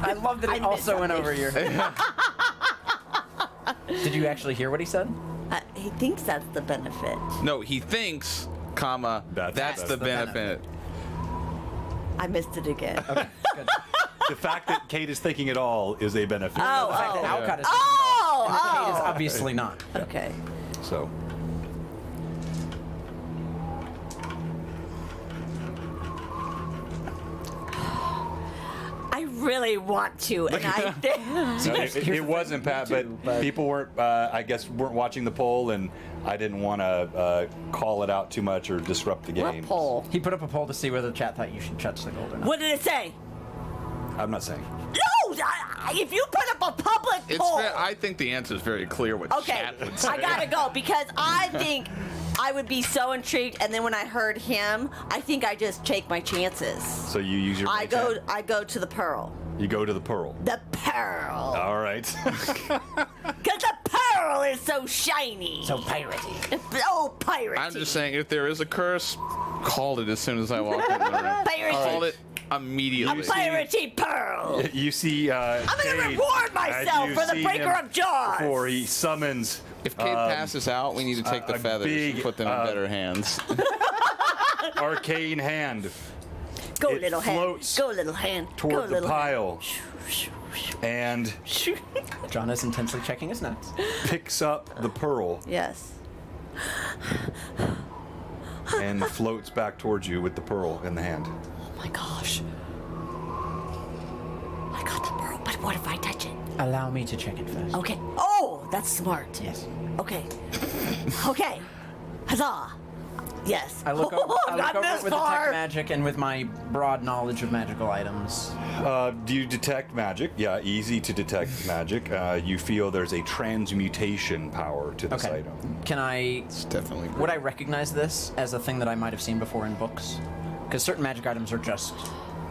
I love that it I also missed went that. over your head. Did you actually hear what he said? He thinks that's the benefit. No, he thinks, comma, that's the benefit. I missed it again. Okay, good. The fact that Kate is thinking it all is a benefit. Oh, The fact that oh. Alcott is thinking it all, and Kate is Oh, obviously not. Okay. So. I really want to, and I think... No, it wasn't, Pat, but people weren't, I guess, weren't watching the poll, and I didn't want to call it out too much or disrupt the game. What poll? He put up a poll to see whether the chat thought you should touch the gold or not. What did it say? I'm not saying. No! If you put up a public It's poll... I think the answer is very clear what Okay, chat would say. I gotta go because I think I would be so intrigued, and then when I heard him, I think I just take my chances. So you use your. I go to the pearl. You go to the pearl. The pearl. All right. Because the pearl is so shiny. So piratey. Oh, piratey. I'm just saying, if there is a curse, call it as soon as I walk in the room. Piracy. Call it immediately. A piratey pearl. You see, I'm gonna reward myself for the breaker of jaws. Before he summons If Cade passes out, we need to take the a feathers big, and put them in better hands. arcane hand Go, it little hand. floats Go, little hand. toward Go, the little pile and John is intensely checking his notes. picks up the pearl Yes. and floats back towards you with the pearl in the hand. Oh my gosh. I got the pearl, but what if I touch it? Allow me to check it first. Okay. Oh, that's smart. Yes. Okay. Okay. Huzzah. Yes. I look over, I've I look gotten over this it with far. detect magic and with my broad knowledge of magical items. Do you detect magic? Yeah, easy to detect magic. You feel there's a transmutation power to this Okay. item. Can I? It's definitely. Would I recognize this as a thing that I might have seen before in books? Because certain magic items are just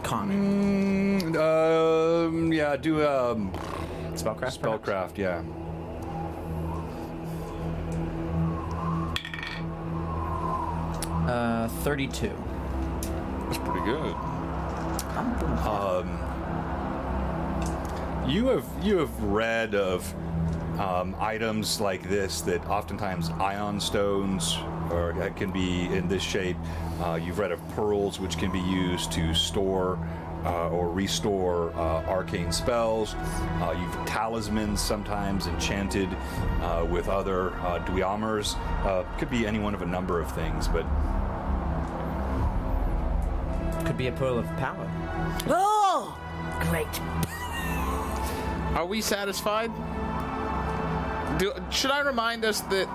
common. Yeah, do Spellcraft. perhaps? spellcraft. Yeah. 32. That's pretty good. You have read of items like this that oftentimes ion stones or can be in this shape. You've read of pearls which can be used to store or restore arcane spells. You've talismans sometimes enchanted with other duamers. Could be any one of a number of things, but Could be a pearl of power. Oh, great. Are we satisfied? Should I remind us that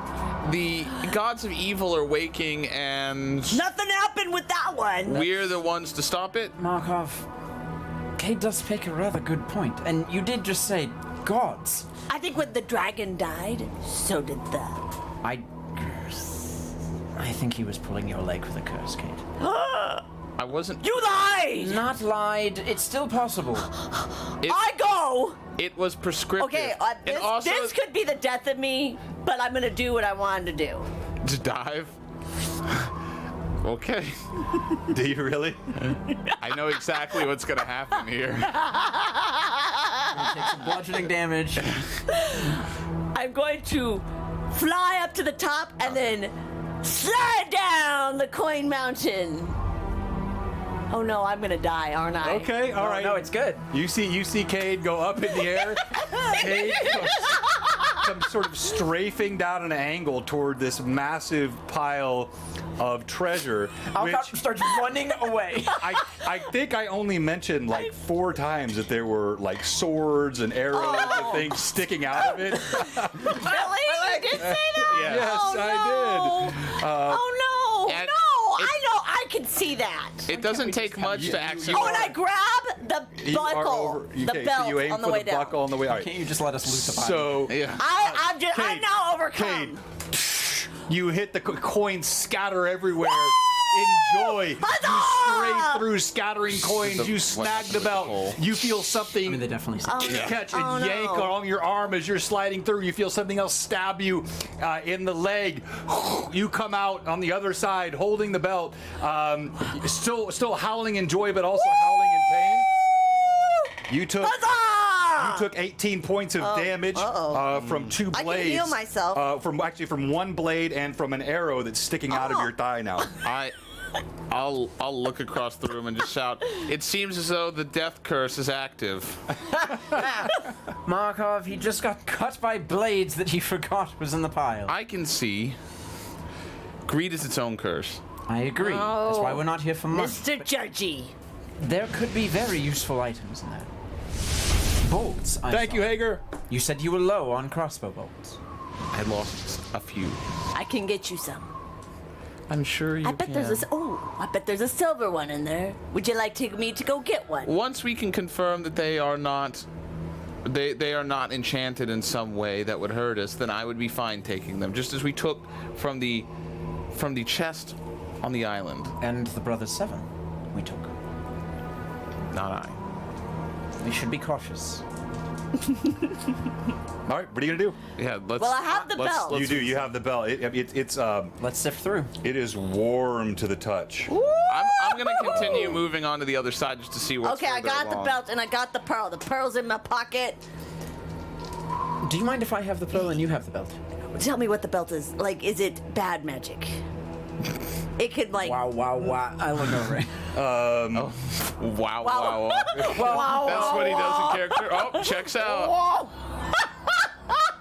the gods of evil are waking and Nothing happened with that one. we're the ones to stop it? Markov, Kate does make a rather good point. And you did just say gods. I think when the dragon died, so did the. I think he was pulling your leg with a curse, Kate. I wasn't. You lied! Not lied. It's still possible. I go! It was prescriptive. Okay, and also this could be the death of me, but I'm gonna do what I wanted to do. to dive. Okay, do you really? I know exactly what's gonna happen here. Take some bludgeoning damage. I'm going to fly up to the top and then slide down the coin mountain. Oh no, I'm gonna die, aren't I? Okay, all right. No, it's good. You see Cade go up in the air. Cade comes sort of strafing down an angle toward this massive pile of treasure, Alcott which starts running away. I think I only mentioned like 4 times that there were like swords and arrows and things sticking out of it. Really? You did say that? Yes, Oh, I no. did. Oh no! And No! I know. I can see that. It doesn't take much to actually. Oh, and I grab the You are buckle, over- the okay, belt so you aim on the for way the down. buckle on the way. All right. Can't you just let us loot the pile? So Yeah. I'm Cade, now overcome. Cade, you hit the coins scatter everywhere. Enjoy. You stray through scattering coins. You snag the belt. You feel something. I mean, they definitely say Catch and Oh, no. yank along your arm as you're sliding through. You feel something else stab you in the leg. You come out on the other side holding the belt, still howling in joy, but also howling in pain. You took 18 points of damage from 2 I blades. can heal myself. From 1 blade and from an arrow that's sticking out of your thigh now. I'll look across the room and just shout. It seems as though the death curse is active. Markov, he just got cut by blades that he forgot was in the pile. I can see. Greed is its own curse. I agree. That's why we're not here for money. Mr. Judgy. There could be very useful items in there. Bolts. Thank you, Hager. You said you were low on crossbow bolts. I lost a few. I can get you some. I'm sure you I bet there's I bet there's a silver one in there. Would you like me to go get one? Once we can confirm that they are not enchanted in some way that would hurt us, then I would be fine taking them, just as we took from the chest on the island. And the Brothers 7 we took. Not I. We should be cautious. All right, what are you gonna do? Yeah, let's. Well, I have the belt. You do. You have the belt. It's Let's sift through. it is warm to the touch. I'm gonna continue moving on to the other side just to see what's Okay, I further got along. the belt and I got the pearl. The pearl's in my pocket. Do you mind if I have the pearl and you have the belt? Tell me what the belt is. Like, is it bad magic? It could like. Wow. I look over it. Wow, wow, wow. Wow. That's what he does in character. Oh, checks out. Whoa.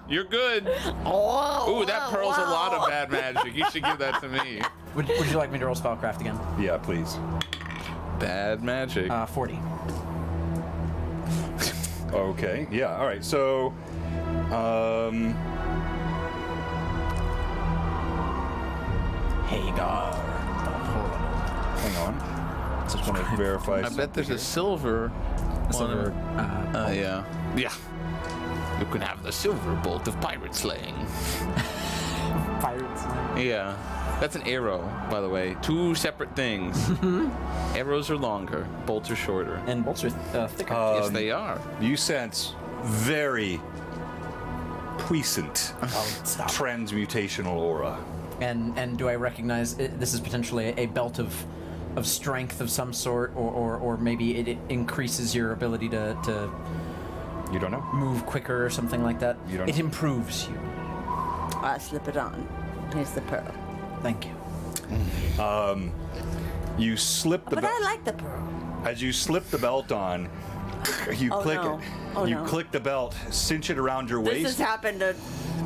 You're good. Whoa. Ooh, that pearl's a lot of bad magic. You should give that to me. Would you like me to roll spellcraft again? Yeah, please. Bad magic. 40. Okay. Yeah. All right. So, Hagar. hang on. Just want to verify. I bet there's a silver. Silver. Yeah. Yeah. You can have the silver bolt of pirate slaying. Pirates. Yeah. That's an arrow, by the way. Two separate things. Arrows are longer, bolts are shorter. And bolts are thicker. Yes, they are. You sense very puissant Stop. transmutational aura. And do I recognize this is potentially a belt of strength of some sort, or maybe it increases your ability to You don't know. move quicker or something like that? You don't It know. improves you. I slip it on. Here's the pearl. Thank you. You slip the But belt. I like the pearl. As you slip the belt on, you Oh, click no. it. Oh, you no. click the belt, cinch it around your This waist, has happened to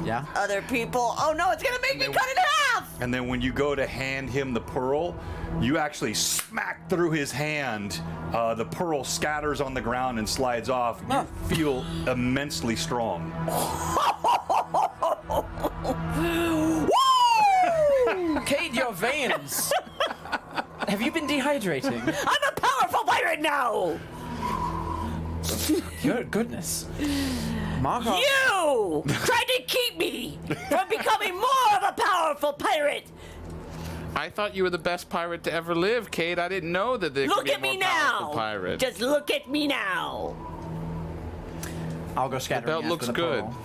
Yeah. other people. Oh no, it's gonna make me cut it in half! and then when you go to hand him the pearl, you actually smack through his hand. The pearl scatters on the ground and slides off. You feel immensely strong. Cade, your veins. Have you been dehydrating? I'm a powerful pirate now! Good goodness. Margot. You tried to keep me from becoming more of a powerful pirate! I thought you were the best pirate to ever live, Kate. I didn't know that there could Look be a at more me powerful now! pirate. Just look at me now! I'll go scattering belt after looks the good. pearl.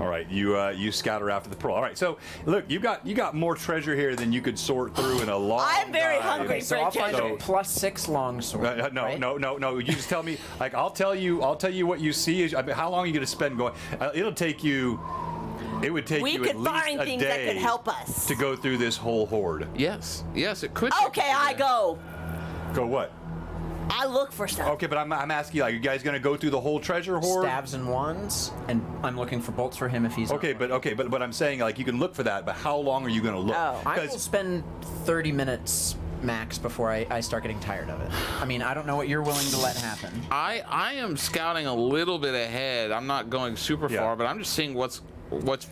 All right, you scatter after the pearl. All right, so look, you got more treasure here than you could sort through in a long. I'm very dive. hungry. Okay, so I'll find So- a +6 longsword. No, right? no. You just tell me. Like, I'll tell you what you see. I mean, how long are you going to spend going? It'll take you. It would take We you at could least find a things that day could help us. to go through this whole horde. Yes, it could. take Okay, you I there. go. Go what? I look for stuff. Okay, but I'm asking you, like, you guys going to go through the whole treasure horde? Stabs and wands, and I'm looking for bolts for him if he's Okay, but I'm saying, like, you can look for that, but how long are you going to look? Oh. I will spend 30 minutes max before I start getting tired of it. I mean, I don't know what you're willing to let happen. I am scouting a little bit ahead. I'm not going super Yeah. far, but I'm just seeing what's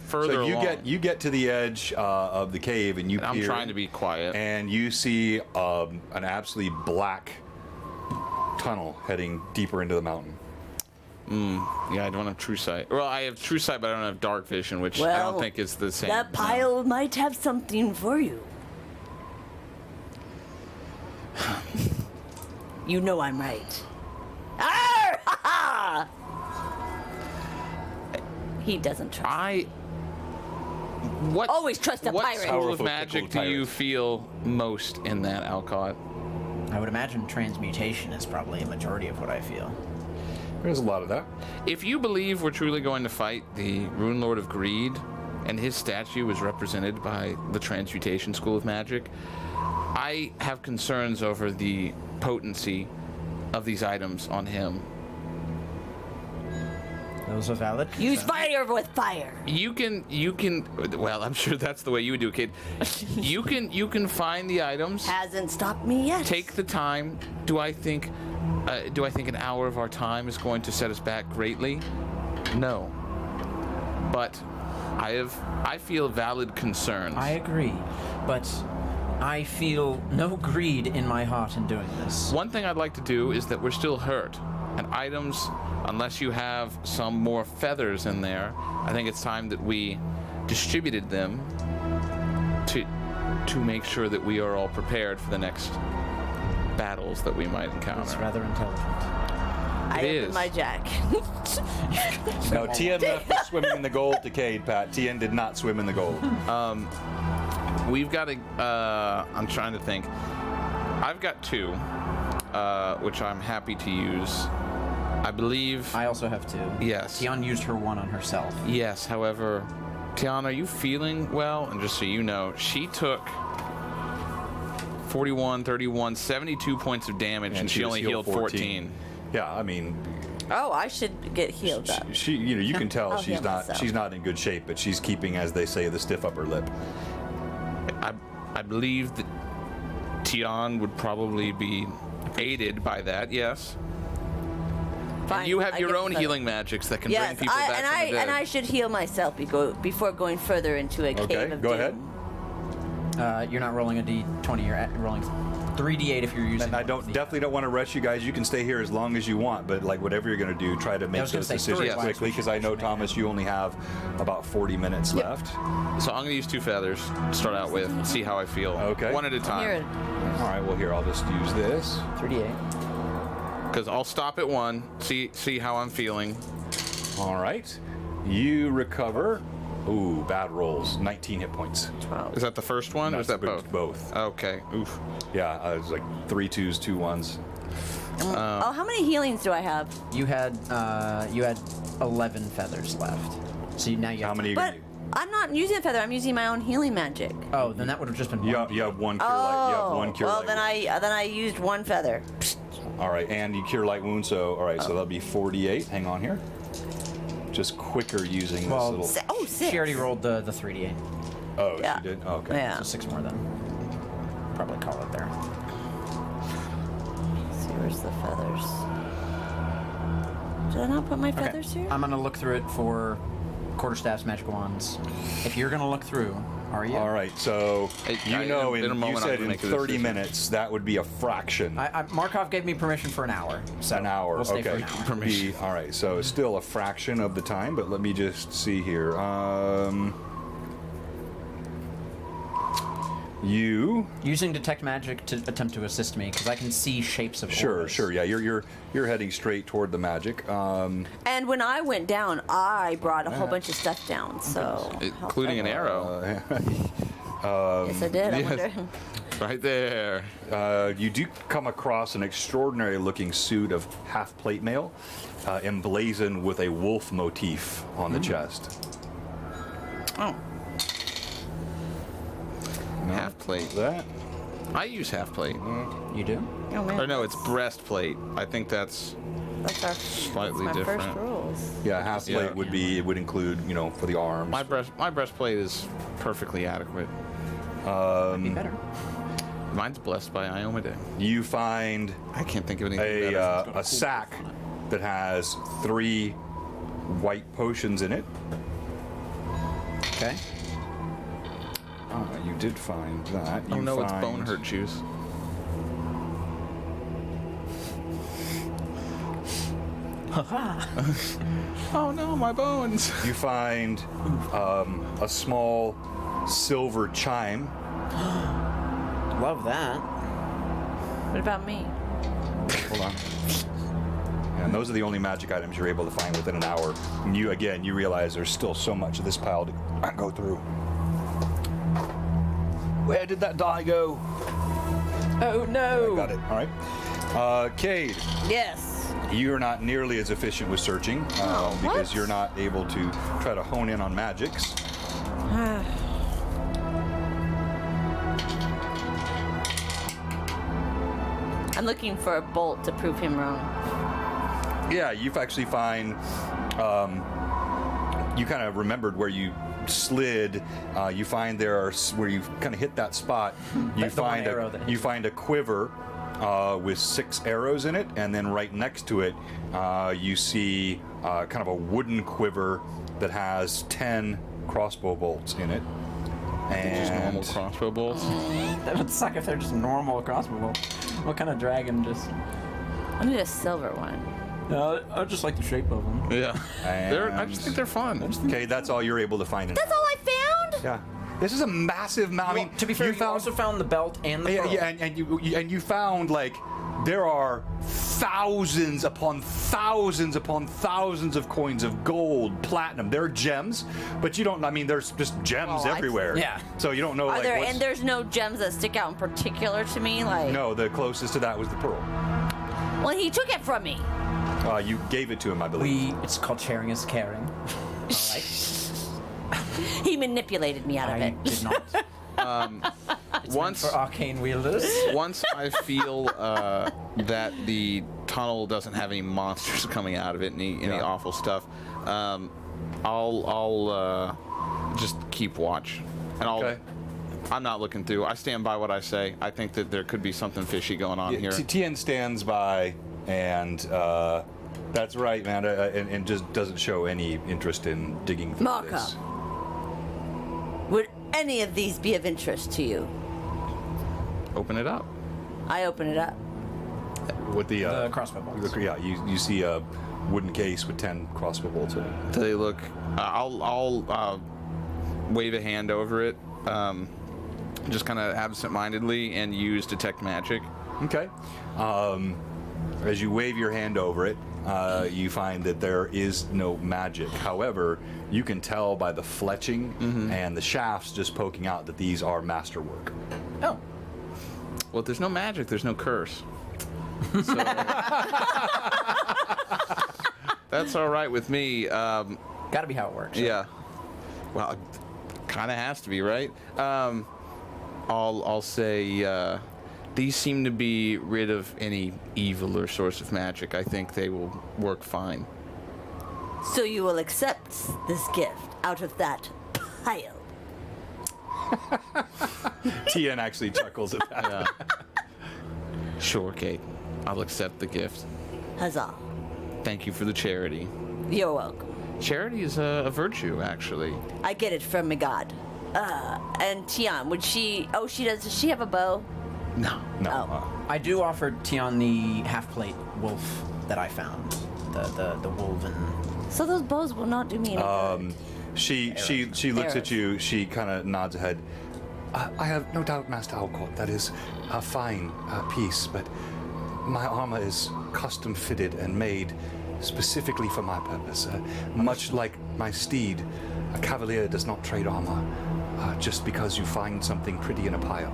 further So along. you get to the edge of the cave and you And I'm peer, trying to be quiet. and you see an absolutely black tunnel heading deeper into the mountain. Yeah, I don't have true sight. Well, I have true sight, but I don't have dark vision, which I Well, don't think is the same. That pile might have something for you. You know I'm right. Arr! Ha ha! He doesn't trust. What? Always trust a what pirate. school of Powerful magic pickled do you pirate. feel most in that, Alcott? I would imagine transmutation is probably a majority of what I feel. There's a lot of that. If you believe we're truly going to fight the Runelord of Greed, and his statue is represented by the Transmutation School of Magic, I have concerns over the potency of these items on him. Those are valid. Use fire with fire. You can, well, I'm sure that's the way you would do it, kid. You can find the items, Hasn't stopped me yet. take the time. Do I think an hour of our time is going to set us back greatly? No. But I feel valid concerns. I agree, but I feel no greed in my heart in doing this. One thing I'd like to do is that we're still hurt, and items, unless you have some more feathers in there, I think it's time that we distributed them to make sure that we are all prepared for the next battles that we might It's encounter. rather intelligent. I It opened is. my jack. No, Tien was swimming in the gold to Cade, Pat. Tien did not swim in the gold. We've got I'm trying to think. I've got 2, which I'm happy to use. I believe. I also have 2. Yes. Tion used her 1 on herself. Yes, however, Tiana, are you feeling well? And just so you know, she took 41, 31, 72 points of damage, and she was only healed 14. Yeah, I mean, Oh, I should get healed up. she you can tell I'll she's heal not myself. in good shape, but she's keeping, as they say, the stiff upper lip. I believe that Tian would probably be aided by that, yes. Fine, You have I your get own the- healing magics that can Yes, bring people back from the dead. and I should heal myself before going further into a Okay, cave of go doom. ahead. You're not rolling a d20. You're rolling 3d8 if you're using. And I one of the- definitely don't want to rush you guys. You can stay here as long as you want, but like whatever you're going to do, try to make was gonna those say decisions story-wise, quickly, we because should I know, make Thomas, that. you only have about 40 minutes left. So I'm going to use 2 feathers to start out with, see how I feel. Okay. One at a Here, time. All right, well, here, I'll just use this. 3d8. Because I'll stop at 1, see how I'm feeling. All right. You recover. Ooh, bad rolls. 19 hit points. 12. Is that the first one, or is that both? Both. Okay. Oof. Yeah, it was like 3 2s, 2 1s. Oh, how many healings do I have? You had 11 feathers left. So now you have. How many? But I'm not using a feather. I'm using my own healing magic. Oh, then that would have just been. You one. have 1 cure light. You have 1 cure well, light. then I used 1 feather. All right, and you cure light wound, so all right, so that'll be 48. Hang on here. Just quicker using Well, this little. Oh, 6. She already rolled the 3d8. Oh, yeah. she did. Oh, okay. Yeah. So 6 more then. Probably call it there. Let's see, where's the feathers? Did I not put my feathers here? I'm gonna look through it for quarterstaffs, magic wands. If you're gonna look through, are you? All right, so you know, in a moment you I'm said gonna in make a 30 decision. minutes that would be a fraction. Markov gave me permission for an hour. So An hour. We'll stay okay. for an hour. Permission. All right, so it's still a fraction of the time, but let me just see here. You Using detect magic to attempt to assist me because I can see shapes of auras. sure, yeah, you're heading straight toward the magic. And when I went down, I brought a whole bunch of stuff down. So, Including an arrow. yes, I did. I yes. wonder. Right there. You do come across an extraordinary looking suit of half plate mail, emblazoned with a wolf motif on the chest. Oh. Half plate. That I use half plate. You do? Oh, man. Or no, it's breastplate. I think that's That's our slightly that's my different. first rules. yeah, half plate Yeah. would be, it would include, you know, for the arms. my breastplate is perfectly adequate. Be better. Mine's blessed by Iomade. You find I can't think of anything better. a sack that has 3 white potions in it. Okay. You did find that. Oh You no, it's find- bone hurt juice. Oh no, my bones. You find a small silver chime. Love that. What about me? Hold on. And those are the only magic items you're able to find within an hour. And you realize there's still so much of this pile to go through. Where did that die go? Oh no! Got it. All right. Cade, Yes. you're not nearly as efficient with searching because what? you're not able to try to hone in on magics. I'm looking for a bolt to prove him wrong. Yeah, you've actually find you kind of remembered where you slid. You find there are where you kind of hit that spot. You That's the one find arrow that hit you find a quiver with 6 arrows in it, and then right next to it, you see kind of a wooden quiver that has 10 crossbow bolts in it. Just normal And crossbow bolts. That would suck if they're just normal crossbow bolts. What kind of dragon just? I need a silver one. No, I just like the shape of them. Yeah. I just think they're fun. okay, that's all you're able to find. In That's all I found? Yeah, this is a massive amount. I mean, To be fair, you found also found the belt and the Yeah, pearl. yeah, and you found like there are thousands upon thousands upon thousands of coins of gold, platinum. They're gems, but you don't. I mean, there's just gems everywhere. Yeah. So you don't know. Are like, there, what's- and there's no gems that stick out in particular to me, like. No, the closest to that was the pearl. Well, he took it from me. You gave it to him, I believe. It's called sharing is caring. All right. He manipulated me out of I it. did not. Once For arcane wielders. once I feel that the tunnel doesn't have any monsters coming out of it, any awful stuff, I'll just keep watch, and Okay. I'm not looking through. I stand by what I say. I think that there could be something fishy going on here. Tien stands by, and that's right, man, and just doesn't show any interest in digging through Marco. this. Would any of these be of interest to you? Open it up. I open it up. With the crossbow bolts. Yeah, you see a wooden case with 10 crossbow bolts in it. Do they look? I'll wave a hand over it, just kind of absent-mindedly, and use detect magic. Okay. As you wave your hand over it, you find that there is no magic. However, you can tell by the fletching and the shafts just poking out that these are masterwork. Oh. Well, if there's no magic, there's no curse. So, that's all right with me. Gotta be how it works. Yeah. Well, it kind of has to be, right? I'll say these seem to be rid of any evil or source of magic. I think they will work fine. So you will accept this gift out of that pile. Tien actually chuckles at that. Yeah. Sure, Kate. I'll accept the gift. Huzzah. Thank you for the charity. You're welcome. Charity is a virtue, actually. I get it from my god. And Tian, would she... Oh, she does. Does she have a bow? No. No. Oh. I do offer Tion the half-plate wolf that I found. The woven. So those bows will not do me any good. She looks at Arrows. you. She kind of nods her head. I have no doubt, Master Alcott, that is a fine piece, but my armor is custom fitted and made specifically for my purpose. Much like my steed, a cavalier does not trade armor just because you find something pretty in a pile.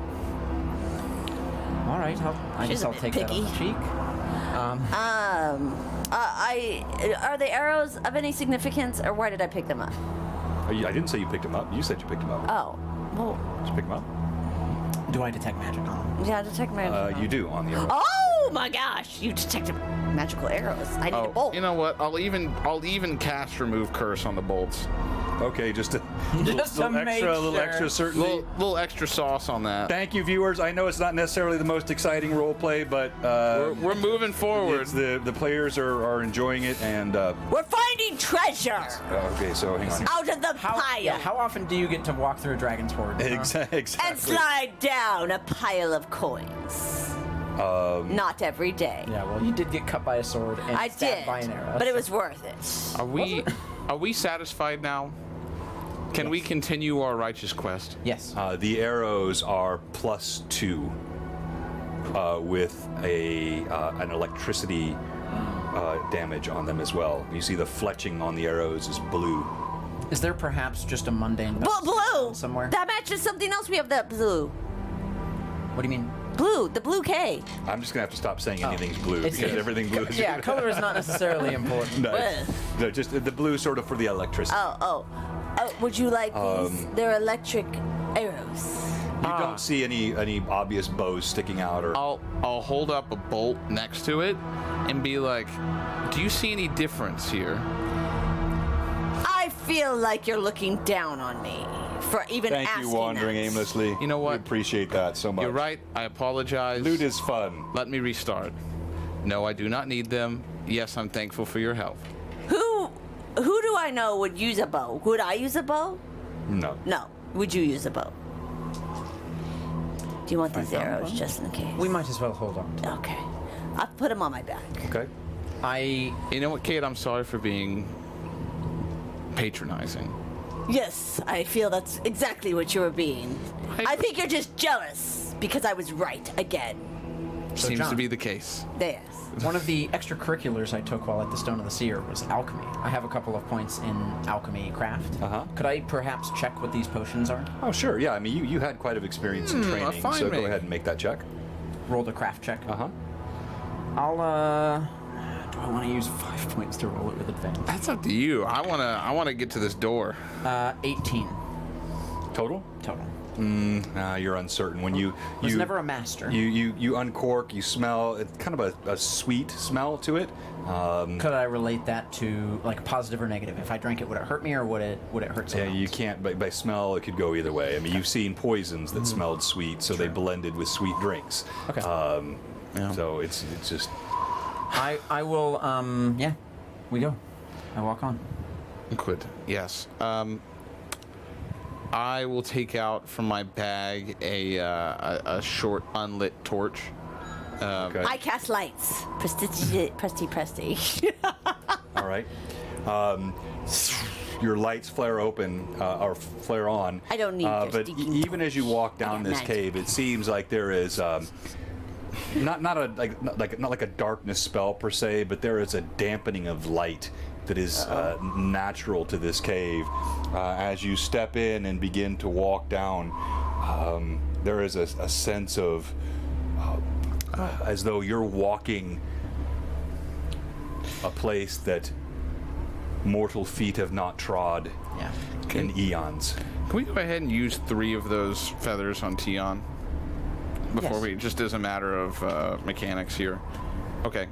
All right, I She's guess a I'll bit take that on the picky. cheek. Are the arrows of any significance, or why did I pick them up? I didn't say you picked them up. You said you picked them up. Oh, well, Did you pick them up? Do I detect magic on them? yeah, detect magic. You do on the arrow. Oh my gosh! You detected magical arrows. I need a bolt. You know what? I'll even cast remove curse on the bolts. Okay, just a Just to make little sure. extra certainty. Little extra sauce on that. Thank you, viewers. I know it's not necessarily the most exciting role play, but We're moving forward. it's the players are enjoying it, and We're finding treasure okay. So hang on. out of the pile How often do you get to walk through a dragon's hoard? Exactly. and slide down a pile of coins. Not every day. Yeah, well, you did get cut by a sword and I stabbed did, by an arrow. but it was worth it. Are we satisfied now? Can we continue our righteous quest? Yes. The arrows are +2 with an electricity damage on them as well. You see the fletching on the arrows is blue. Is there perhaps just a mundane Blue! somewhere? That matches something else we have that blue. What do you mean? Blue, the blue K. I'm just gonna have to stop saying anything's blue It's- because everything blue is Yeah, color is not necessarily important. no, no, just the blue sort of for the electricity. Would you like these? They're electric arrows. You don't see any obvious bows sticking out or. I'll hold up a bolt next to it and be like, "Do you see any difference here?" I feel like you're looking down on me for even Thank asking you, wandering that. aimlessly. You know what? We appreciate that so much. You're right. I apologize. Loot is fun. Let me restart. No, I do not need them. Yes, I'm thankful for your help. Who do I know would use a bow? Would I use a bow? No. No. Would you use a bow? Do you want these found arrows one? just in case? We might as well hold on. Okay. I'll put them on my back. Okay. You know what, Kate? I'm sorry for being patronizing. Yes, I feel that's exactly what you were being. I- I think you're just jealous because I was right again. Seems John, to be the case. Yes. one of the extracurriculars I took while at the Stone of the Seer was alchemy. I have a couple of points in alchemy craft. Could I perhaps check what these potions are? Oh, sure. Yeah, I mean, you had quite a experienced in training, fine so make. go ahead and make that check. Roll the craft check. I'll do I want to use 5 points to roll it with advantage? That's up to you. I wanna get to this door. 18 Total? total. You're uncertain. When you Was never a master. you uncork, you smell. It's kind of a sweet smell to it. Could I relate that to like positive or negative? If I drank it, would it hurt me or would it hurt Yeah, someone you else? can't. By smell, it could go either way. I mean, you've seen poisons that smelled sweet, so they blended with sweet drinks. Okay. So it's just. I will. Yeah, we go. I walk on. Good. Yes. I will take out from my bag a short unlit torch. Okay. I cast lights. Presti. All right. Your lights flare open or flare on. I don't need your But stinking even as you walk down this magic. cave, it seems like there is not like a darkness spell per se, but there is a dampening of light that is natural to this cave. As you step in and begin to walk down, there is a sense of as though you're walking a place that mortal feet have not trod Yeah. in eons. Can we go ahead and use 3 of those feathers on Tion? Before Yes. just as a matter of mechanics here. Okay.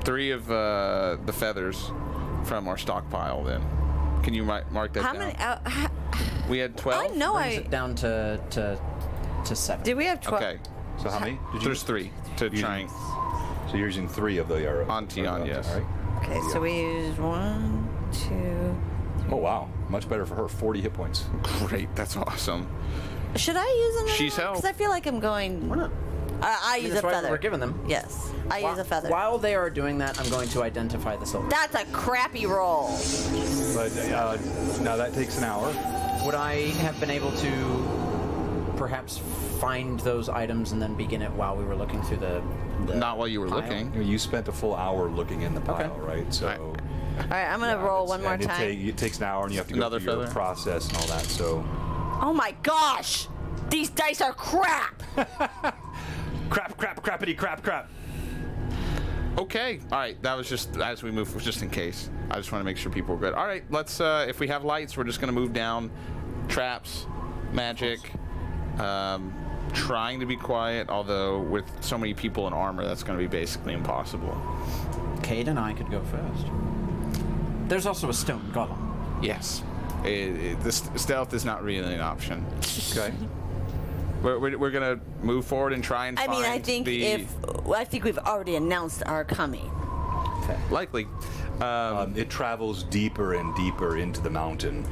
3 of the feathers from our stockpile then. Can you mark that How down? many? We had 12? I know Brings it down to 7. Did we have 12? Okay. So how many? Did you? There's 3 to try and So you're using 3 of the arrows. On Tion, yes. All right. Okay, so we used 1, 2. Oh wow, much better for her. 40 hit points. Great, that's awesome. Should I use another? She's Because I help. feel like I'm going. We're not. I use a That's why feather. we're giving them. Yes, I use a feather. While they are doing that, I'm going to identify the silver. That's a crappy roll. But now that takes an hour. Would I have been able to perhaps find those items and then begin it while we were looking through the Not while you were pile? looking. You spent a full hour looking in the pile, right? So. Right. All right, I'm gonna roll one more and time. It takes an hour, and you have to Another go through your feather? process and all that. So. Oh my gosh! These dice are crap. Crappity crap. Okay. All right. That was just as we move, just in case. I just want to make sure people are good. All right. Let's. If we have lights, we're just gonna move down. Traps, magic. Trying to be quiet, although with so many people in armor, that's going to be basically impossible. Cade and I could go first. There's also a stone golem. Yes. This stealth is not really an option. Okay. We're gonna move forward and try and I find mean, I think I think we've already announced our coming. likely. It travels deeper and deeper into the mountain.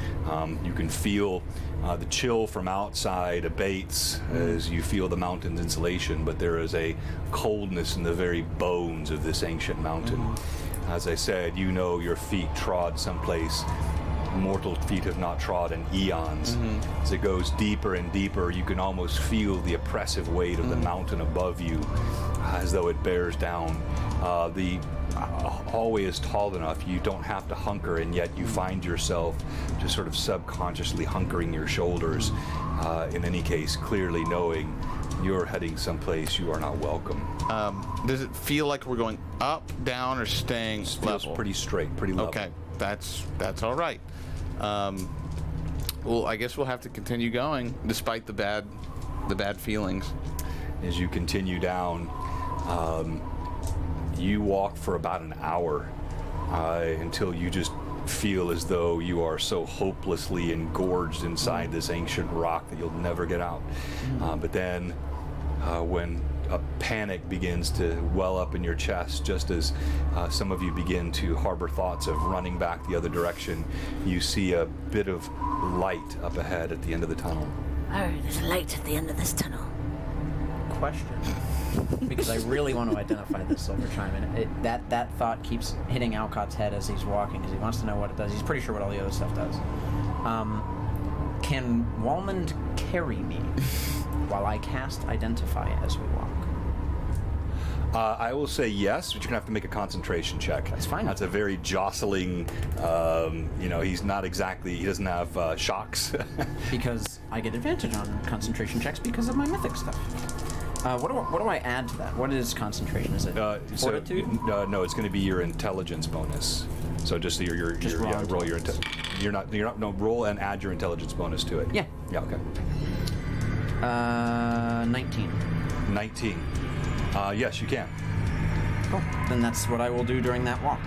You can feel the chill from outside abates as you feel the mountain's insulation, but there is a coldness in the very bones of this ancient mountain. As I said, you know your feet trod someplace mortal feet have not trod in eons. As it goes deeper and deeper, you can almost feel the oppressive weight of the mountain above you, as though it bears down. The hallway is tall enough you don't have to hunker, and yet you find yourself just sort of subconsciously hunkering your shoulders. In any case, clearly knowing you're heading someplace you are not welcome. Does it feel like we're going up, down, or staying Feels level? pretty straight, pretty level. Okay, that's all right. Well, I guess we'll have to continue going despite the bad feelings. As you continue down, you walk for about an hour until you just feel as though you are so hopelessly engorged inside this ancient rock that you'll never get out. But then when a panic begins to well up in your chest, just as some of you begin to harbor thoughts of running back the other direction, you see a bit of light up ahead at the end of the tunnel. Oh, there's a light at the end of this tunnel. Question. Because I really want to identify this silver chime, and that thought keeps hitting Alcott's head as he's walking, because he wants to know what it does. He's pretty sure what all the other stuff does. Can Walmond carry me while I cast Identify as we walk? I will say yes, but you're gonna have to make a concentration check. That's fine. That's a very jostling. He's not exactly. He doesn't have shocks. Because I get advantage on concentration checks because of my mythic stuff. What do I add to that? What is concentration? Is it fortitude? No, it's going to be your intelligence bonus. So just your roll your roll and add your intelligence bonus to it. Yeah. Yeah. Okay. 19. 19. Yes, you can. Cool. Then that's what I will do during that walk.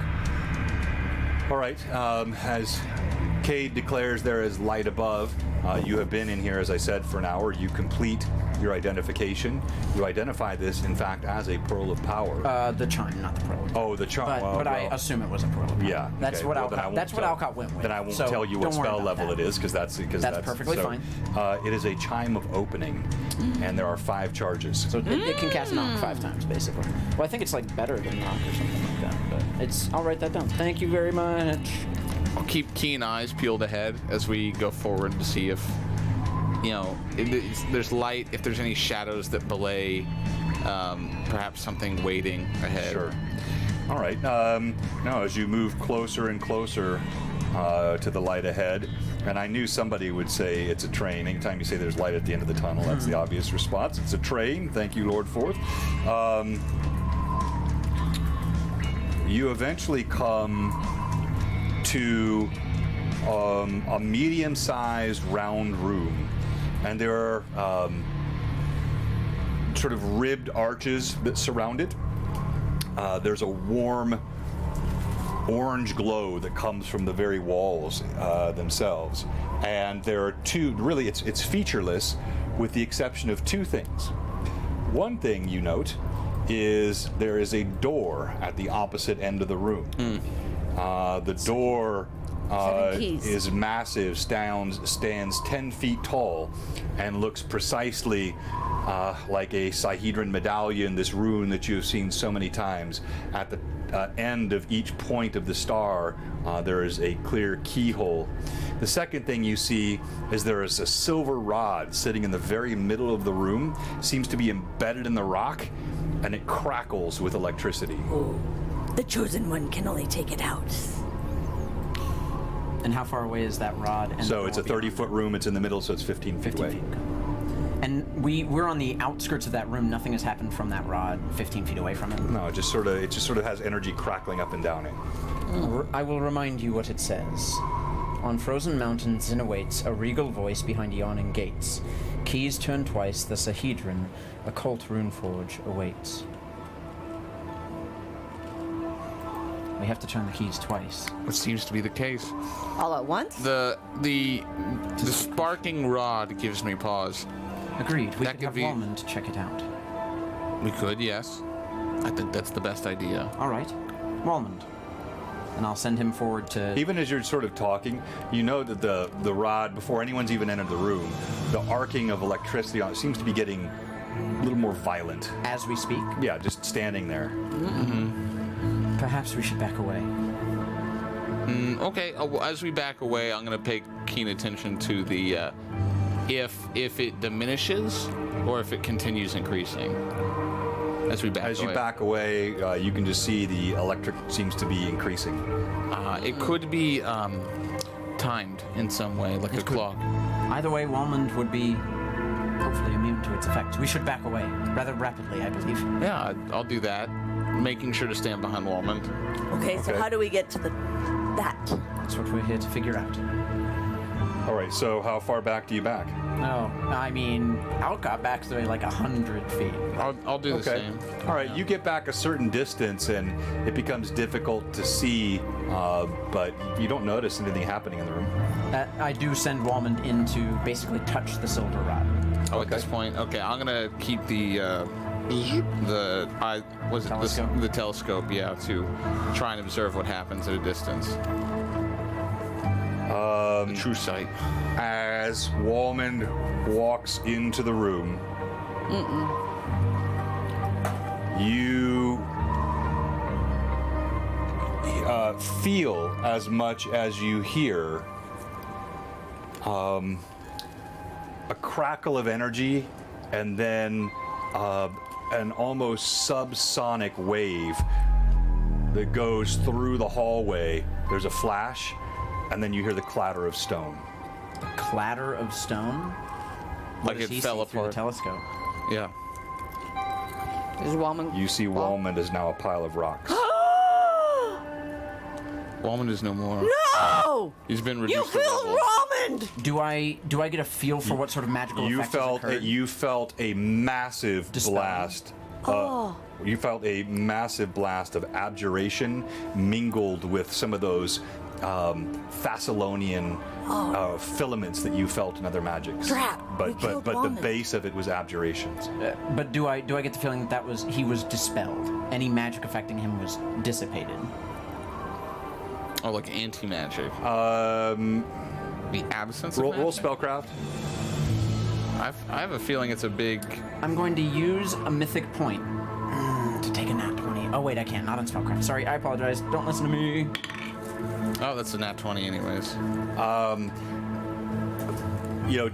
All right. As Cade declares there is light above, you have been in here, as I said, for an hour. You complete your identification. You identify this, in fact, as a pearl of power. The chime, not the pearl. Oh, the chime. But I assume it was a pearl of power. Yeah. That's okay. what Well, Alcott went with. Then I won't So tell you what don't worry spell about level that. it is, because that's perfectly fine. It is a chime of opening, and there are 5 charges. So it can cast knock 5 times, basically. Well, I think it's like better than knock or something like that. But I'll write that down. Thank you very much. I'll keep keen eyes peeled ahead as we go forward to see if, there's light, if there's any shadows that belay perhaps something waiting ahead. Sure. All right. Now, as you move closer and closer to the light ahead, and I knew somebody would say it's a train. Anytime you say there's light at the end of the tunnel, that's the obvious response. It's a train. Thank you, Lord Forth. You eventually come to a medium-sized round room, and there are sort of ribbed arches that surround it. There's a warm orange glow that comes from the very walls themselves, and there are 2. Really, it's featureless, with the exception of 2 things. One thing you note is there is a door at the opposite end of the room. The door 7 keys. is massive, stands 10 feet tall, and looks precisely like a Sihedron medallion, this rune that you have seen so many times. At the end of each point of the star, there is a clear keyhole. The second thing you see is there is a silver rod sitting in the very middle of the room, seems to be embedded in the rock, and it crackles with electricity. The chosen one can only take it out. And how far away is that rod? And So it's a 30-foot room. It's in the middle, so it's 15 feet 15 away. feet. And we're on the outskirts of that room. Nothing has happened from that rod 15 feet away from it. No, it just sort of has energy crackling up and down it. I will remind you what it says. On frozen mountains in awaits a regal voice behind yawning gates. Keys turn twice, the Sihedron, occult runeforge awaits. We have to turn the keys twice. What seems to be the case. All at once? The sparking rod gives me pause. Agreed. We That could have could be- Walmond check it out. We could, yes. I think that's the best idea. All right. Walmond. And I'll send him forward to... Even as you're sort of talking, you know that the rod, before anyone's even entered the room, the arcing of electricity on it seems to be getting a little more violent. As we speak, Yeah, just standing there. perhaps we should back away. Okay, well, as we back away, I'm going to pay keen attention to the if it diminishes or if it continues increasing. As we back away. As you back away, you can just see the electric seems to be increasing. It could be timed in some way, like a clock. Either way, Walmond would be hopefully immune to its effects. We should back away rather rapidly, I believe. Yeah, I'll do that. Making sure to stand behind Walmond. Okay, so Okay. how do we get to that? That's what we're here to figure out. All right, so how far back do you back? No, I mean, Alcott backs away like 100 feet. I'll do the same. All right, you get back a certain distance, and it becomes difficult to see, but you don't notice anything happening in the room. I do send Walmond in to basically touch the silver rod. Oh, at this point, okay, I'm gonna keep the Telescope? the telescope, yeah, to try and observe what happens at a distance. The true sight. As Walmond walks into the room, you feel as much as you hear a crackle of energy, and then an almost subsonic wave that goes through the hallway. There's a flash, and then you hear the clatter of stone. A clatter of stone? What Like does it he fell see through the apart. telescope? Yeah. Is Wallman? You see Wallman is now a pile of rocks. Wallman is no more. No! He's been You reduced to killed rubble. Raymond! Do I get a feel for what sort of magical effect has occurred? You felt a massive Dispelling. blast. You felt a massive blast of abjuration mingled with some of those Thessalonian filaments that you felt in other magics. Crap, we But killed the Wallman. base of it was abjurations. But do I get the feeling that he was dispelled? Any magic affecting him was dissipated. Oh, like anti-magic. The absence of Roll magic? spellcraft. I have a feeling it's a big... I'm going to use a mythic point to take a nat 20. Oh wait, I can't. Not on spellcraft. Sorry, I apologize. Don't listen to me. Oh, that's a nat 20 anyways.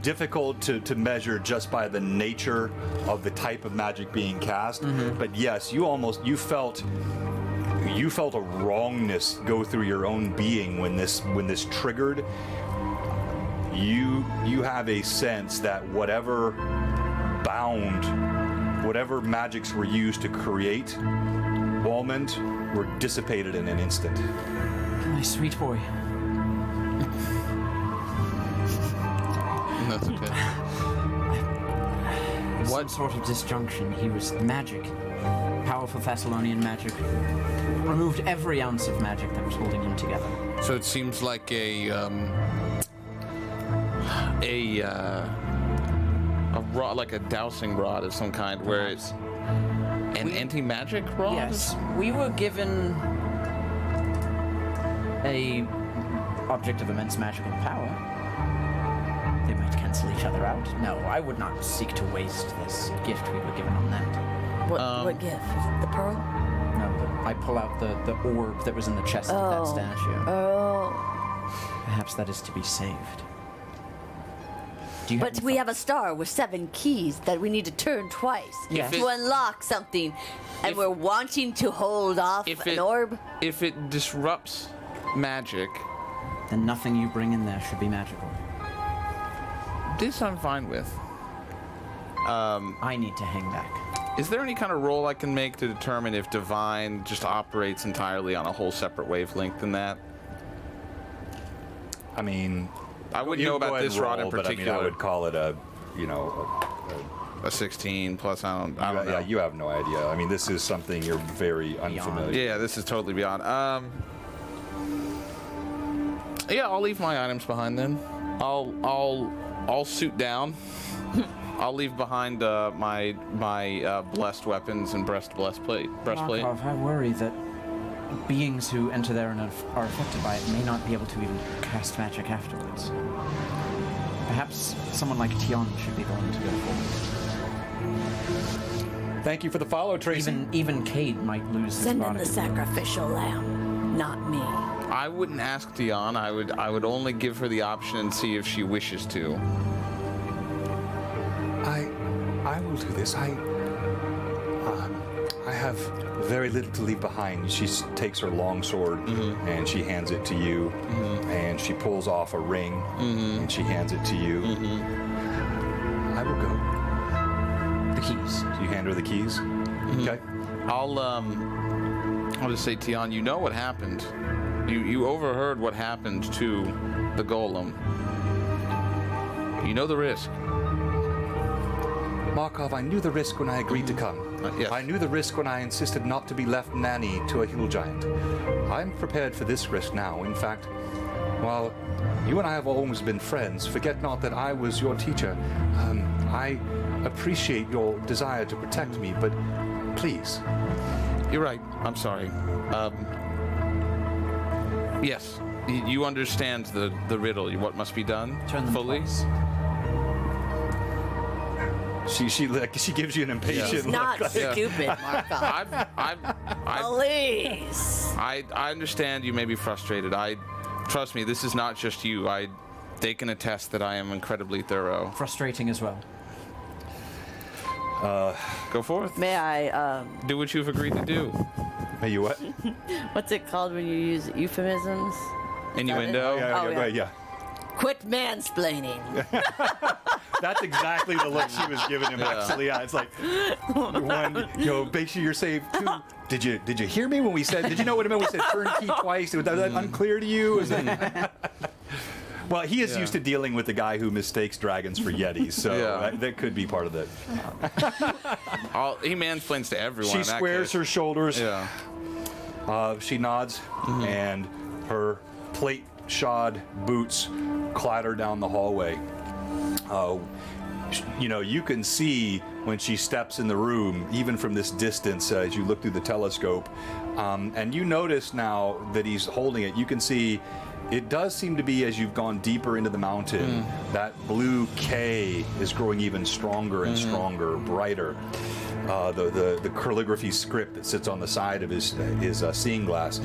Difficult to measure just by the nature of the type of magic being cast. But yes, you felt a wrongness go through your own being when this triggered. You have a sense that whatever magics were used to create Wallman were dissipated in an instant. My sweet boy. That's okay. What sort of disjunction? He was magic. Powerful Thessalonian magic. Removed every ounce of magic that was holding him together. So it seems like a rod, like a dowsing rod of some kind, where it's an anti-magic rod. Yes, we were given a object of immense magical power. They might cancel each other out. No, I would not seek to waste this gift we were given on that. What gift? The pearl? No, but I pull out the orb that was in the chest of that statue. Oh. Perhaps that is to be saved. Do you But we have a star with 7 keys that we need to turn twice Yes. to unlock something. And we're wanting to hold off an orb? If it disrupts magic, Then nothing you bring in there should be magical. this I'm fine with. I need to hang back. Is there any kind of roll I can make to determine if divine just operates entirely on a whole separate wavelength than that? I mean, I wouldn't you know can go about ahead this and rod in roll, but I particular. would call it a 16 plus. I don't know. Yeah, you have no idea. I mean, this is something you're very unfamiliar. Yeah, this is totally beyond. Yeah, I'll leave my items behind then. I'll suit down. I'll leave behind my blessed weapons and breastplate. Markov, I worry that beings who enter there and are affected by it may not be able to even cast magic afterwards. Perhaps someone like Tion should be the one to go forward. Thank you for the follow, Tracy. Even Cade might lose his Send in body. the sacrificial lamb, not me. I wouldn't ask Dion. I would only give her the option and see if she wishes to. I will do this. I have very little to leave behind. She takes her long sword and she hands it to you, and she pulls off a ring and she hands it to you. I will go. The keys. So you hand her the keys. Okay. I'll just say, Tion, you know what happened. You overheard what happened to the golem. You know the risk. Markov, I knew the risk when I agreed to come. Yes. I knew the risk when I insisted not to be left nanny to a hill giant. I'm prepared for this risk now. In fact, while you and I have always been friends, forget not that I was your teacher. I appreciate your desire to protect me, but please. You're right. I'm sorry. Yes, you understand the riddle. What must be done Turn them fully. twice. She gives you an impatient look. Not like- stupid, Markov. Please. I understand you may be frustrated. Trust me, this is not just you. They can attest that I am incredibly thorough. Frustrating as well. Go forth. May I, Do what you've agreed to do. Hey, you what? what's it called when you use euphemisms? Innuendo. Yeah, Oh, yeah, right, yeah. Quit mansplaining. That's exactly the look she was giving him. Actually, yeah, it's like, one, make sure you're safe. Two, did you hear me when we said? Did you know what it meant? We said turnkey twice. Was that unclear to you? Well, he is used to dealing with the guy who mistakes dragons for yetis, so that could be part of it. He mansplains to everyone. She in that squares case. her shoulders. Yeah. She nods, and her plate-shod boots clatter down the hallway. You can see when she steps in the room, even from this distance, as you look through the telescope, and you notice now that he's holding it. You can see it does seem to be, as you've gone deeper into the mountain, that blue K is growing even stronger and stronger, brighter. The calligraphy script that sits on the side of his seeing glass.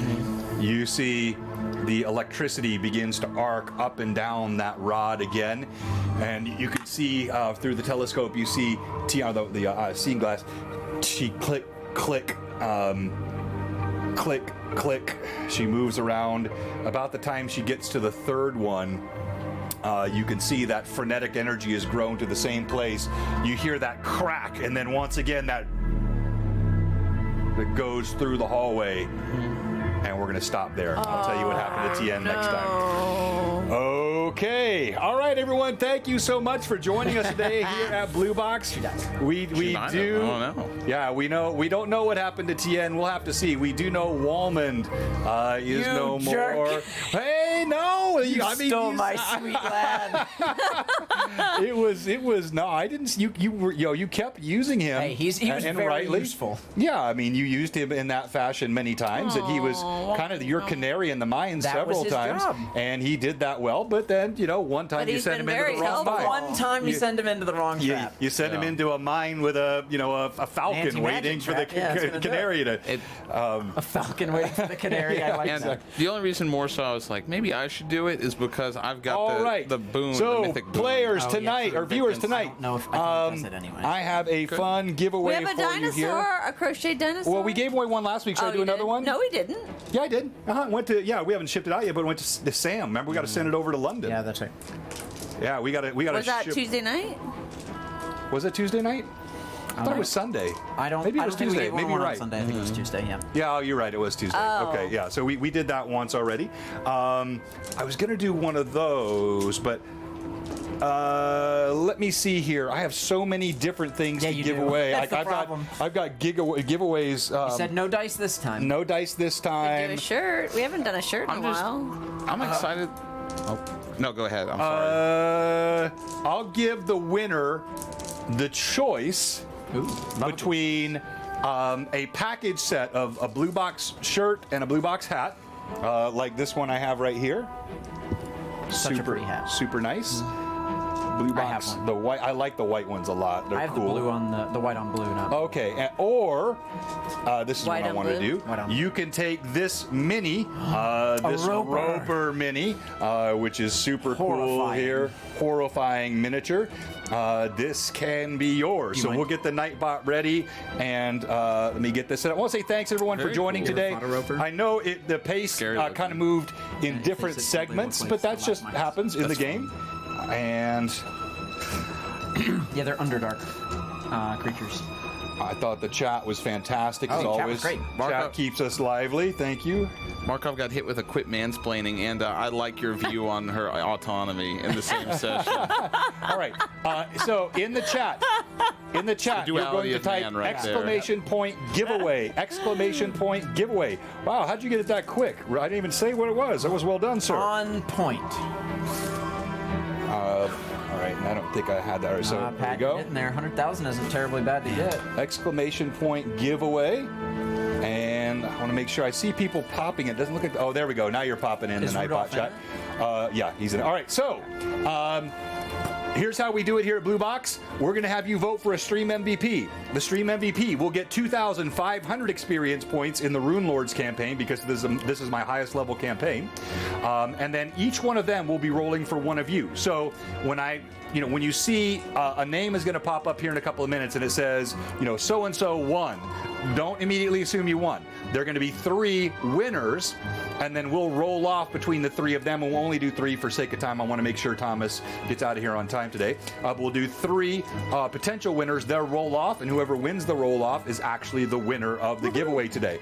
You see the electricity begins to arc up and down that rod again, and you can see through the telescope. You see the seeing glass. She click, click, click, click. She moves around. About the time she gets to the third one, you can see that frenetic energy has grown to the same place. You hear that crack, and then once again that goes through the hallway. And we're going to stop there. I'll tell you what happened to Tien next time. Okay. All right, everyone. Thank you so much for joining us today here at Blue Box. We do. I don't know. Yeah, we know. We don't know what happened to Tien. We'll have to see. We do know Walmond is no jerk. more. Hey, no. Stole my sweet lad. It was no. I didn't. You kept using him. Hey, he was and very rightly. useful. Yeah, I mean, you used him in that fashion many times, and he was kind of your canary in the mine That was several his times, job. and he did that well. But then, one time But you he's sent him been into very the wrong helpful. mine. One time you send him into the wrong trap. You sent him into a mine with a falcon Anti-magic waiting for the trap. Yeah, it's gonna do canary to. A falcon waiting for the canary. I like And that. the only reason more so I was like, maybe I should do it is because I've got All right. the boon, So, the mythic boon. players Oh, tonight, yeah, or viewers I tonight, don't know if I can guess it anyway. I have a fun giveaway We have a for you here. dinosaur, a crocheted dinosaur. Well, we gave away one last week. Should I do you another did? one? No, we didn't. Yeah, I did. We haven't shipped it out yet, but it went to Sam. Remember, we got to send it over to London. Yeah, that's right. Yeah, we got to. Was that Tuesday night? Was it Tuesday night? I thought it was Sunday. Maybe it was think we Tuesday. did Maybe one you're on right. Sunday. I think it was Tuesday. Yeah. Yeah, you're right. It was Tuesday. Oh. Okay, yeah. So we did that once already. I was gonna do one of those, but let me see here. I have so many different things to you give do. away. That's the problem. I've got giveaways. You said no dice this time. No dice this Do time. a shirt. We haven't done a shirt in a while. I'm excited. Oh, no, go ahead. I'm sorry. I'll give the winner the choice between a package set of a Blue Box shirt and a Blue Box hat, like this one I have right here. Such a pretty hat. Super nice. Blue I have Box. one. The white. I like the white ones a lot. They're I have cool. the blue on the white on blue now. Okay, or this is White what I on want to blue? do. White on blue. You can take this mini, this Roper mini, which is super cool Horrifying. here. Horrifying miniature. This can be yours. So mind? we'll get the Nightbot ready, and let me get this set up. I want to say thanks everyone for Very joining cool. today. You ever fought a Roper? I know the pace Scary kind of moved in different it's something segments, more but that place just than last happens in the game. And Yeah, they're Underdark creatures. I thought the chat was fantastic as chat was always. great. Chat keeps us lively. Thank you. Markov got hit with a quit mansplaining, and I like your view on her autonomy in the same session. All right. So in the chat, you're going duality to of type man right there. exclamation point giveaway! Exclamation point giveaway! Wow, how'd you get it that quick? I didn't even say what it was. That was well done, sir. On point. All right, and I don't think I had that. All right, so there you Pat go. hitting there. 100,000 isn't terribly bad to get. Exclamation point giveaway. And I want to make sure I see people popping. It doesn't look like. Oh, there we go. Now you're popping in Is the Nightbot Rudolph in chat. Yeah, he's in. All right, so Here's how we do it here at Blue Box. We're going to have you vote for a stream MVP. The stream MVP will get 2,500 experience points in the Runelords campaign because this is my highest level campaign. And then each one of them will be rolling for one of you. So when when you see a name is going to pop up here in a couple of minutes and it says, so-and-so won, don't immediately assume you won. There are going to be 3 winners, and then we'll roll off between the 3 of them, and we'll only do 3 for sake of time. I want to make sure Thomas gets out of here on time today. We'll do 3 potential winners. They'll roll off, and whoever wins the roll off is actually the winner of the giveaway today.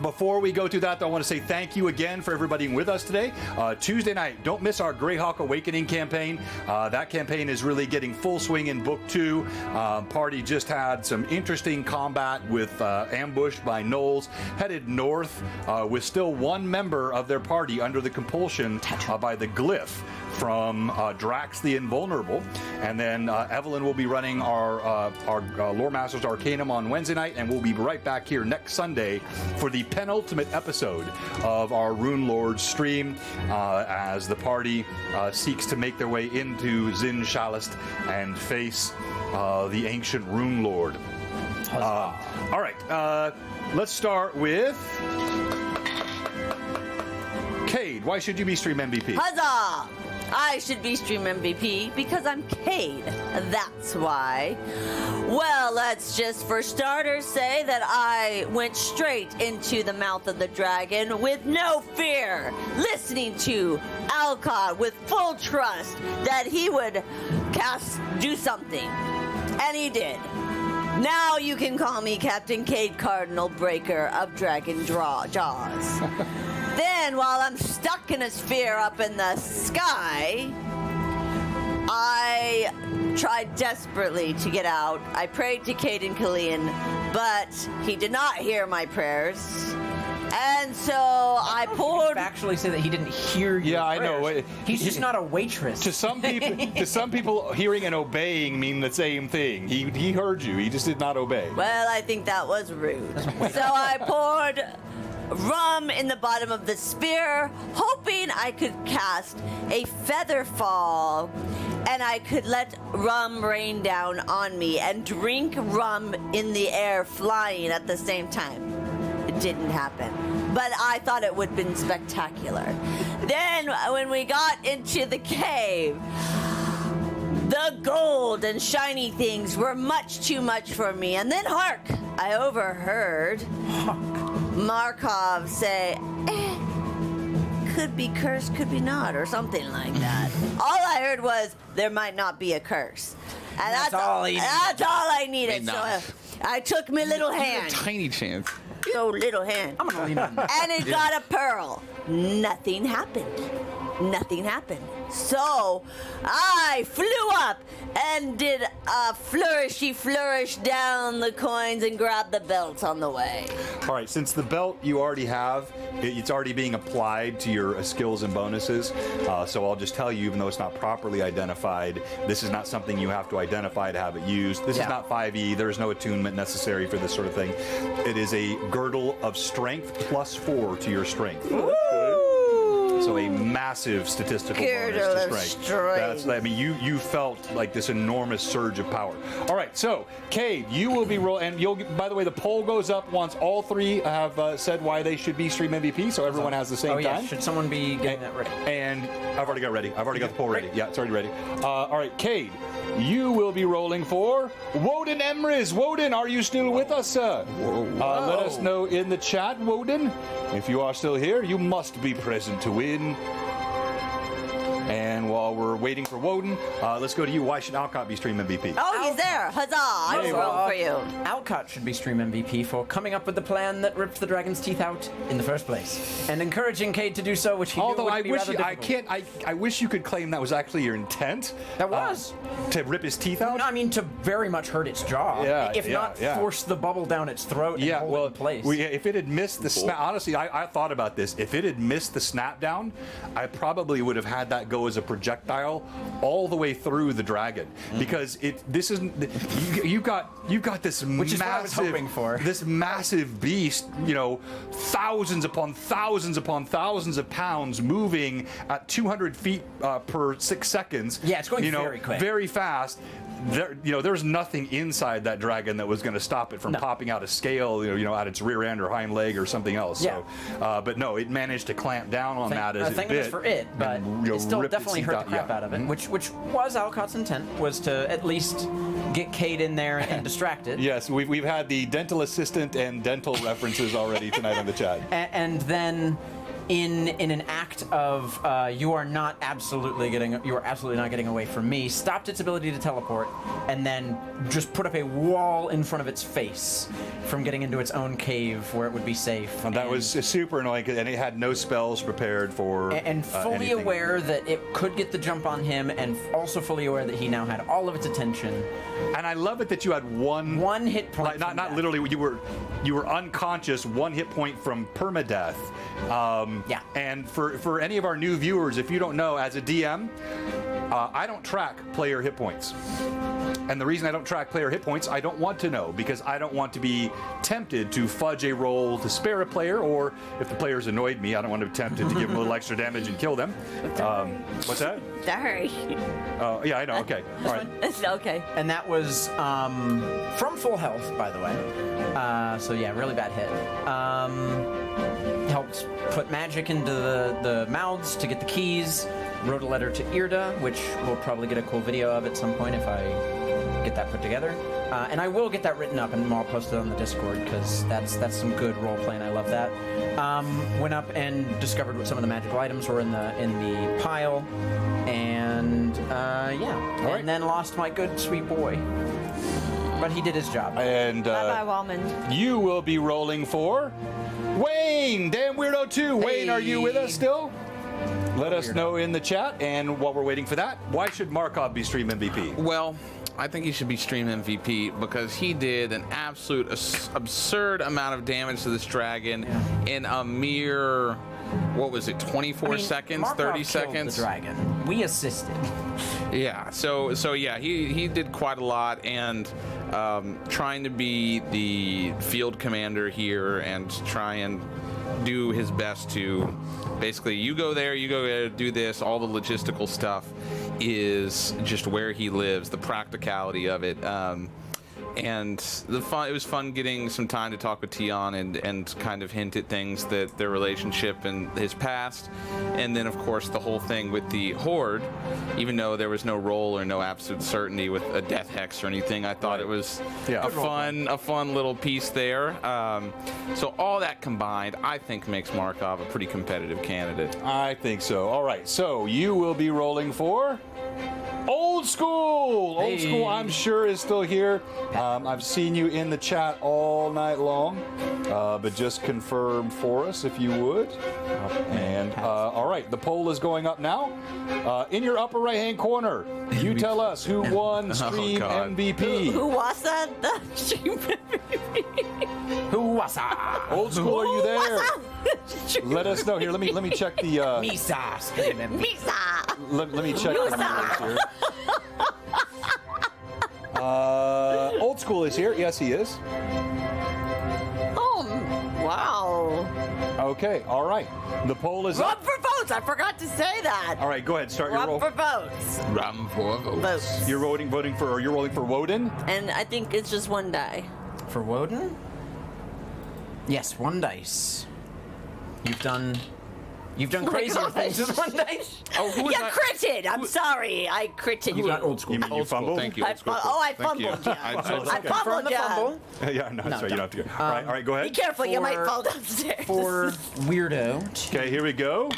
Before we go to that, though, I want to say thank you again for everybody with us today. Tuesday night, don't miss our Greyhawk Awakening campaign. That campaign is really getting full swing in Book 2. Party just had some interesting combat with ambushed by gnolls, headed north with still one member of their party under the compulsion by the glyph from Drax the Invulnerable. And then Evelyn will be running our Lore Masters Arcanum on Wednesday night, and we'll be right back here next Sunday for the penultimate episode of our Runelords stream as the party seeks to make their way into Zin Shalist and face the ancient Runelord. All right, let's start with Cade. Why should you be stream MVP? Huzzah! I should be stream MVP because I'm Cade. That's why. Well, let's just for starters say that I went straight into the mouth of the dragon with no fear, listening to Alcott with full trust that he would do something. And he did. Now you can call me Captain Cade Cardinal Breaker of Dragon Jaws. Then, while I'm stuck in a sphere up in the sky, I tried desperately to get out. I prayed to Caden Killian, but he did not hear my prayers. And so I poured. You actually say that he didn't hear you. Yeah, I know. He's just not a waitress. To some people, hearing and obeying mean the same thing. He heard you. He just did not obey. Well, I think that was rude. So I poured rum in the bottom of the spear, hoping I could cast a feather fall and I could let rum rain down on me and drink rum in the air flying at the same time. It didn't happen, but I thought it would have been spectacular. Then when we got into the cave, the gold and shiny things were much too much for me. And then hark, I overheard Markov say, could be cursed, could be not, or something like that. All I heard was, there might not be a curse. And that's all I needed. So I took my little hand. Tiny chance. So little hand. I'm gonna lean on that. And it got a pearl. Nothing happened. Nothing happened. So I flew up and did a flourishy flourish down the coins and grabbed the belt on the way. All right, since the belt you already have, it's already being applied to your skills and bonuses. So I'll just tell you, even though it's not properly identified, this is not something you have to identify to have it used. This is not 5e. There's no attunement necessary for this sort of thing. It is a girdle of strength +4 to your strength. Woo! So a massive statistical bonus to strength. You felt like this enormous surge of power. All right, so Cade, you will be and you'll. By the way, the poll goes up once all 3 have said why they should be stream MVP, so everyone has the same time. Should someone be getting that ready? And I've already got ready. I've already got the poll ready. Yeah, it's already ready. All right, Cade, you will be rolling for Woden Emrys. Woden, are you still with us, sir? Let us know in the chat, Woden. If you are still here, you must be present to win. And while we're waiting for Woden, let's go to you. Why should Alcott be stream MVP? Oh, he's there. Huzzah. I was rolling for you. Alcott should be stream MVP for coming up with the plan that ripped the dragon's teeth out in the first place, and encouraging Cade to do so, which he Although knew would I be wish rather difficult. I wish you could claim that was actually your intent. That was to rip his teeth out. No, I mean to very much hurt its jaw. Yeah, if not force the bubble down its throat and hold it in place. If it had missed the snap, honestly, I thought about this. If it had missed the snap down, I probably would have had that go as a projectile all the way through the dragon, because this isn't you got this Which is what I was massive hoping for. this massive beast, you know, thousands upon thousands upon thousands of pounds moving at 200 feet per 6 seconds. Yeah, it's going you know, very quick. very fast. There's nothing inside that dragon that was going to stop it from popping out a scale, you know, at its rear end or hind leg or something else. Yeah. So, but no, it managed to clamp down on that as it Thank bit. goodness for it, but and, you know, it still ripped its definitely teeth hurt the crap out of it, which was Alcott's intent, was to at least get Cade in there and distracted. Yes, we've had the dental assistant and dental references already tonight on the chat. And then in an act of you are absolutely not getting away from me, stopped its ability to teleport, and then just put up a wall in front of its face from getting into its own cave where it would be safe. And that was super annoying, and it had no spells prepared for and fully anything. aware that it could get the jump on him, and also fully aware that he now had all of its attention. And I love it that you had one hit point. Like, not literally. You were unconscious, 1 hit point from permadeath. Yeah. And for any of our new viewers, if you don't know, as a DM, I don't track player hit points. And the reason I don't track player hit points, I don't want to know, because I don't want to be tempted to fudge a roll to spare a player, or if the player's annoyed me, I don't want to be tempted to give them a little extra damage and kill them. What's that? Sorry. Oh, yeah, I know. Okay. All right. It's okay. And that was from full health, by the way. So yeah, really bad hit. Helped put magic into the mouths to get the keys. Wrote a letter to Irda, which we'll probably get a cool video of at some point if I get that put together. And I will get that written up and I'll post it on the Discord, because that's some good role play and I love that. Went up and discovered what some of the magical items were in the pile, and yeah. All right. And then lost my good sweet boy. But he did his job. And Bye-bye, Wallman. you will be rolling for Wayne, Damn Weirdo 2. Wayne, are you with us still? Let us know in the chat. And while we're waiting for that, why should Markov be stream MVP? Well, I think he should be stream MVP because he did an absolute absurd amount of damage to this dragon in a mere, what was it, 24 seconds, Markov 30 killed seconds? the dragon. We assisted. Yeah, so yeah, he did quite a lot, and trying to be the field commander here and try and do his best to basically, you go there, do this, all the logistical stuff is just where he lives, the practicality of it. And it was fun getting some time to talk with Tion and kind of hint at things, that their relationship and his past. And then, of course, the whole thing with the Horde, even though there was no roll or no absolute certainty with a death hex or anything, I thought it was a fun little piece there. So all that combined, I think makes Markov a pretty competitive candidate. I think so. All right, so you will be rolling for Old School. Hey. Old School, I'm sure, is still here. I've seen you in the chat all night long, but just confirm for us if you would. And all right, the poll is going up now. In your upper right-hand corner, you tell us who won Stream God. MVP. Who was that? The stream MVP. Who was that? Old School, are you there? Let us know. Here, let me check the. Misa. Stream MVP. Misa. Let me check the numbers here. Old School is here. Yes, he is. Oh, wow. Okay, all right. The poll is Run up. for votes. I forgot to say that. All right, go ahead. Start your Run roll. for votes. Ram for votes. Votes. You're rolling for Woden. And I think it's just one die. For Woden? Yes, 1 dice. You've done crazier gosh. things with 1 dice. Oh, who was You that? critted. I'm sorry. I critted you. You got Old School. You mean you Old School, fumbled? thank you. I Old School. I Thank you. fumbled you. I'm so I sorry. Confirm fumbled the you. fumble. Yeah, no, sorry, you don't have to go. All right, go Be ahead. careful. You might For- fall downstairs. For Weirdo. Okay, here we go.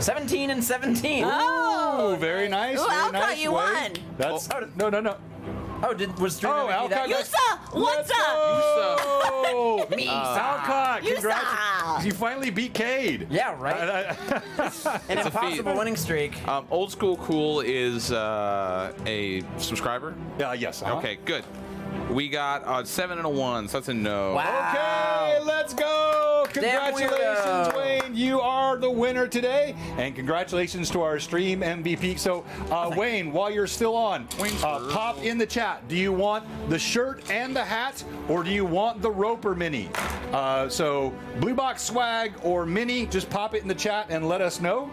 17 and 17. Oh, Very nice. Ooh, very Alcott, nice. you Wade. won. That's Oh, no. Oh, was Stream Oh, MVP that? Alcott. Yusa, what's up? Oh, Misa. congrats! You finally beat Cade. Yeah, right. An It's a feat. impossible winning streak. Old School Cool is a subscriber. Yes. Okay, good. We got 7 and a 1, so that's a no. Wow. Okay, let's go. Congratulations, weirdo. Wayne. You are the winner today. And congratulations to our stream MVP. So, Wayne, while you're still on, pop in the chat. Do you want the shirt and the hat, or do you want the Roper mini? So, Blue Box swag or mini, just pop it in the chat and let us know.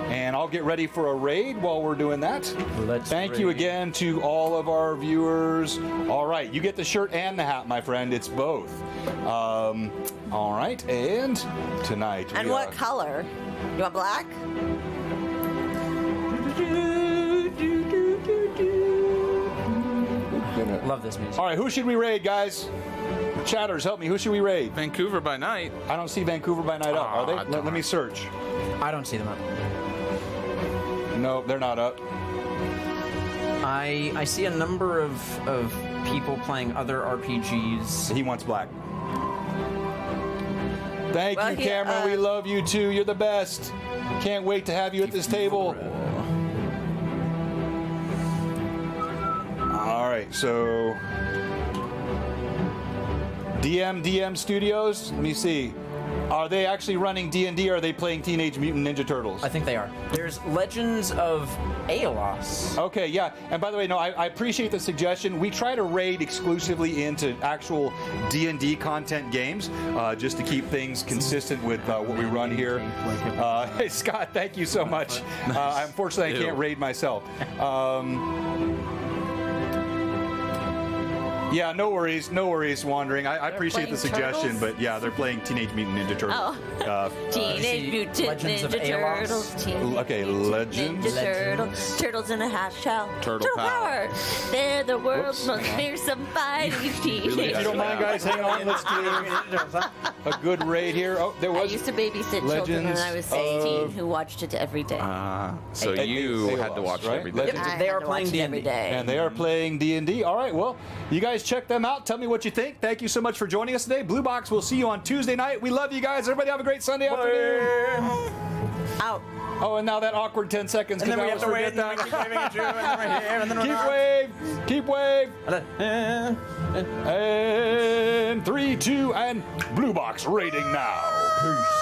And I'll get ready for a raid while we're doing that. Thank you again to all of our viewers. All right, you get the shirt and the hat, my friend. It's both. All right, and tonight. And what color? You want black? Love this music. All right, who should we raid, guys? Chatters, help me. Who should we raid? Vancouver by night. I don't see Vancouver by night up. Are they? Aw, Let me search. I don't see them up. No, they're not up. I see a number of people playing other RPGs. He wants black. Thank Well, you, he- Cameron. We love you too. You're the best. Can't wait to have you at this table. All right, so DM Studios. Let me see. Are they actually running D&D, or are they playing Teenage Mutant Ninja Turtles? I think they are. There's Legends of Aeolos. Okay, yeah. And by the way, no, I appreciate the suggestion. We try to raid exclusively into actual D&D content games, just to keep things consistent with what we run here. Hey, Scott, thank you so much. Unfortunately, I can't raid myself. Yeah, no worries, Wandering. I appreciate the playing suggestion, Turtles? but yeah, they're playing Teenage Mutant Ninja Turtles. Teenage Mutant Legends of Ninja Aeolos? Turtles. Teenage Okay, Mutant Legends? Ninja Turtles. Turtles in a half shell. Turtle power. They're the world's most fearsome fighting teenagers. If you don't mind, guys, hang on. Let's do a good raid here. Oh, there I was. used to babysit children when I was 16 of- who watched it every day. So you had to watch right? every day. Legends. I they had are to playing watch it every D&D. day. And they are playing D&D. All right, well, you guys check them out. Tell me what you think. Thank you so much for joining us today. Blue Box, we'll see you on Tuesday night. We love you guys. Everybody have a great Sunday afternoon. Out. Oh, and now that awkward 10 seconds. And then we I have to always wait, forget and then we keep waving at you, and then we're here, and then we're Keep wave. And 3, 2, and Blue Box rating now. Peace.